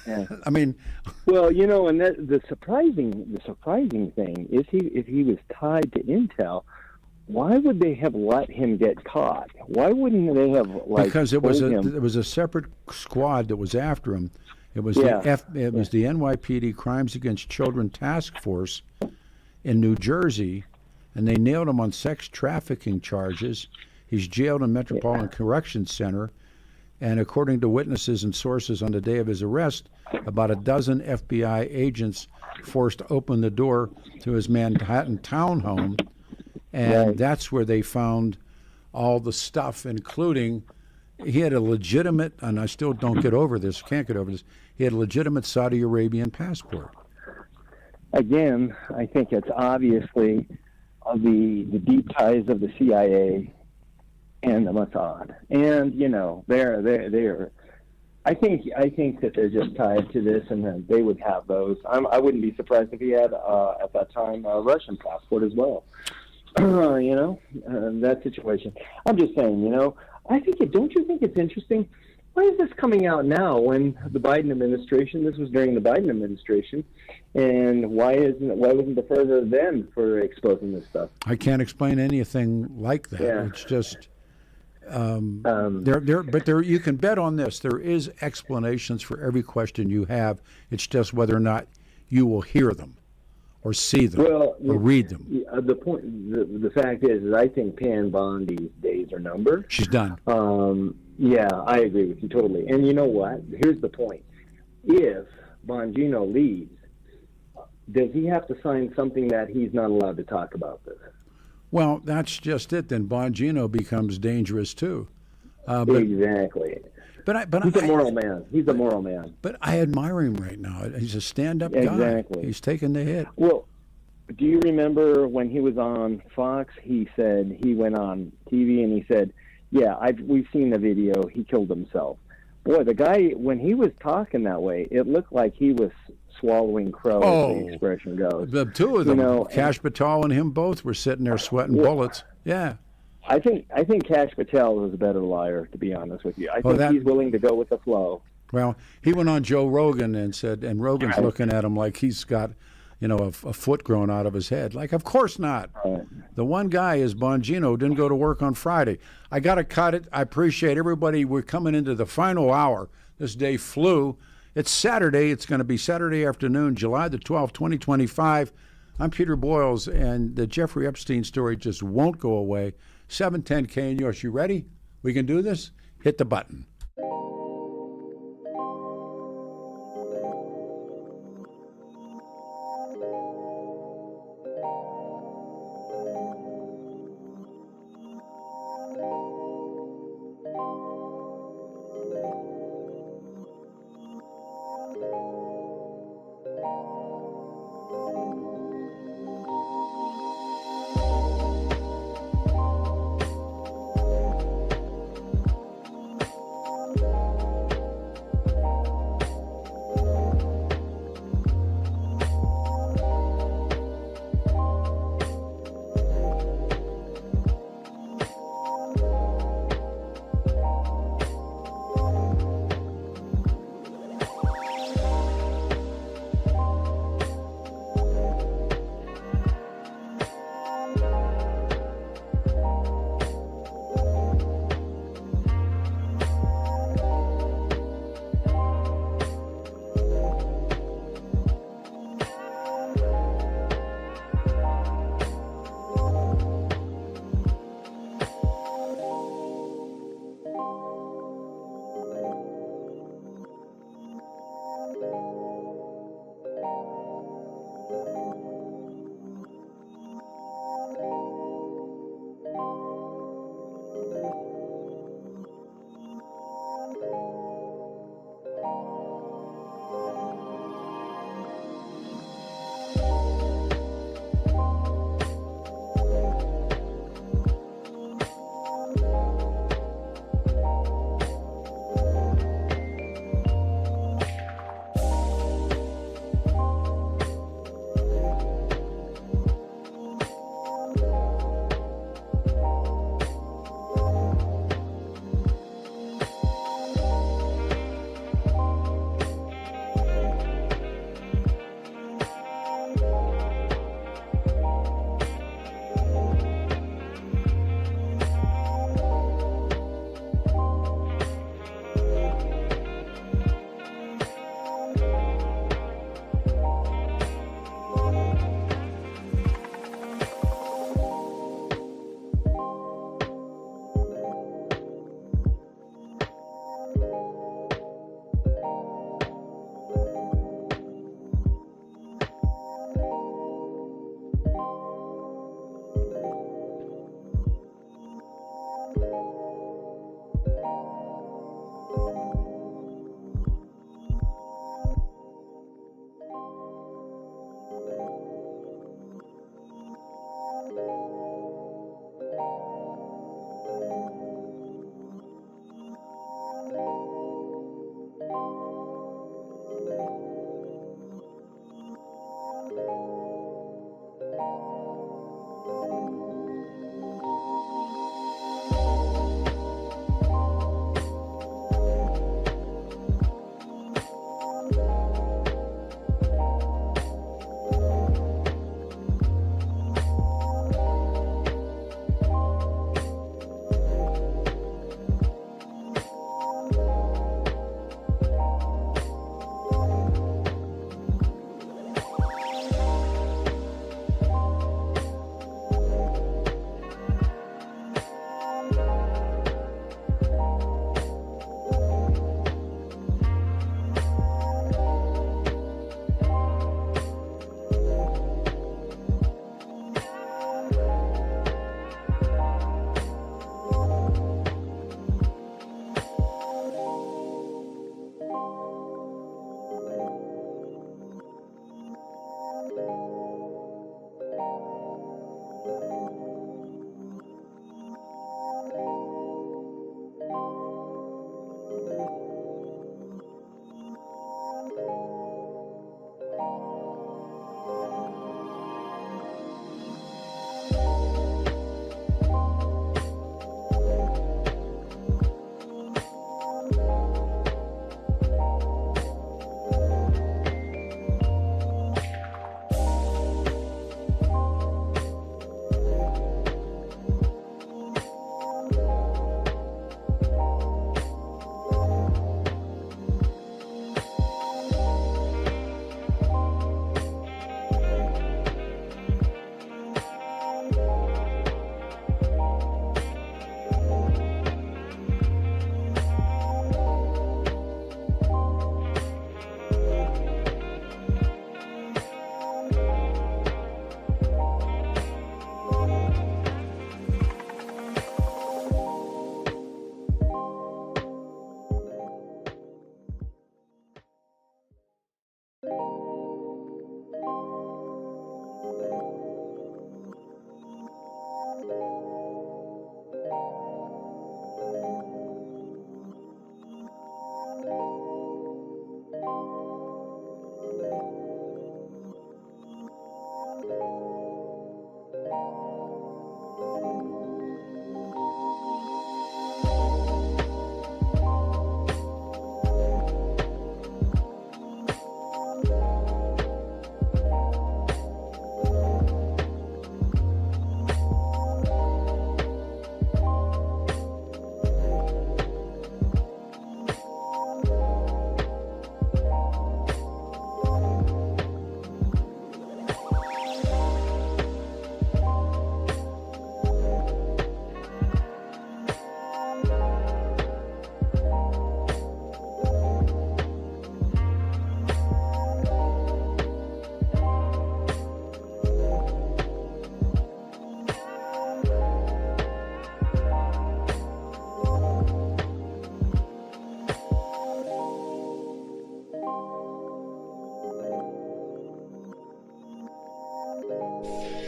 Yeah. I mean, well, and the surprising thing is if he was tied to intel, why would they have let him get caught? Why wouldn't they have because it was a separate squad that was after him. It was the NYPD Crimes Against Children Task Force in New Jersey, and they nailed him on sex trafficking charges. He's jailed in Metropolitan Correction Center. And according to witnesses and sources on the day of his arrest, about a dozen FBI agents forced open the door to his Manhattan townhome, and that's where they found all the stuff, including he had a legitimate, and I still can't get over this, he had a legitimate Saudi Arabian passport. Again, I think it's obviously the deep ties of the CIA and the Mossad, and they're. I think that they're just tied to this, and that they would have those. I wouldn't be surprised if he had at that time a Russian passport as well. That situation. I'm just saying. Don't you think it's interesting? Why is this coming out now when the Biden administration? This was during the Biden administration, and why wasn't the further then for exposing this stuff? I can't explain anything like that. Yeah. It's just. You can bet on this. There is explanations for every question you have. It's just whether or not you will hear them, or see them, or read them. The fact is I think Pam Bondi's days are numbered. She's done. I agree with you totally. And you know what? Here's the point: if Bongino leaves, does he have to sign something that he's not allowed to talk about this? Well, that's just it. Then Bongino becomes dangerous too. Exactly. But he's a moral man. He's a moral man. But I admire him right now. He's a stand-up guy. Exactly. He's taking the hit. Well, do you remember when he was on Fox? He said he went on TV and he said, "Yeah, we've seen the video. He killed himself." Boy, the guy, when he was talking that way, it looked like he was swallowing crow, as the expression goes. The two of them, Cash Patel and him both were sitting there sweating bullets. Yeah. I think Cash Patel was a better liar, to be honest with you. I think he's willing to go with the flow. Well, he went on Joe Rogan and said, and Rogan's looking at him like he's got, a foot growing out of his head. Like, of course not. Right. The one guy is Bongino, didn't go to work on Friday. I got to cut it. I appreciate everybody. We're coming into the final hour. This day flew. It's Saturday. It's going to be Saturday afternoon, July the 12th, 2025. I'm Peter Boyles, and the Jeffrey Epstein story just won't go away. 710 KNUS. You ready? We can do this? Hit the button.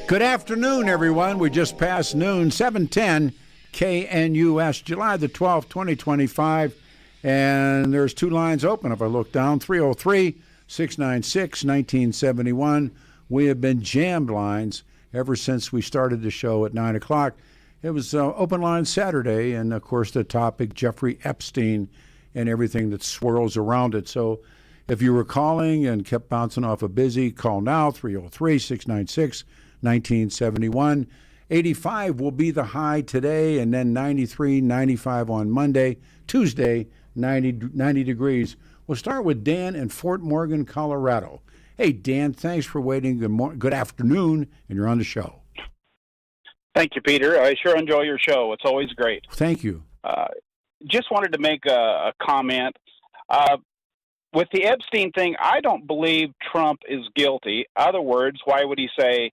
Good afternoon, everyone. We just passed noon, 7:10 KNUS, July the 12th, 2025. And there's two lines open if I look down, 303-696-1971. We have been jammed lines ever since we started the show at 9 o'clock. It was open line Saturday, and, of course, the topic, Jeffrey Epstein and everything that swirls around it. So if you were calling and kept bouncing off a busy, call now, 303-696-1971. 85 will be the high today, and then 93, 95 on Monday. Tuesday, 90 degrees. We'll start with Dan in Fort Morgan, Colorado. Hey, Dan, thanks for waiting. Good afternoon, and you're on the show. Thank you, Peter. I sure enjoy your show. It's always great. Thank you. Just wanted to make a comment. With the Epstein thing, I don't believe Trump is guilty. Other words, why would he say,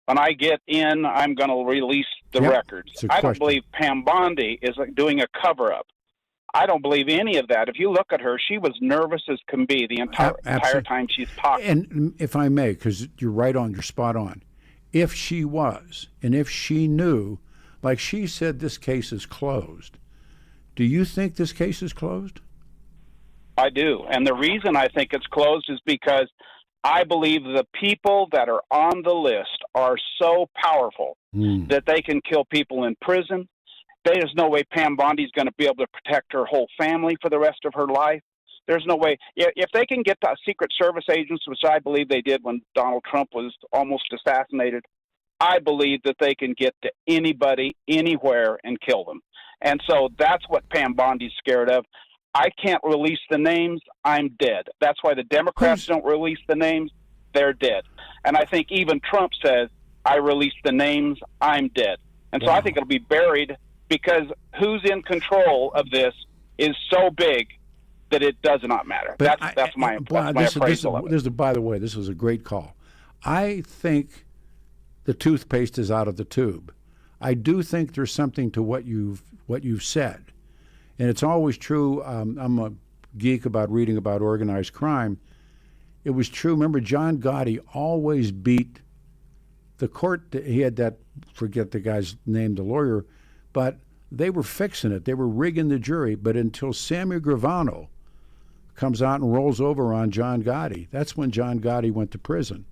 when I get in, I'm going to release the records? I don't believe Pam Bondi is doing a cover-up. I don't believe any of that. If you look at her, she was nervous as can be the entire time she's talking. And if I may, because you're spot on. If she was, and if she knew, like she said, this case is closed, do you think this case is closed? I do. And the reason I think it's closed is because I believe the people that are on the list are so powerful that they can kill people in prison. There's no way Pam Bondi's going to be able to protect her whole family for the rest of her life. There's no way. If they can get the Secret Service agents, which I believe they did when Donald Trump was almost assassinated, I believe that they can get to anybody, anywhere, and kill them. And so that's what Pam Bondi's scared of. I can't release the names. I'm dead. That's why the Democrats don't release the names. They're dead. And I think even Trump says, I release the names. I'm dead. And so I think it'll be buried because who's in control of this is so big that it does not matter. That's my appraisal of it. By the way, this was a great call. I think the toothpaste is out of the tube. I do think there's something to what you've said, and it's always true. I'm a geek about reading about organized crime. It was true. Remember, John Gotti always beat the court. He had that, forget the guy's name, the lawyer, but they were fixing it. They were rigging the jury. But until Sammy Gravano comes out and rolls over on John Gotti, that's when John Gotti went to prison.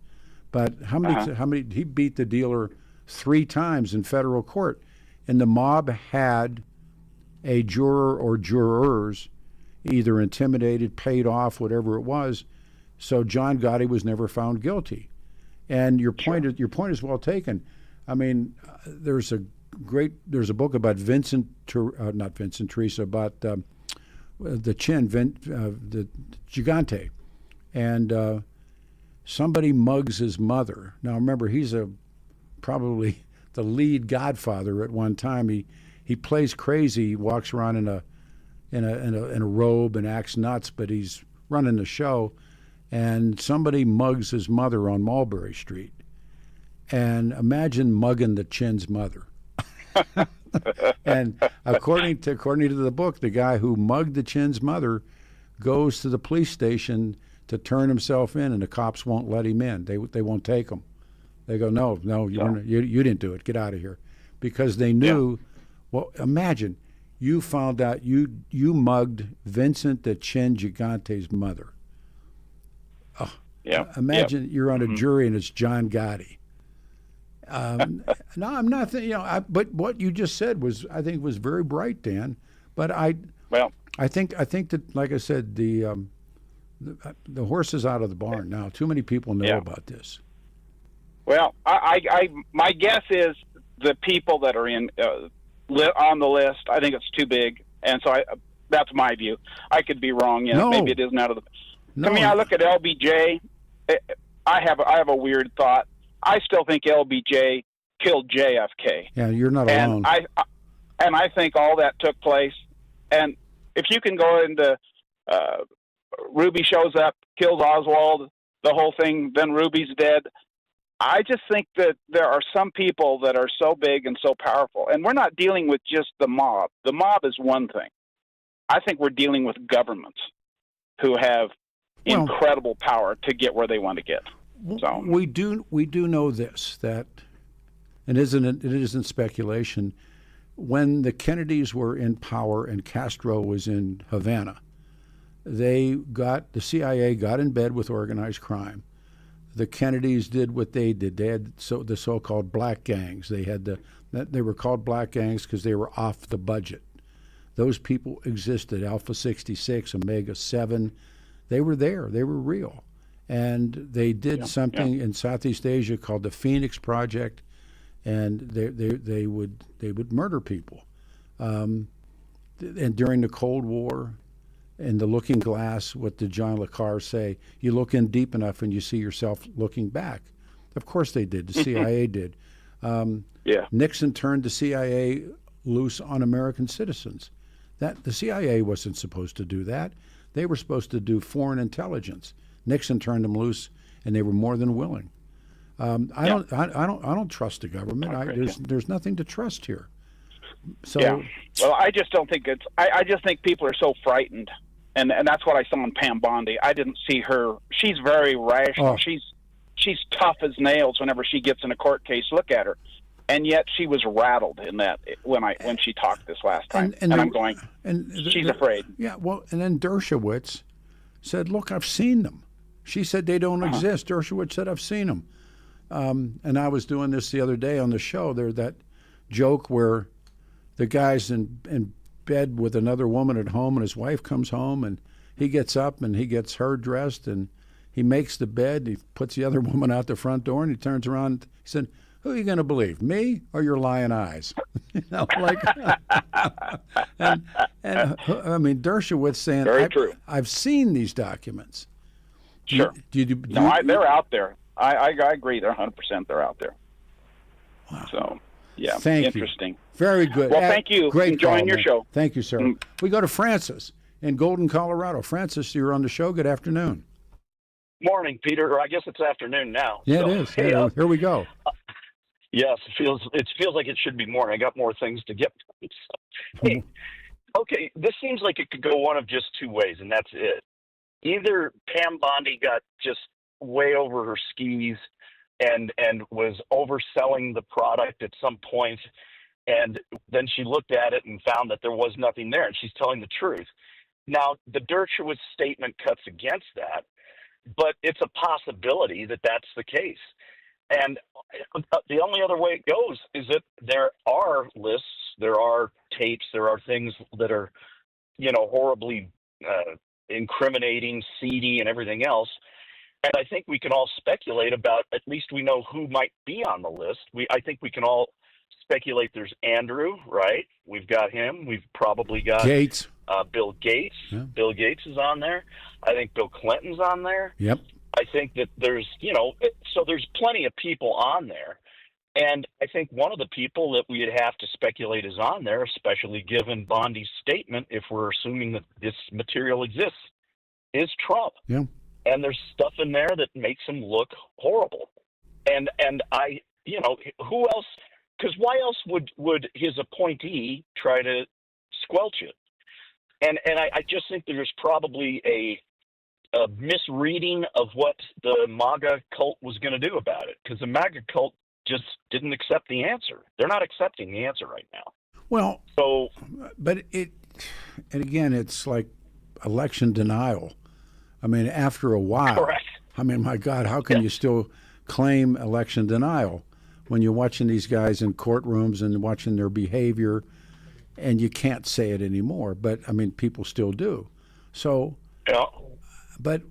But how many? He beat the dealer 3 times in federal court, and the mob had a juror or jurors either intimidated, paid off, whatever it was. So John Gotti was never found guilty. And your point is well taken. I mean, there's a book about not Vincent Teresa, about the the Gigante, and somebody mugs his mother. Now remember, he's probably the lead godfather at one time. He plays crazy. He walks around in a robe and acts nuts, but he's running the show. And somebody mugs his mother on Mulberry Street. And imagine mugging the Chin's mother. And according to the book, the guy who mugged the Chin's mother goes to the police station to turn himself in, and the cops won't let him in. They won't take him. They go, no, you didn't do it. Get out of here, because they knew. Yeah. Well, imagine you found out you mugged Vincent the Chin Gigante's mother. Oh, yeah. Imagine you're on a jury and it's John Gotti. No, I'm not. But what you just said I think was very bright, Dan. But I think that, like I said, the horse is out of the barn now. Too many people know about this. Well, my guess is the people that are on the list, I think it's too big, and so that's my view. I could be wrong. Maybe it isn't out of the. No. To me, I look at LBJ. I have a weird thought. I still think LBJ killed JFK. Yeah, you're not alone. And I think all that took place. And if you can go into Ruby shows up, kills Oswald, the whole thing, then Ruby's dead. I just think that there are some people that are so big and so powerful. And we're not dealing with just the mob. The mob is one thing. I think we're dealing with governments who have incredible power to get where they want to get. So we do know this, that it isn't speculation. When the Kennedys were in power and Castro was in Havana, the CIA got in bed with organized crime. The Kennedys did what they did. They had the so-called black gangs. They were called black gangs because they were off the budget. Those people existed. Alpha 66, Omega 7. They were there. They were real. And they did something in Southeast Asia called the Phoenix Project, and they would murder people. And during the Cold War, in the looking glass, what did John Le Carre say? You look in deep enough and you see yourself looking back. Of course they did. The CIA did. Nixon turned the CIA loose on American citizens. The CIA wasn't supposed to do that. They were supposed to do foreign intelligence. Nixon turned them loose, and they were more than willing. I don't trust the government. There's nothing to trust here. So well, I just don't think it's. I just think people are so frightened, and that's what I saw in Pam Bondi. I didn't see her. She's very rational. She's tough as nails whenever she gets in a court case. Look at her. And yet she was rattled in that when she talked this last time. And I'm going, she's afraid. Yeah, well, and then Dershowitz said, look, I've seen them. She said they don't exist. Dershowitz said, I've seen them. And I was doing this the other day on the show. There's that joke where the guy's in bed with another woman at home, and his wife comes home, and he gets up and he gets her dressed, and he makes the bed. He puts the other woman out the front door, and he turns around. He said, "Who are you going to believe, me or your lying eyes?" Like, and I mean, Dershowitz saying, Very true. I've seen these documents. Sure. They're out there. I agree. They're 100%. They're out there. Wow. So, yeah, Interesting. You. Very good. Well, thank you. Great Enjoying call, your man. show. Thank you, sir. We go to Francis in Golden, Colorado. Francis, you're on the show. Good afternoon. Morning, Peter. Or I guess it's afternoon now. Yeah, so, it is. Hey, Here we go. Yes, it feels like it should be morning. I got more things to get to. So, hey, okay, this seems like it could go one of just two ways, and that's it. Either Pam Bondi got just way over her skis and was overselling the product at some point, and then she looked at it and found that there was nothing there, and she's telling the truth. Now, the Dershowitz statement cuts against that, but it's a possibility that that's the case. And the only other way it goes is that there are lists, there are tapes, there are things that are, horribly incriminating, seedy, and everything else. And I think we can all speculate about, at least we know who might be on the list. I think we can all speculate there's Andrew, right? We've got him. We've probably got Gates. Bill Gates. Yeah. Bill Gates is on there. I think Bill Clinton's on there. Yep. I think that there's, so there's plenty of people on there. And I think one of the people that we'd have to speculate is on there, especially given Bondi's statement, if we're assuming that this material exists, is Trump. Yeah. And there's stuff in there that makes him look horrible. And I, who else? Because why else would his appointee try to squelch it? And I just think there's probably a misreading of what the MAGA cult was going to do about it, because the MAGA cult just didn't accept the answer. They're not accepting the answer right now. Well, so, but and again, it's like election denial. I mean, after a while, correct. I mean, my God, how can you still claim election denial when you're watching these guys in courtrooms and watching their behavior, and you can't say it anymore? But I mean, people still do. So, but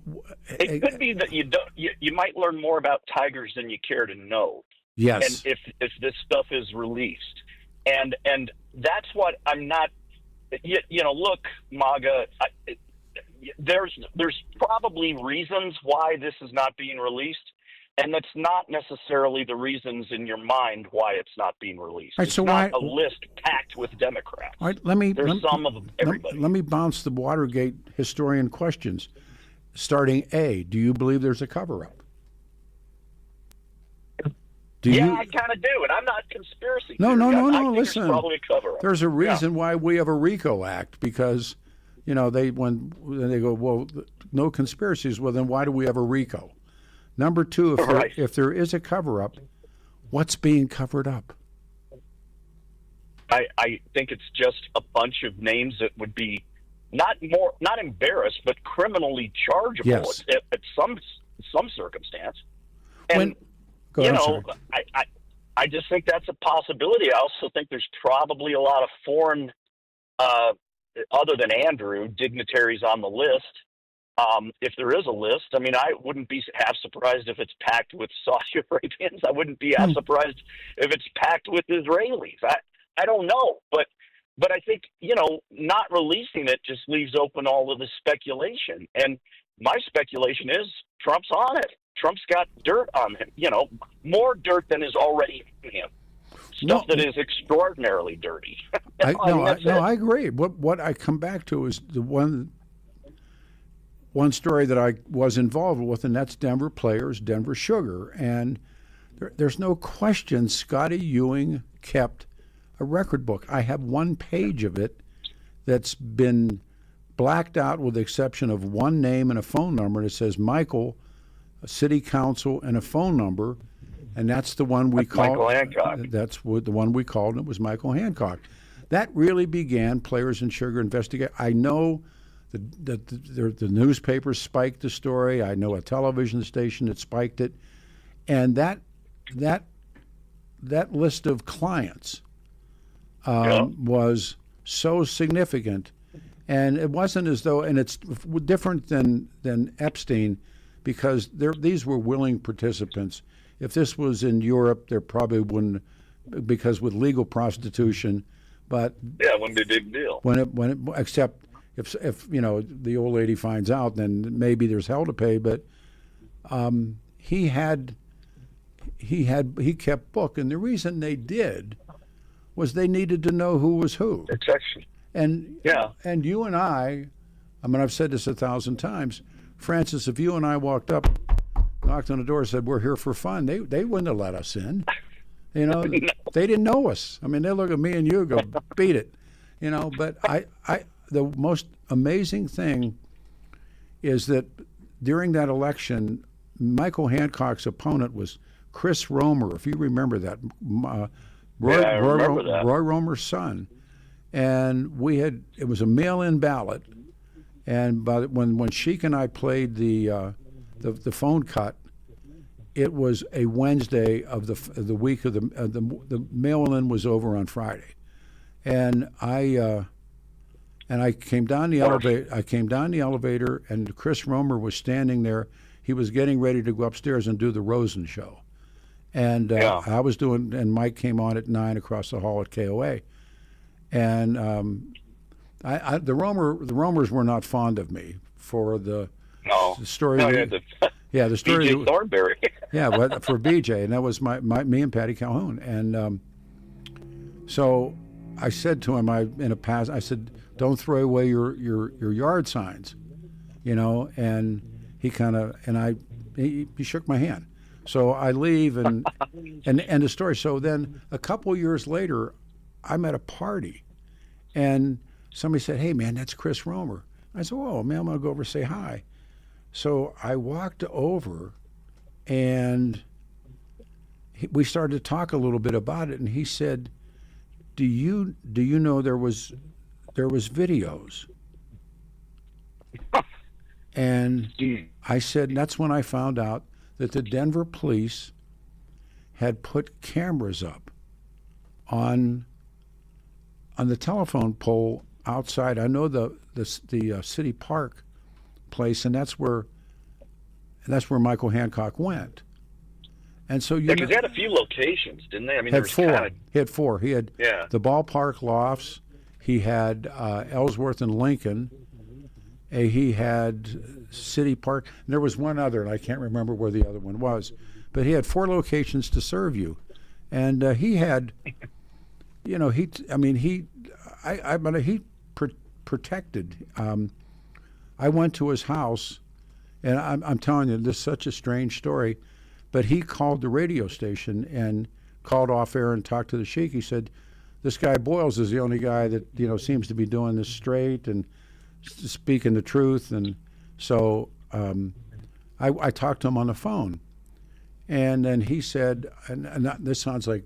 it could be that you might learn more about tigers than you care to know. Yes. And if this stuff is released, and that's what I'm not. Look, MAGA. There's probably reasons why this is not being released, and that's not necessarily the reasons in your mind why it's not being released. Right, it's so not why, a list packed with Democrats. All right, let me everybody. Let me bounce the Watergate historian questions. Starting A, do you believe there's a cover-up? I kind of do, and I'm not conspiracy. No. Listen, Listen, there's probably a cover-up. There's a reason why we have a RICO Act, because when they go, well, no conspiracies. Well, then why do we have a RICO? Number two, if there is a cover-up, what's being covered up? I think it's just a bunch of names that would be not embarrassed, but criminally chargeable at some circumstance. And I just think that's a possibility. I also think there's probably a lot of foreign, other than Andrew, dignitaries on the list. If there is a list, I mean, I wouldn't be half surprised if it's packed with Saudi Arabians. I wouldn't be half surprised if it's packed with Israelis. I don't know, but I think, not releasing it just leaves open all of the speculation. And my speculation is Trump's on it. Trump's got dirt on him, more dirt than is already in him. Stuff that is extraordinarily dirty. I agree. What I come back to is the one story that I was involved with, and that's Denver Players, Denver Sugar. And there's no question Scotty Ewing kept a record book. I have one page of it that's been blacked out with the exception of one name and a phone number. And it says Michael, a city council, and a phone number. And that's the one we called. Michael Hancock. That's what the one we called, and it was Michael Hancock. That really began Players and Sugar investigate. I know that the newspapers spiked the story. I know a television station that spiked it. And that that list of clients was so significant, and it wasn't as though, and it's different than Epstein, because these were willing participants. If this was in Europe, there probably wouldn't, because with legal prostitution, but yeah, it wouldn't be a big deal. Except if the old lady finds out, then maybe there's hell to pay. But he kept book, and the reason they did was they needed to know who was who. Exactly. And you and I mean, I've said this 1,000 times, Francis. If you and I walked up, knocked on the door, and said we're here for fun, they wouldn't have let us in. No. They didn't know us. I mean, they look at me and you and go, beat it. But the most amazing thing is that during that election, Michael Hancock's opponent was Chris Romer, if you remember that. I remember that. Roy Romer's son. And it was a mail-in ballot. And when Sheik and I played the phone cut, it was a Wednesday of the week of the mail-in was over on Friday, and I came down the elevator. I came down the elevator, and Chris Romer was standing there. He was getting ready to go upstairs and do the Rosen show, and I was doing. And Mike came on at 9 across the hall at KOA, and the Romers were not fond of me for the story. Yeah, the story. BJ Thornberry. Yeah, but for BJ, and that was me and Patty Calhoun, and so I said to him, I said, don't throw away your yard signs, and he he shook my hand. So I leave and the story. So then a couple years later, I'm at a party, and somebody said, "Hey man, that's Chris Romer." I said, "Oh man, I'm gonna go over and say hi." So I walked over, and we started to talk a little bit about it. And he said, "Do you know there was videos?" And I said, "That's when I found out that the Denver police had put cameras up on the telephone pole outside. I know the city park place, and that's where Michael Hancock went." And so because they had a few locations, didn't they? I mean, he had four. He had the ballpark lofts. He had Ellsworth and Lincoln. He had City Park. And there was one other, and I can't remember where the other one was. But he had 4 locations to serve you, and he had, he protected. I went to his house, and I'm telling you, this is such a strange story, but he called the radio station and called off air and talked to the Sheik. He said, "This guy Boyles is the only guy that seems to be doing this straight and speaking the truth." And so I talked to him on the phone, and then he said, and this sounds like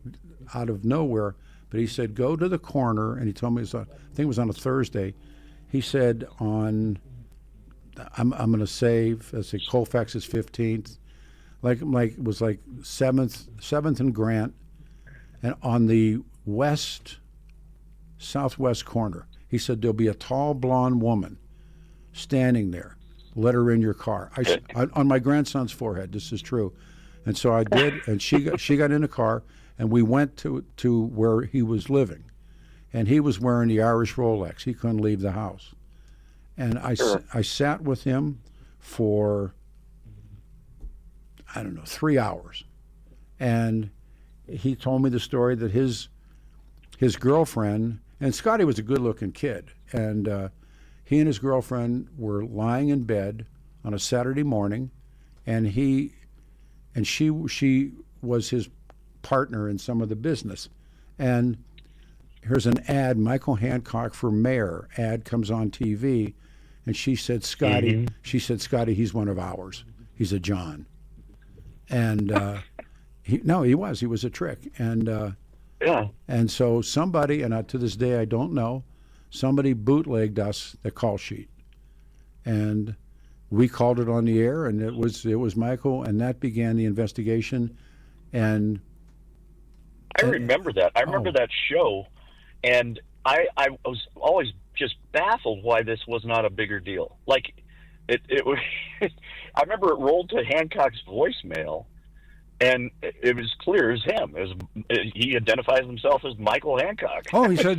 out of nowhere, but he said, "Go to the corner," and he told me I think it was on a Thursday. He said I'm going to save. Let's say Colfax is 15th, like it was like 7th and Grant, and on the southwest corner. He said there'll be a tall blonde woman standing there. Let her in your car. On my grandson's forehead. This is true, and so I did. And she got in the car, and we went to where he was living, and he was wearing the Irish Rolex. He couldn't leave the house. And I sat with him for, 3 hours. And he told me the story that his girlfriend, and Scotty was a good-looking kid, and he and his girlfriend were lying in bed on a Saturday morning, and she was his partner in some of the business. And here's an ad, Michael Hancock for mayor ad comes on TV. And she said, "Scotty," "he's one of ours. He's a John." And he was a trick. And and so somebody, and to this day I don't know, somebody bootlegged us the call sheet, and we called it on the air, and it was Michael, and that began the investigation. And I remember that. I remember that show, and I was always just baffled why this was not a bigger deal. Like, it was. I remember it rolled to Hancock's voicemail, and it was clear as him. He identifies himself as Michael Hancock. Oh, he said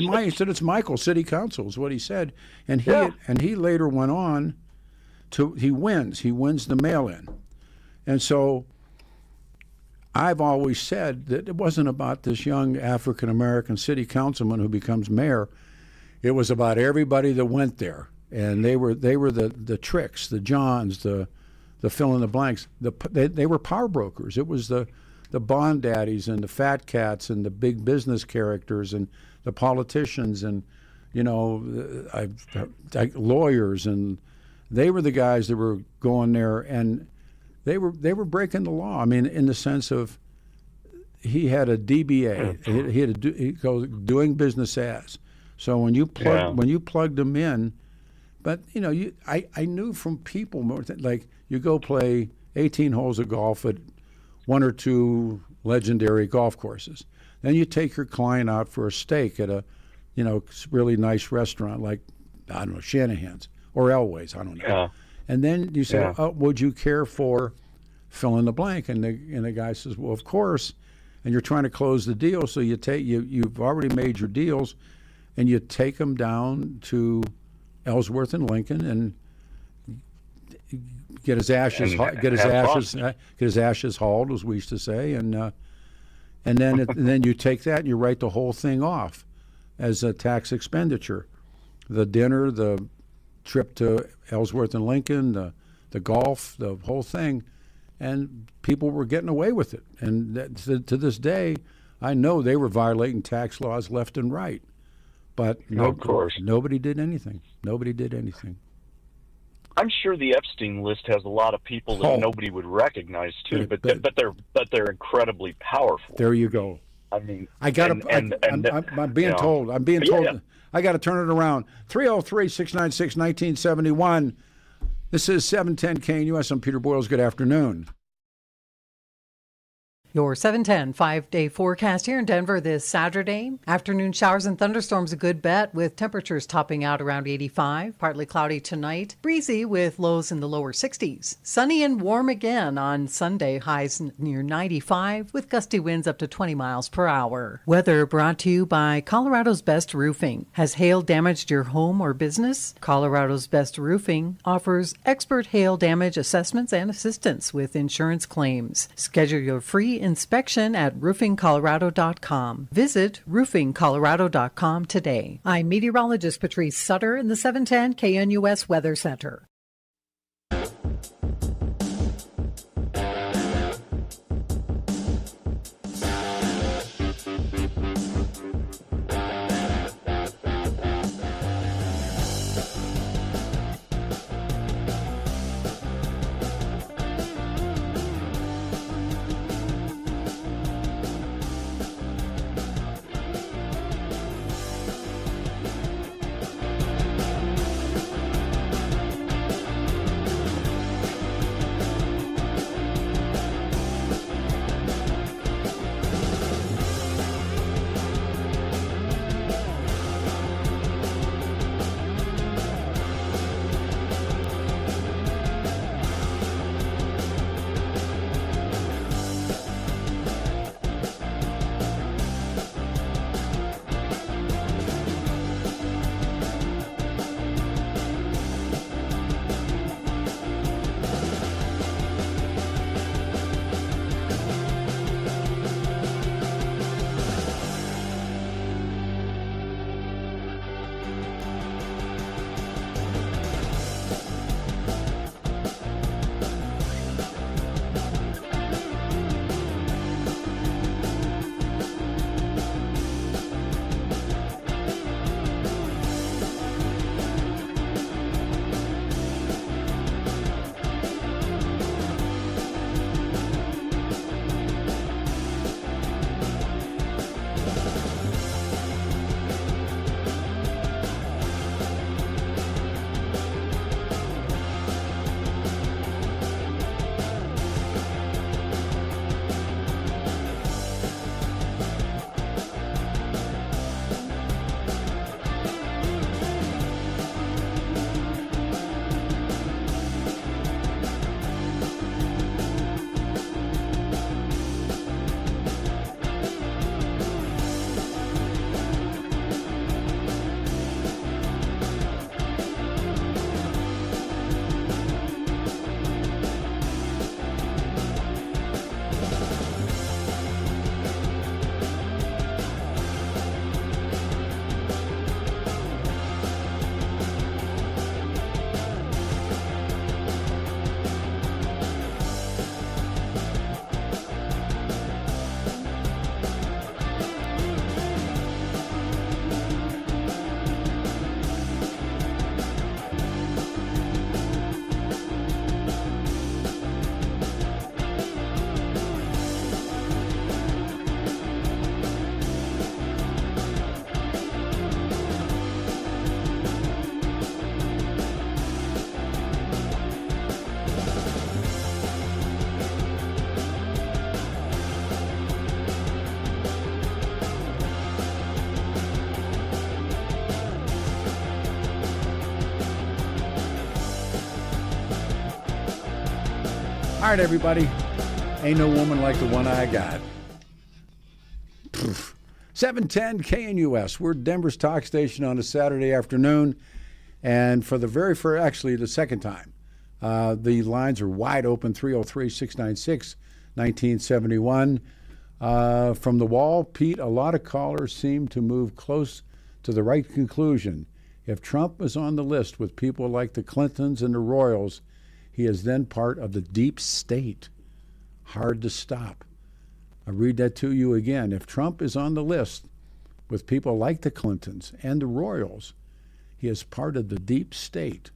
it's Michael, City Council is what he said, and he later went on to he wins the mail-in, and so I've always said that it wasn't about this young African American city councilman who becomes mayor. It was about everybody that went there, and they were the tricks, the Johns, the fill in the blanks. They were power brokers. It was the bond daddies and the fat cats and the big business characters and the politicians and lawyers, and they were the guys that were going there, and they were breaking the law. I mean, in the sense of he had a DBA. He goes doing business as. So when you plugged him in, but I knew from people like you go play 18 holes of golf at one or two legendary golf courses. Then you take your client out for a steak at a really nice restaurant like, I don't know, Shanahan's or Elway's, I don't know. Yeah. And then you say, "Oh, would you care for fill in the blank?" And the guy says, "Well, of course." And you're trying to close the deal, so you've already made your deals, and you take them down to Ellsworth and Lincoln and get his ashes hauled, as we used to say, and then you take that and you write the whole thing off as a tax expenditure, the dinner, the trip to Ellsworth and Lincoln, the golf, the whole thing, and people were getting away with it. And to this day, I know they were violating tax laws left and right, but of course, nobody did anything. Nobody did anything. I'm sure the Epstein list has a lot of people that nobody would recognize too, but they're incredibly powerful. There you go. I mean, I'm being told. I got to turn it around. 303-696-1971. This is 710 KNUS. I'm Peter Boyles. Good afternoon. Your 710 5-day forecast here in Denver this Saturday. Afternoon showers and thunderstorms a good bet with temperatures topping out around 85. Partly cloudy tonight. Breezy with lows in the lower 60s. Sunny and warm again on Sunday. Highs near 95 with gusty winds up to 20 miles per hour. Weather brought to you by Colorado's Best Roofing. Has hail damaged your home or business? Colorado's Best Roofing offers expert hail damage assessments and assistance with insurance claims. Schedule your free inspection at roofingcolorado.com. Visit roofingcolorado.com today. I'm meteorologist Patrice Sutter in the 710 KNUS Weather Center. All right, everybody. Ain't no woman like the one I got. 710 KNUS. We're Denver's talk station on a Saturday afternoon. And for the actually the second time, the lines are wide open, 303-696-1971. From the wall, Pete, a lot of callers seem to move close to the right conclusion. If Trump is on the list with people like the Clintons and the Royals, he is then part of the deep state. Hard to stop. I read that to you again. If Trump is on the list with people like the Clintons and the Royals, he is part of the deep state.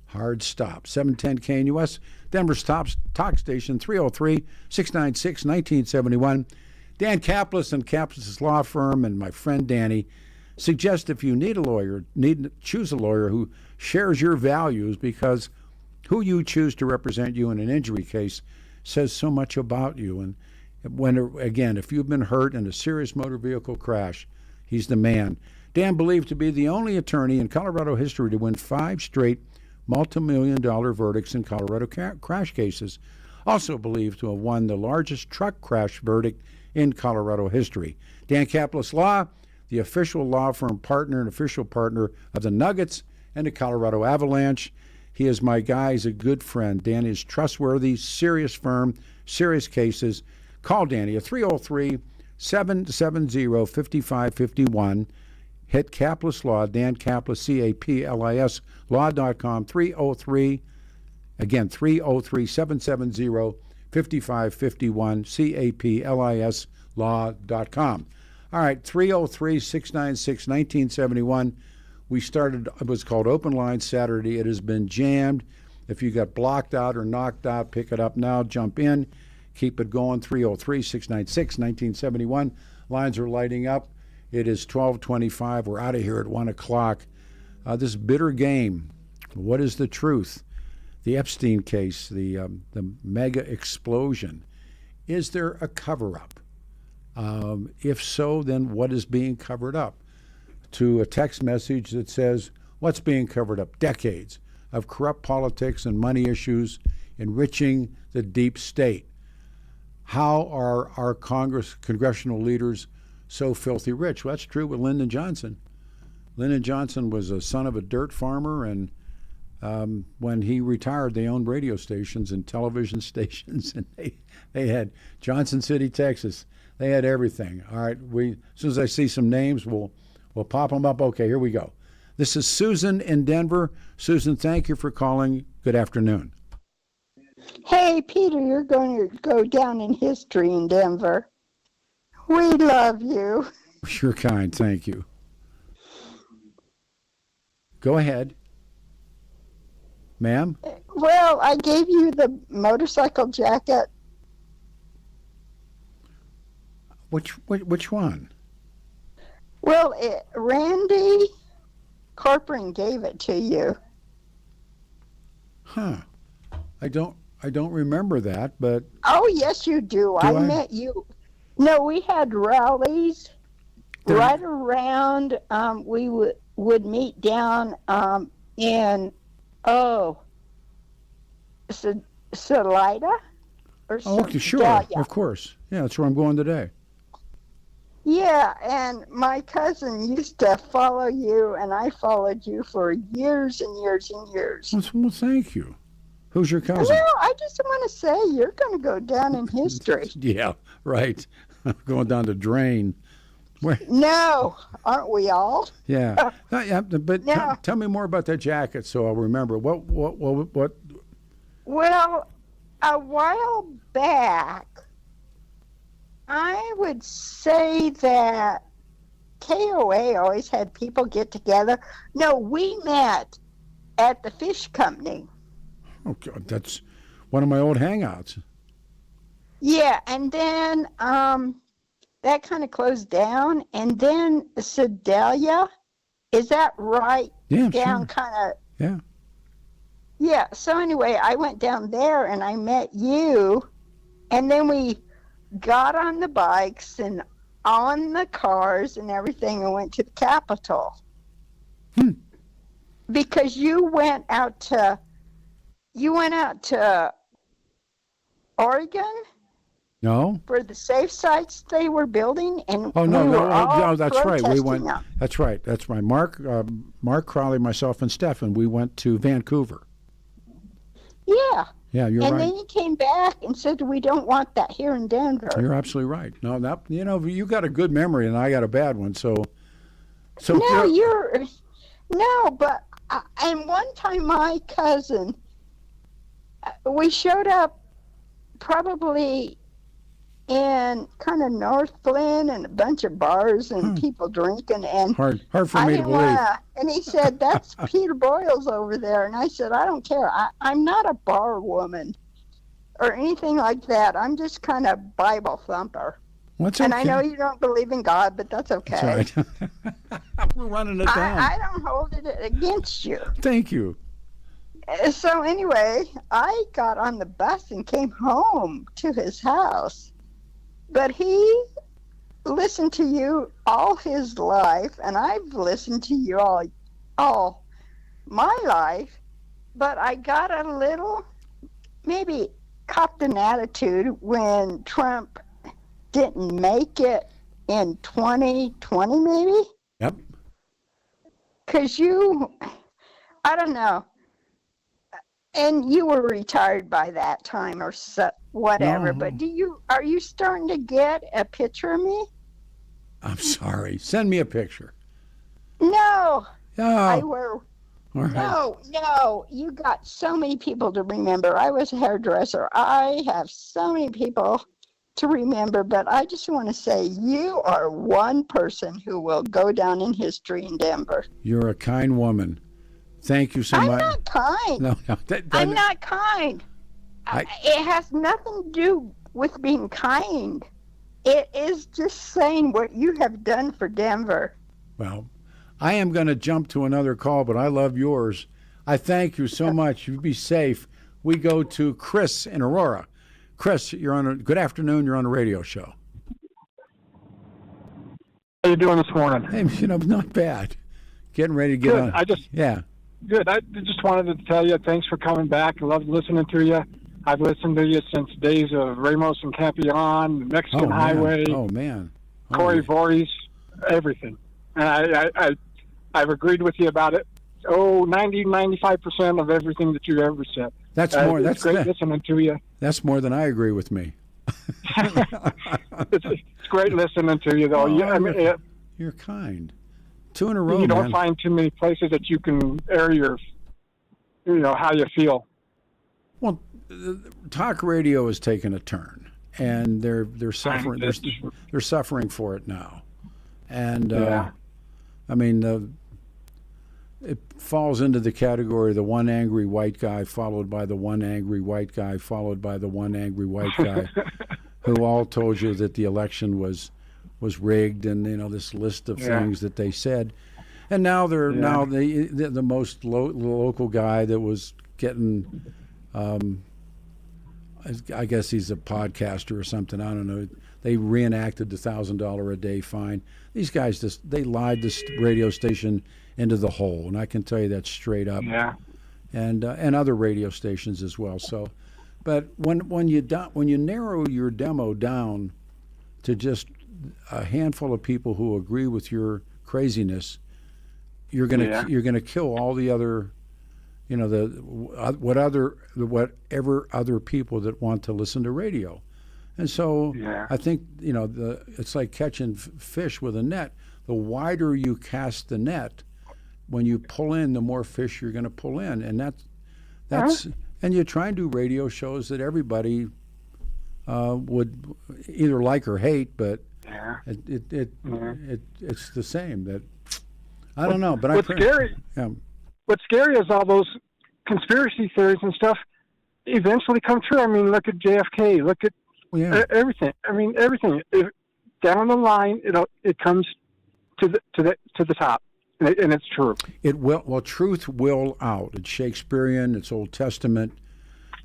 Hard stop. 710 KNUS, Denver's top talk station, 303-696-1971. Dan Kaplis and Kaplis' law firm and my friend Danny suggest if you need a lawyer, choose a lawyer who shares your values, because who you choose to represent you in an injury case says so much about you. And if you've been hurt in a serious motor vehicle crash, he's the man. Dan believed to be the only attorney in Colorado history to win 5 straight multi-million-dollar verdicts in Colorado crash cases. Also believed to have won the largest truck crash verdict in Colorado history. Dan Kaplis Law, the official law firm partner and official partner of the Nuggets and the Colorado Avalanche. He is my guy. He's a good friend. Dan is trustworthy, serious firm, serious cases. Call Danny at 303-770-5551. Hit Kaplis Law, Dan Kaplis, Kaplis, law.com, 303-770-5551, Kaplis, law.com. All right, 303-696-1971. We started, it was called Open Line Saturday. It has been jammed. If you got blocked out or knocked out, pick it up now, jump in, keep it going, 303-696-1971. Lines are lighting up. It is 12:25. We're out of here at 1 o'clock. This bitter game, what is the truth? The Epstein case, the mega explosion. Is there a cover-up? If so, then what is being covered up? To a text message that says, what's being covered up? Decades of corrupt politics and money issues enriching the deep state. How are our congressional leaders so filthy rich? Well, that's true with Lyndon Johnson. Lyndon Johnson was a son of a dirt farmer, and when he retired, they owned radio stations and television stations, and they had Johnson City, Texas. They had everything. All right, as soon as I see some names, we'll pop them up. Okay, here we go. This is Susan in Denver. Susan, thank you for calling. Good afternoon. Hey, Peter, you're going to go down in history in Denver. We love you. You're kind. Thank you. Go ahead. Ma'am? Well, I gave you the motorcycle jacket. Which one? Well, Randy Corcoran gave it to you. Huh. I don't remember that, but... Oh, yes, you do. I met you. No, we had rallies right around. We would meet down in, Salida? Okay, sure. Yeah. Of course. Yeah, that's where I'm going today. Yeah, and my cousin used to follow you, and I followed you for years and years and years. Well, thank you. Who's your cousin? Well, I just want to say you're going to go down in history. Yeah, right. Going down the drain. No, aren't we all? Yeah. But no. Tell me more about that jacket so I'll remember. What? Well, a while back, I would say that KOA always had people get together. No, we met at the fish company. Oh, God, that's one of my old hangouts. Yeah, and then that kind of closed down, and then Sedalia, is that right? Yeah, down sure. kind of. Yeah. Yeah. So anyway, I went down there and I met you, and then we got on the bikes and on the cars and everything, and went to the Capitol. Because you went out to Oregon No. for the safe sites they were building, and Oh no, we were all no, that's right. We protesting went. them. That's right. That's right. Mark Crowley, myself, and Stephen. We went to Vancouver. Yeah. Yeah, you're and right. then he came back and said, "We don't want that here in Denver." You're absolutely right. No, that you got a good memory, and I got a bad one. So But and one time my cousin, we showed up probably in kind of North Flint and a bunch of bars and people drinking, and hard for I me to didn't believe. and he said, "That's Peter Boyles over there," and I said, "I don't care. I'm not a bar woman or anything like that. I'm just kind of Bible thumper." What's And okay? I know you don't believe in God, but that's okay. That's right. We're running it down. I don't hold it against you. Thank you. So anyway, I got on the bus and came home to his house. But he listened to you all his life, and I've listened to you all my life. But I got a little, maybe copped an attitude when Trump didn't make it in 2020, maybe? Yep. Because I don't know. And you were retired by that time or whatever. No. But are you starting to get a picture of me? I'm sorry. Send me a picture. No. Oh. I wear. All right. No. You got so many people to remember. I was a hairdresser. I have so many people to remember. But I just want to say you are one person who will go down in history in Denver. You're a kind woman. Thank you so I'm much. not kind. No. I'm not kind. It has nothing to do with being kind. It is just saying what you have done for Denver. Well, I am going to jump to another call, but I love yours. I thank you so much. You be safe. We go to Chris in Aurora. Chris, good afternoon. You're on a radio show. How you doing this morning? Hey, not bad. Getting ready to get Good. on. Yeah. Good. I just wanted to tell you thanks for coming back. I love listening to you. I've listened to you since days of Ramos and Campeon, the Mexican Highway. Oh, man. Corey Voorhees, everything. And I've agreed with you about it. 95% of everything that you ever said. That's more. It's That's great listening to you. That's more than I agree with me. It's great listening to you, though. You're kind. 2 in a row, You don't man. find too many places that you can air your, how you feel. Well, talk radio has taken a turn, and they're suffering. They're suffering for it now, and it falls into the category of the one angry white guy followed by the one angry white guy followed by the one angry white guy, who all told you that the election was rigged, and this list of things that they said, and now they're now the most local guy that was getting. I guess he's a podcaster or something. I don't know. They reenacted the $1,000 a day fine. These guys they lied this radio station into the hole, and I can tell you that straight up. Yeah. And other radio stations as well. So, but when you narrow your demo down to just a handful of people who agree with your craziness, you're gonna kill all the other. Whatever other people that want to listen to radio, and so I think it's like catching fish with a net. The wider you cast the net, when you pull in, the more fish you're going to pull in, and that's and you try and do radio shows that everybody would either like or hate, but it's the same. That I don't know, but what's scary? Yeah. What's scary is all those conspiracy theories and stuff eventually come true. I mean, look at JFK. Look at everything. I mean, everything. Down the line, it comes to the top, and it's true. It will. Well, truth will out. It's Shakespearean. It's Old Testament,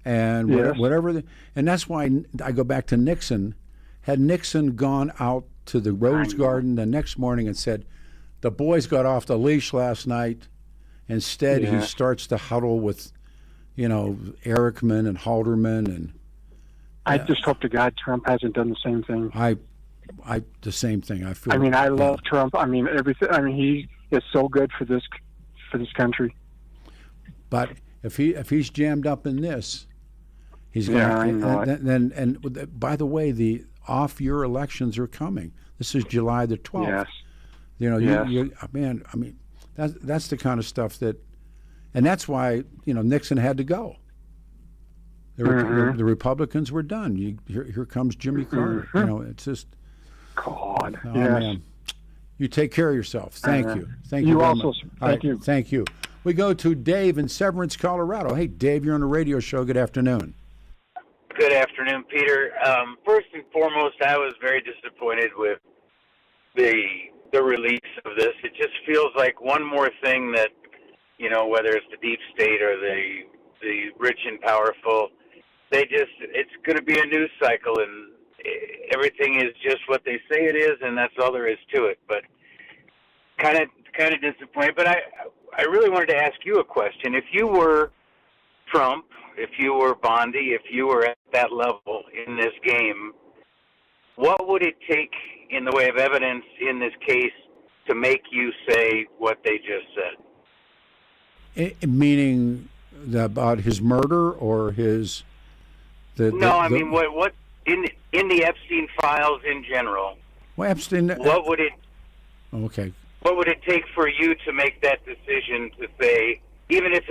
and whatever. And that's why I go back to Nixon. Had Nixon gone out to the Rose Garden the next morning and said, "The boys got off the leash last night," instead he starts to huddle with, Erickman and Halderman, I just hope to God Trump hasn't done the same thing. The same thing. I feel. I mean, I love Trump. I mean, everything. I mean, he is so good for this country. But if he's jammed up in this, he's Yeah, I going. know it. And by the way, the off-year elections are coming. This is July the 12th. Yes. You know, Yes. man. I mean, that's the kind of stuff that, and that's why Nixon had to go. The Republicans were done. Here comes Jimmy Carter. It's just God. Oh, yes. man. You take care of yourself. Thank you. Thank you. You very also. much. All right, You. Thank you. We go to Dave in Severance, Colorado. Hey, Dave, you're on a radio show. Good afternoon. Good afternoon, Peter. First and foremost, I was very disappointed with the release of this. It just feels like one more thing that, whether it's the deep state or the rich and powerful, it's going to be a news cycle, and everything is just what they say it is, and that's all there is to it. But kind of disappointed. But I really wanted to ask you a question. If you were Trump, if you were Bondi, if you were at that level in this game, what would it take in the way of evidence in this case to make you say what they just said? Meaning about his murder or his... I mean, what in the Epstein files in general, Well, Epstein... what would it Okay. what would it take for you to make that decision to say, even if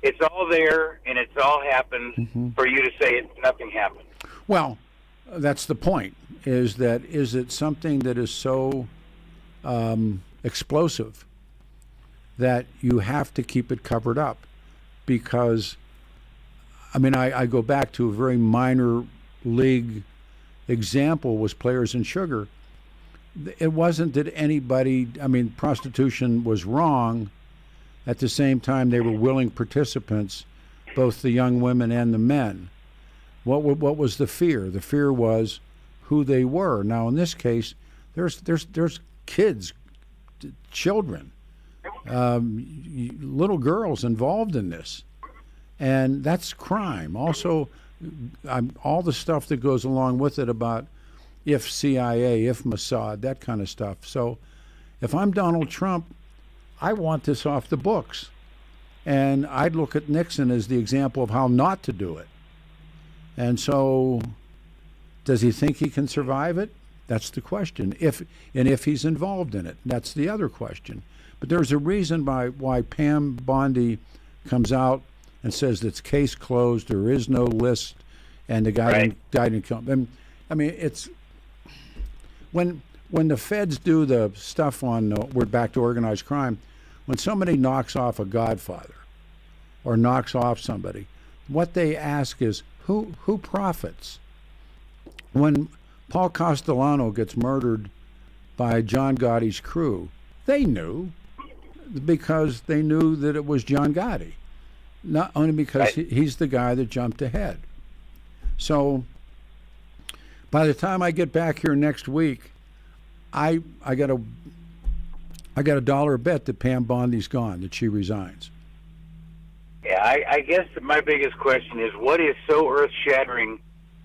it's all there and it's all happened, for you to say nothing happened? Well, that's the point, is it something that is so explosive that you have to keep it covered up? Because, I mean, I go back to a very minor league example, was Players and Sugar. It wasn't that anybody, I mean, prostitution was wrong. At the same time, they were willing participants, both the young women and the men. What was the fear? The fear was who they were. Now, in this case, there's kids, children, little girls involved in this, and that's crime. Also, all the stuff that goes along with it about if CIA, if Mossad, that kind of stuff. So, if I'm Donald Trump, I want this off the books, and I'd look at Nixon as the example of how not to do it. And so, does he think he can survive it? That's the question. If he's involved in it, that's the other question. But there's a reason why Pam Bondi comes out and says it's case closed. There is no list, and the guy didn't come. I mean, it's when the feds do the stuff on we're back to organized crime. When somebody knocks off a Godfather or knocks off somebody, what they ask is who profits. When Paul Castellano gets murdered by John Gotti's crew, they knew, because they knew that it was John Gotti, not only because he's the guy that jumped ahead. So by the time I get back here next week, I got a dollar bet that Pam Bondi's gone, that she resigns. Yeah, I guess my biggest question is, what is so earth-shattering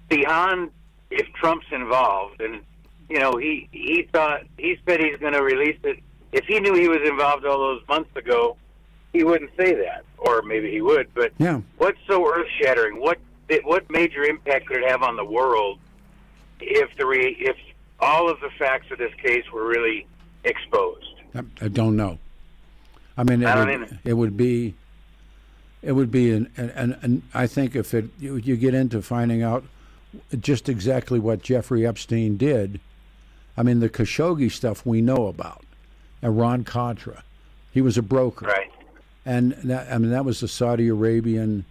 beyond if Trump's involved? And, he said he's going to release it. If he knew he was involved all those months ago, he wouldn't say that. Or maybe he would. But what's so earth-shattering? What major impact could it have on the world if all of the facts of this case were really exposed? I don't know. I mean, it would be and I think if you get into finding out just exactly what Jeffrey Epstein did, I mean, the Khashoggi stuff we know about, Iran-Contra, he was a broker, right? And that was the Saudi Arabian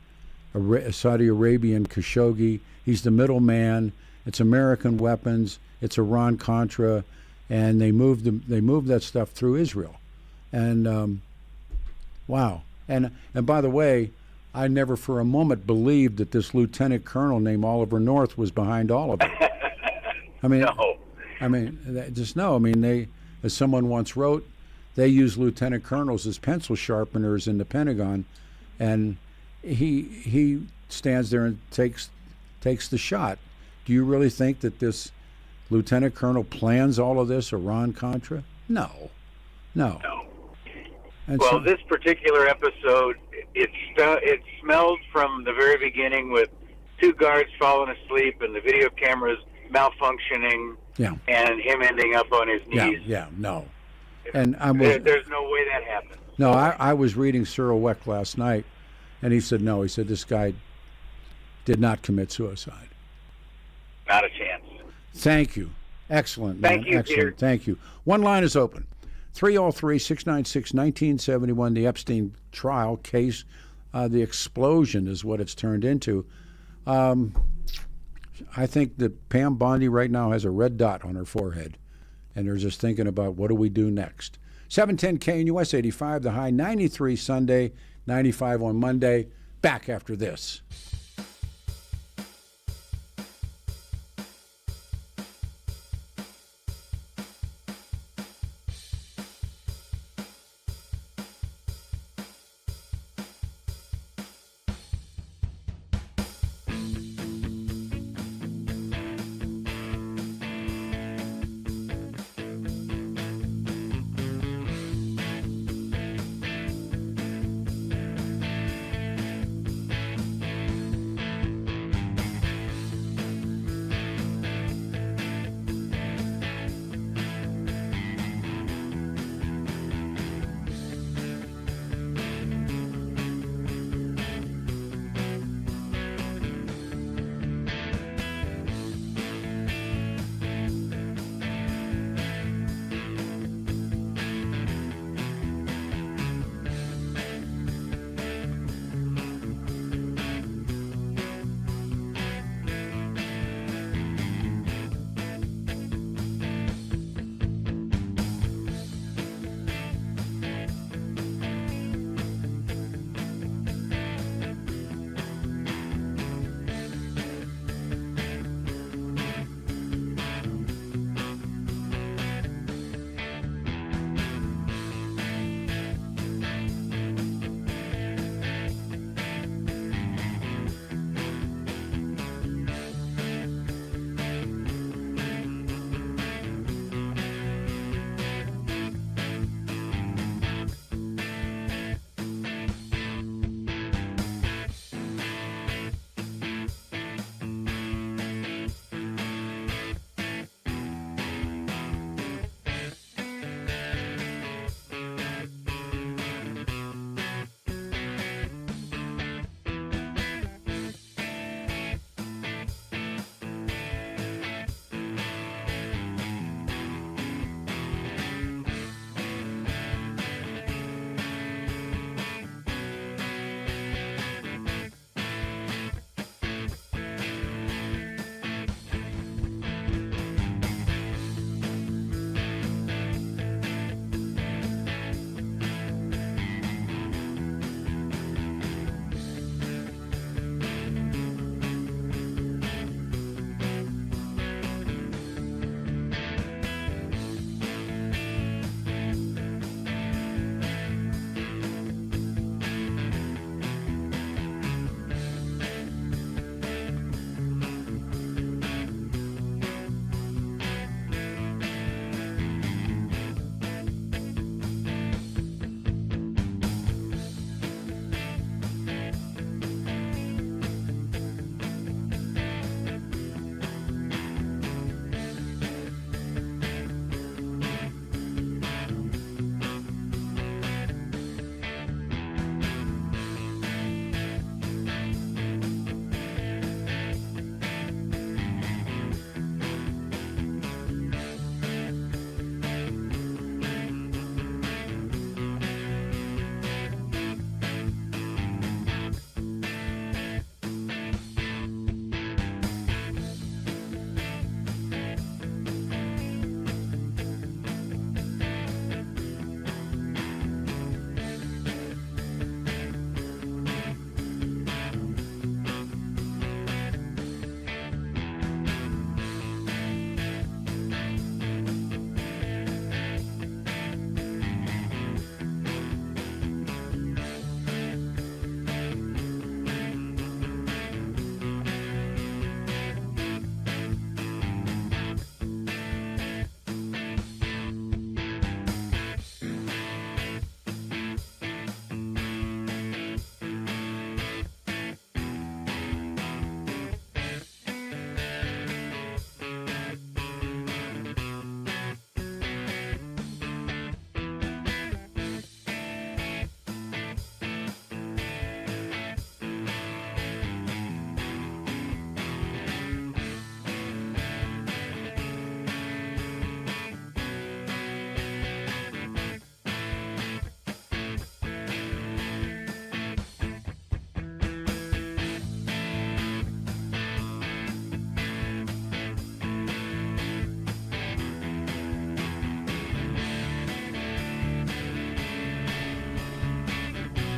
Khashoggi. He's the middleman. It's American weapons. It's Iran-Contra, and they moved that stuff through Israel, and wow. And by the way, I never for a moment believed that this lieutenant colonel named Oliver North was behind all of it. I mean, they, as someone once wrote, they use lieutenant colonels as pencil sharpeners in the Pentagon, and he stands there and takes the shot. Do you really think that this lieutenant colonel plans all of this Iran-Contra? No. And Well, this particular episode, it smelled from the very beginning with two guards falling asleep and the video cameras malfunctioning, and him ending up on his knees. No. And there's no way that happened. No, I was reading Cyril Weck last night, and he said no. He said this guy did not commit suicide. Not a chance. Thank you. Excellent, man. Thank you, Excellent. Peter. Thank you. One line is open. 303-696-1971, the Epstein trial case. The explosion is what it's turned into. I think that Pam Bondi right now has a red dot on her forehead, and they're just thinking about what do we do next. 710 KNUS 85, the high 93 Sunday, 95 on Monday. Back after this.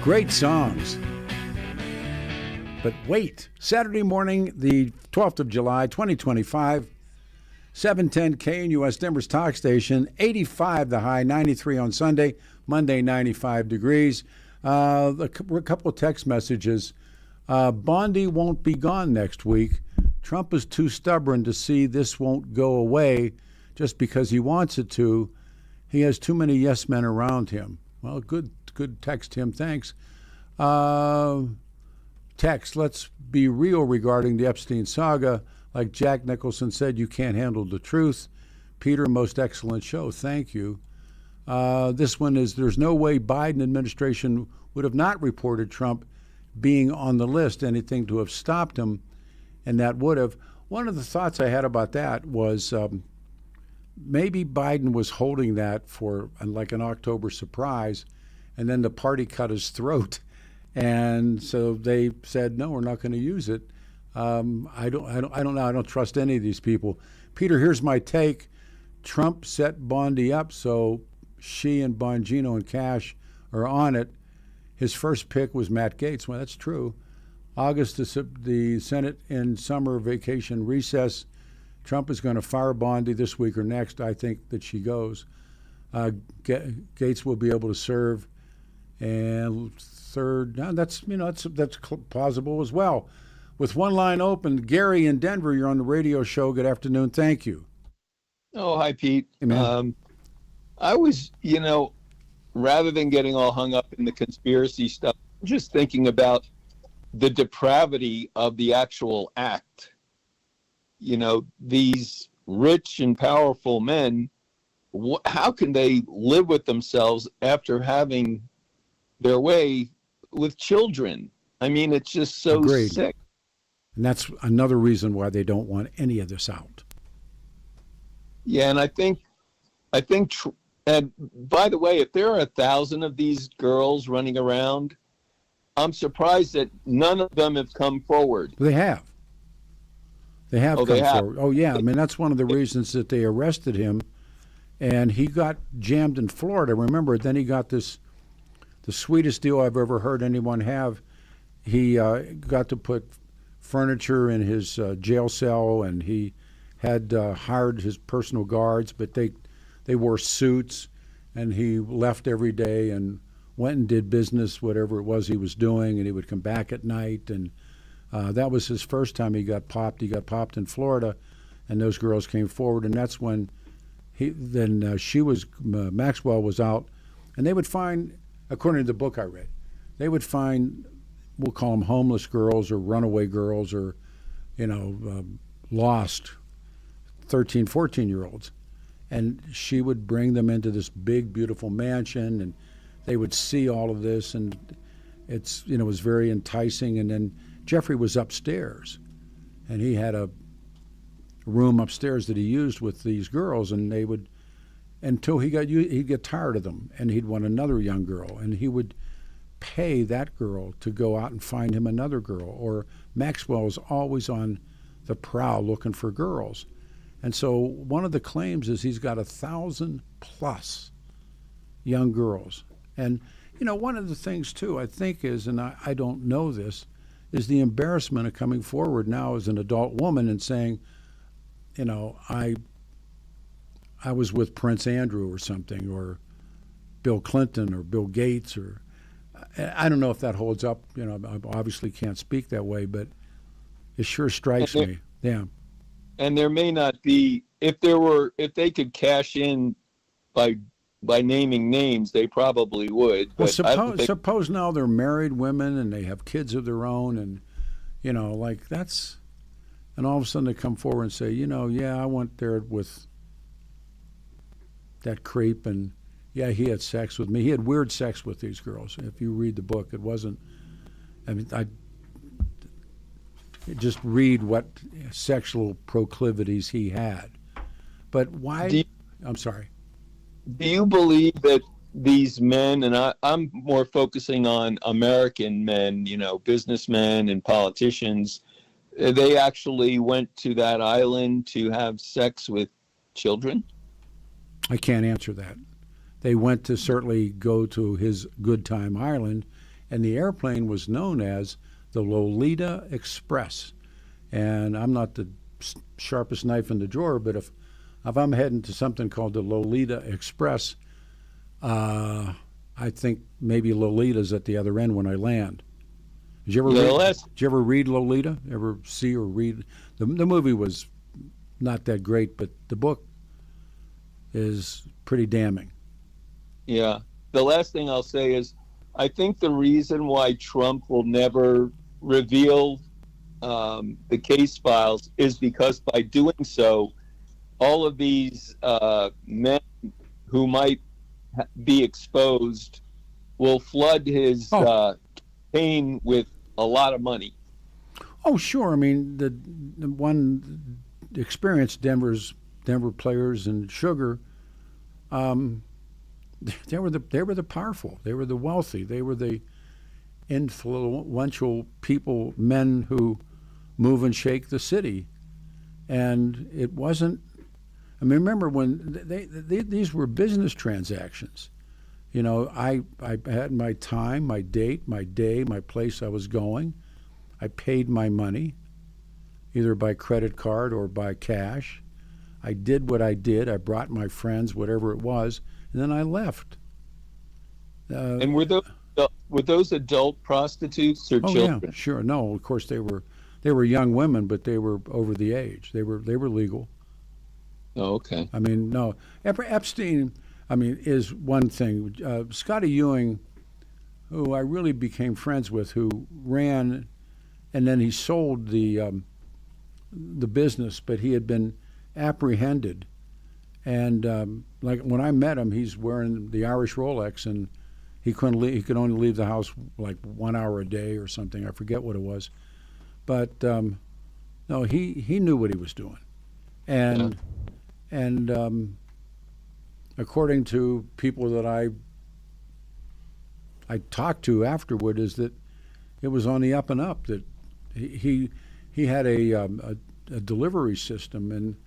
Great songs. But wait, Saturday morning, the 12th of July, 2025, 710 KNUS Denver's talk station, 85 the high, 93 on Sunday, Monday 95 degrees. A couple of text messages. Bondi won't be gone next week. Trump is too stubborn to see this won't go away just because he wants it to. He has too many yes men around him. Well, good text, Tim. Thanks. Text, let's be real regarding the Epstein saga. Like Jack Nicholson said, you can't handle the truth. Peter, most excellent show. Thank you. This one is, there's no way Biden administration would have not reported Trump being on the list, anything to have stopped him, and that would have. One of the thoughts I had about that was maybe Biden was holding that for like an October surprise, and then the party cut his throat, and so they said, no, we're not going to use it. I don't know. I don't trust any of these people. Peter, here's my take. Trump set Bondi up so she and Bongino and Cash are on it. His first pick was Matt Gaetz. Well, that's true. August, the Senate in summer vacation recess. Trump is going to fire Bondi this week or next. I think that she goes. Gaetz will be able to serve. And third, that's plausible as well. With one line open, Gary in Denver, you're on the radio show. Good afternoon. Thank you. Oh, hi, Pete. Hey, man. I was, rather than getting all hung up in the conspiracy stuff, just thinking about the depravity of the actual act. These rich and powerful men, how can they live with themselves after having their way with children? I mean, it's just so Agreed. sick. And that's another reason why they don't want any of this out. Yeah, and I think, and by the way, if there are 1,000 of these girls running around, I'm surprised that none of them have come forward. They have. They have come they have. forward. Oh, yeah. I mean, that's one of the reasons that they arrested him. And he got jammed in Florida. Remember, then he got the sweetest deal I've ever heard anyone have. He got to put furniture in his jail cell, and he had hired his personal guards, but they wore suits, and he left every day and went and did business, whatever it was he was doing, and he would come back at night. And that was his first time he got popped. He got popped in Florida, and those girls came forward, and that's when Maxwell was out, and they would find, according to the book I read, they would find, we'll call them homeless girls or runaway girls or, lost 13, 14-year-olds. And she would bring them into this big, beautiful mansion, and they would see all of this, and it was very enticing. And then Jeffrey was upstairs, and he had a room upstairs that he used with these girls, and they would, until he'd get tired of them, and he'd want another young girl, and he would pay that girl to go out and find him another girl. Or Maxwell is always on the prowl looking for girls. And so one of the claims is he's got 1,000+ young girls. And, one of the things, too, I think is, and I don't know this, is the embarrassment of coming forward now as an adult woman and saying, I was with Prince Andrew or something, or Bill Clinton or Bill Gates, or I don't know if that holds up. I obviously can't speak that way, but it sure strikes me. Yeah. And there may not be, if they could cash in by naming names, they probably would. Well, suppose now they're married women and they have kids of their own, and that's, and all of a sudden they come forward and say, I went there with that creep, and yeah, he had sex with me. He had weird sex with these girls. If you read the book, it wasn't. Just read what sexual proclivities he had. But why? I'm sorry. Do you believe that these men, and I'm more focusing on American men, businessmen and politicians, they actually went to that island to have sex with children? I can't answer that. They went to certainly go to his Good Time Island, and the airplane was known as the Lolita Express. And I'm not the sharpest knife in the drawer, but if I'm heading to something called the Lolita Express, I think maybe Lolita's at the other end when I land. Did you ever read Lolita? Ever see or read? The movie was not that great, but the book is pretty damning. Yeah. The last thing I'll say is I think the reason why Trump will never reveal the case files is because by doing so, all of these men who might be exposed will flood his campaign with a lot of money. Oh, sure. I mean, the one experienced Denver players and Sugar, they were the powerful. They were the wealthy. They were the influential people, men who move and shake the city. And it wasn't. I mean, remember when these were business transactions. You know, I had my time, my date, my day, my place I was going. I paid my money, either by credit card or by cash. I did what I did. I brought my friends, whatever it was, and then I left. And were those adult prostitutes or children? Yeah, sure. No, of course they were young women, but they were over the age. They were legal. Oh, okay. I mean, no. Epstein, I mean, is one thing. Scotty Ewing, who I really became friends with, who ran, and then he sold the business, but he had been apprehended. And like when I met him, he's wearing the Irish Rolex, and he could only leave the house like 1 hour a day or something. I forget what it was. But no, he knew what he was doing. And according to people that I talked to afterward, is that it was on the up and up. That he had a delivery system, and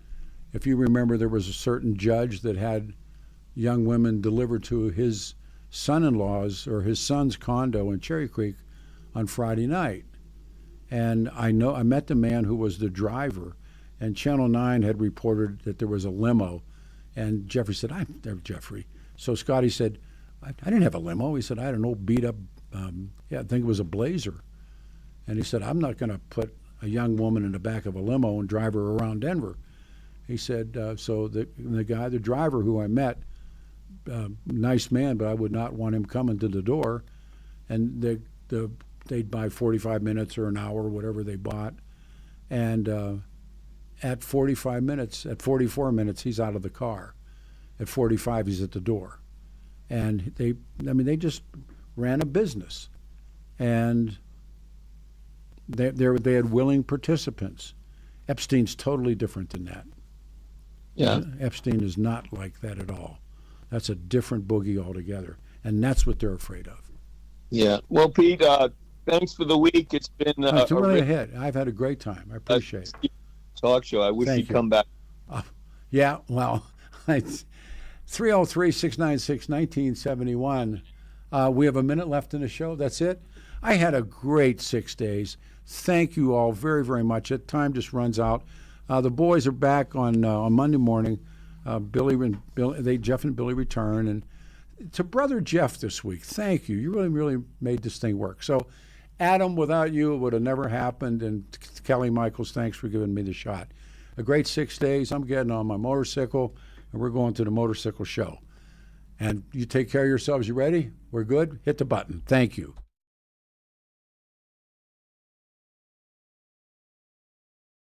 if you remember, there was a certain judge that had young women delivered to his son-in-law's or his son's condo in Cherry Creek on Friday night. And I met the man who was the driver, and Channel 9 had reported that there was a limo. And Jeffrey said, I'm there, Jeffrey. So Scotty said, I didn't have a limo. He said, I had an old beat up, I think it was a Blazer. And he said, I'm not going to put a young woman in the back of a limo and drive her around Denver. He said, so the driver who I met, nice man, but I would not want him coming to the door. And they'd buy 45 minutes or an hour, whatever they bought. And at 44 minutes, he's out of the car. At 45, he's at the door. And they just ran a business. And they had willing participants. Epstein's totally different than that. Yeah. Epstein is not like that at all. That's a different boogie altogether. And that's what they're afraid of. Yeah. Well, Pete, thanks for the week. It's been it's really a hit. I've had a great time. I appreciate it. Talk show. I wish you'd come back. Yeah, well, 303-696-1971. We have a minute left in the show. That's it. I had a great 6 days. Thank you all very, very much. Time just runs out. The boys are back on Monday morning. Jeff and Billy return. And to Brother Jeff this week, thank you. You really, really made this thing work. So, Adam, without you, it would have never happened. And Kelly Michaels, thanks for giving me the shot. A great 6 days. I'm getting on my motorcycle, and we're going to the motorcycle show. And you take care of yourselves. You ready? We're good? Hit the button. Thank you.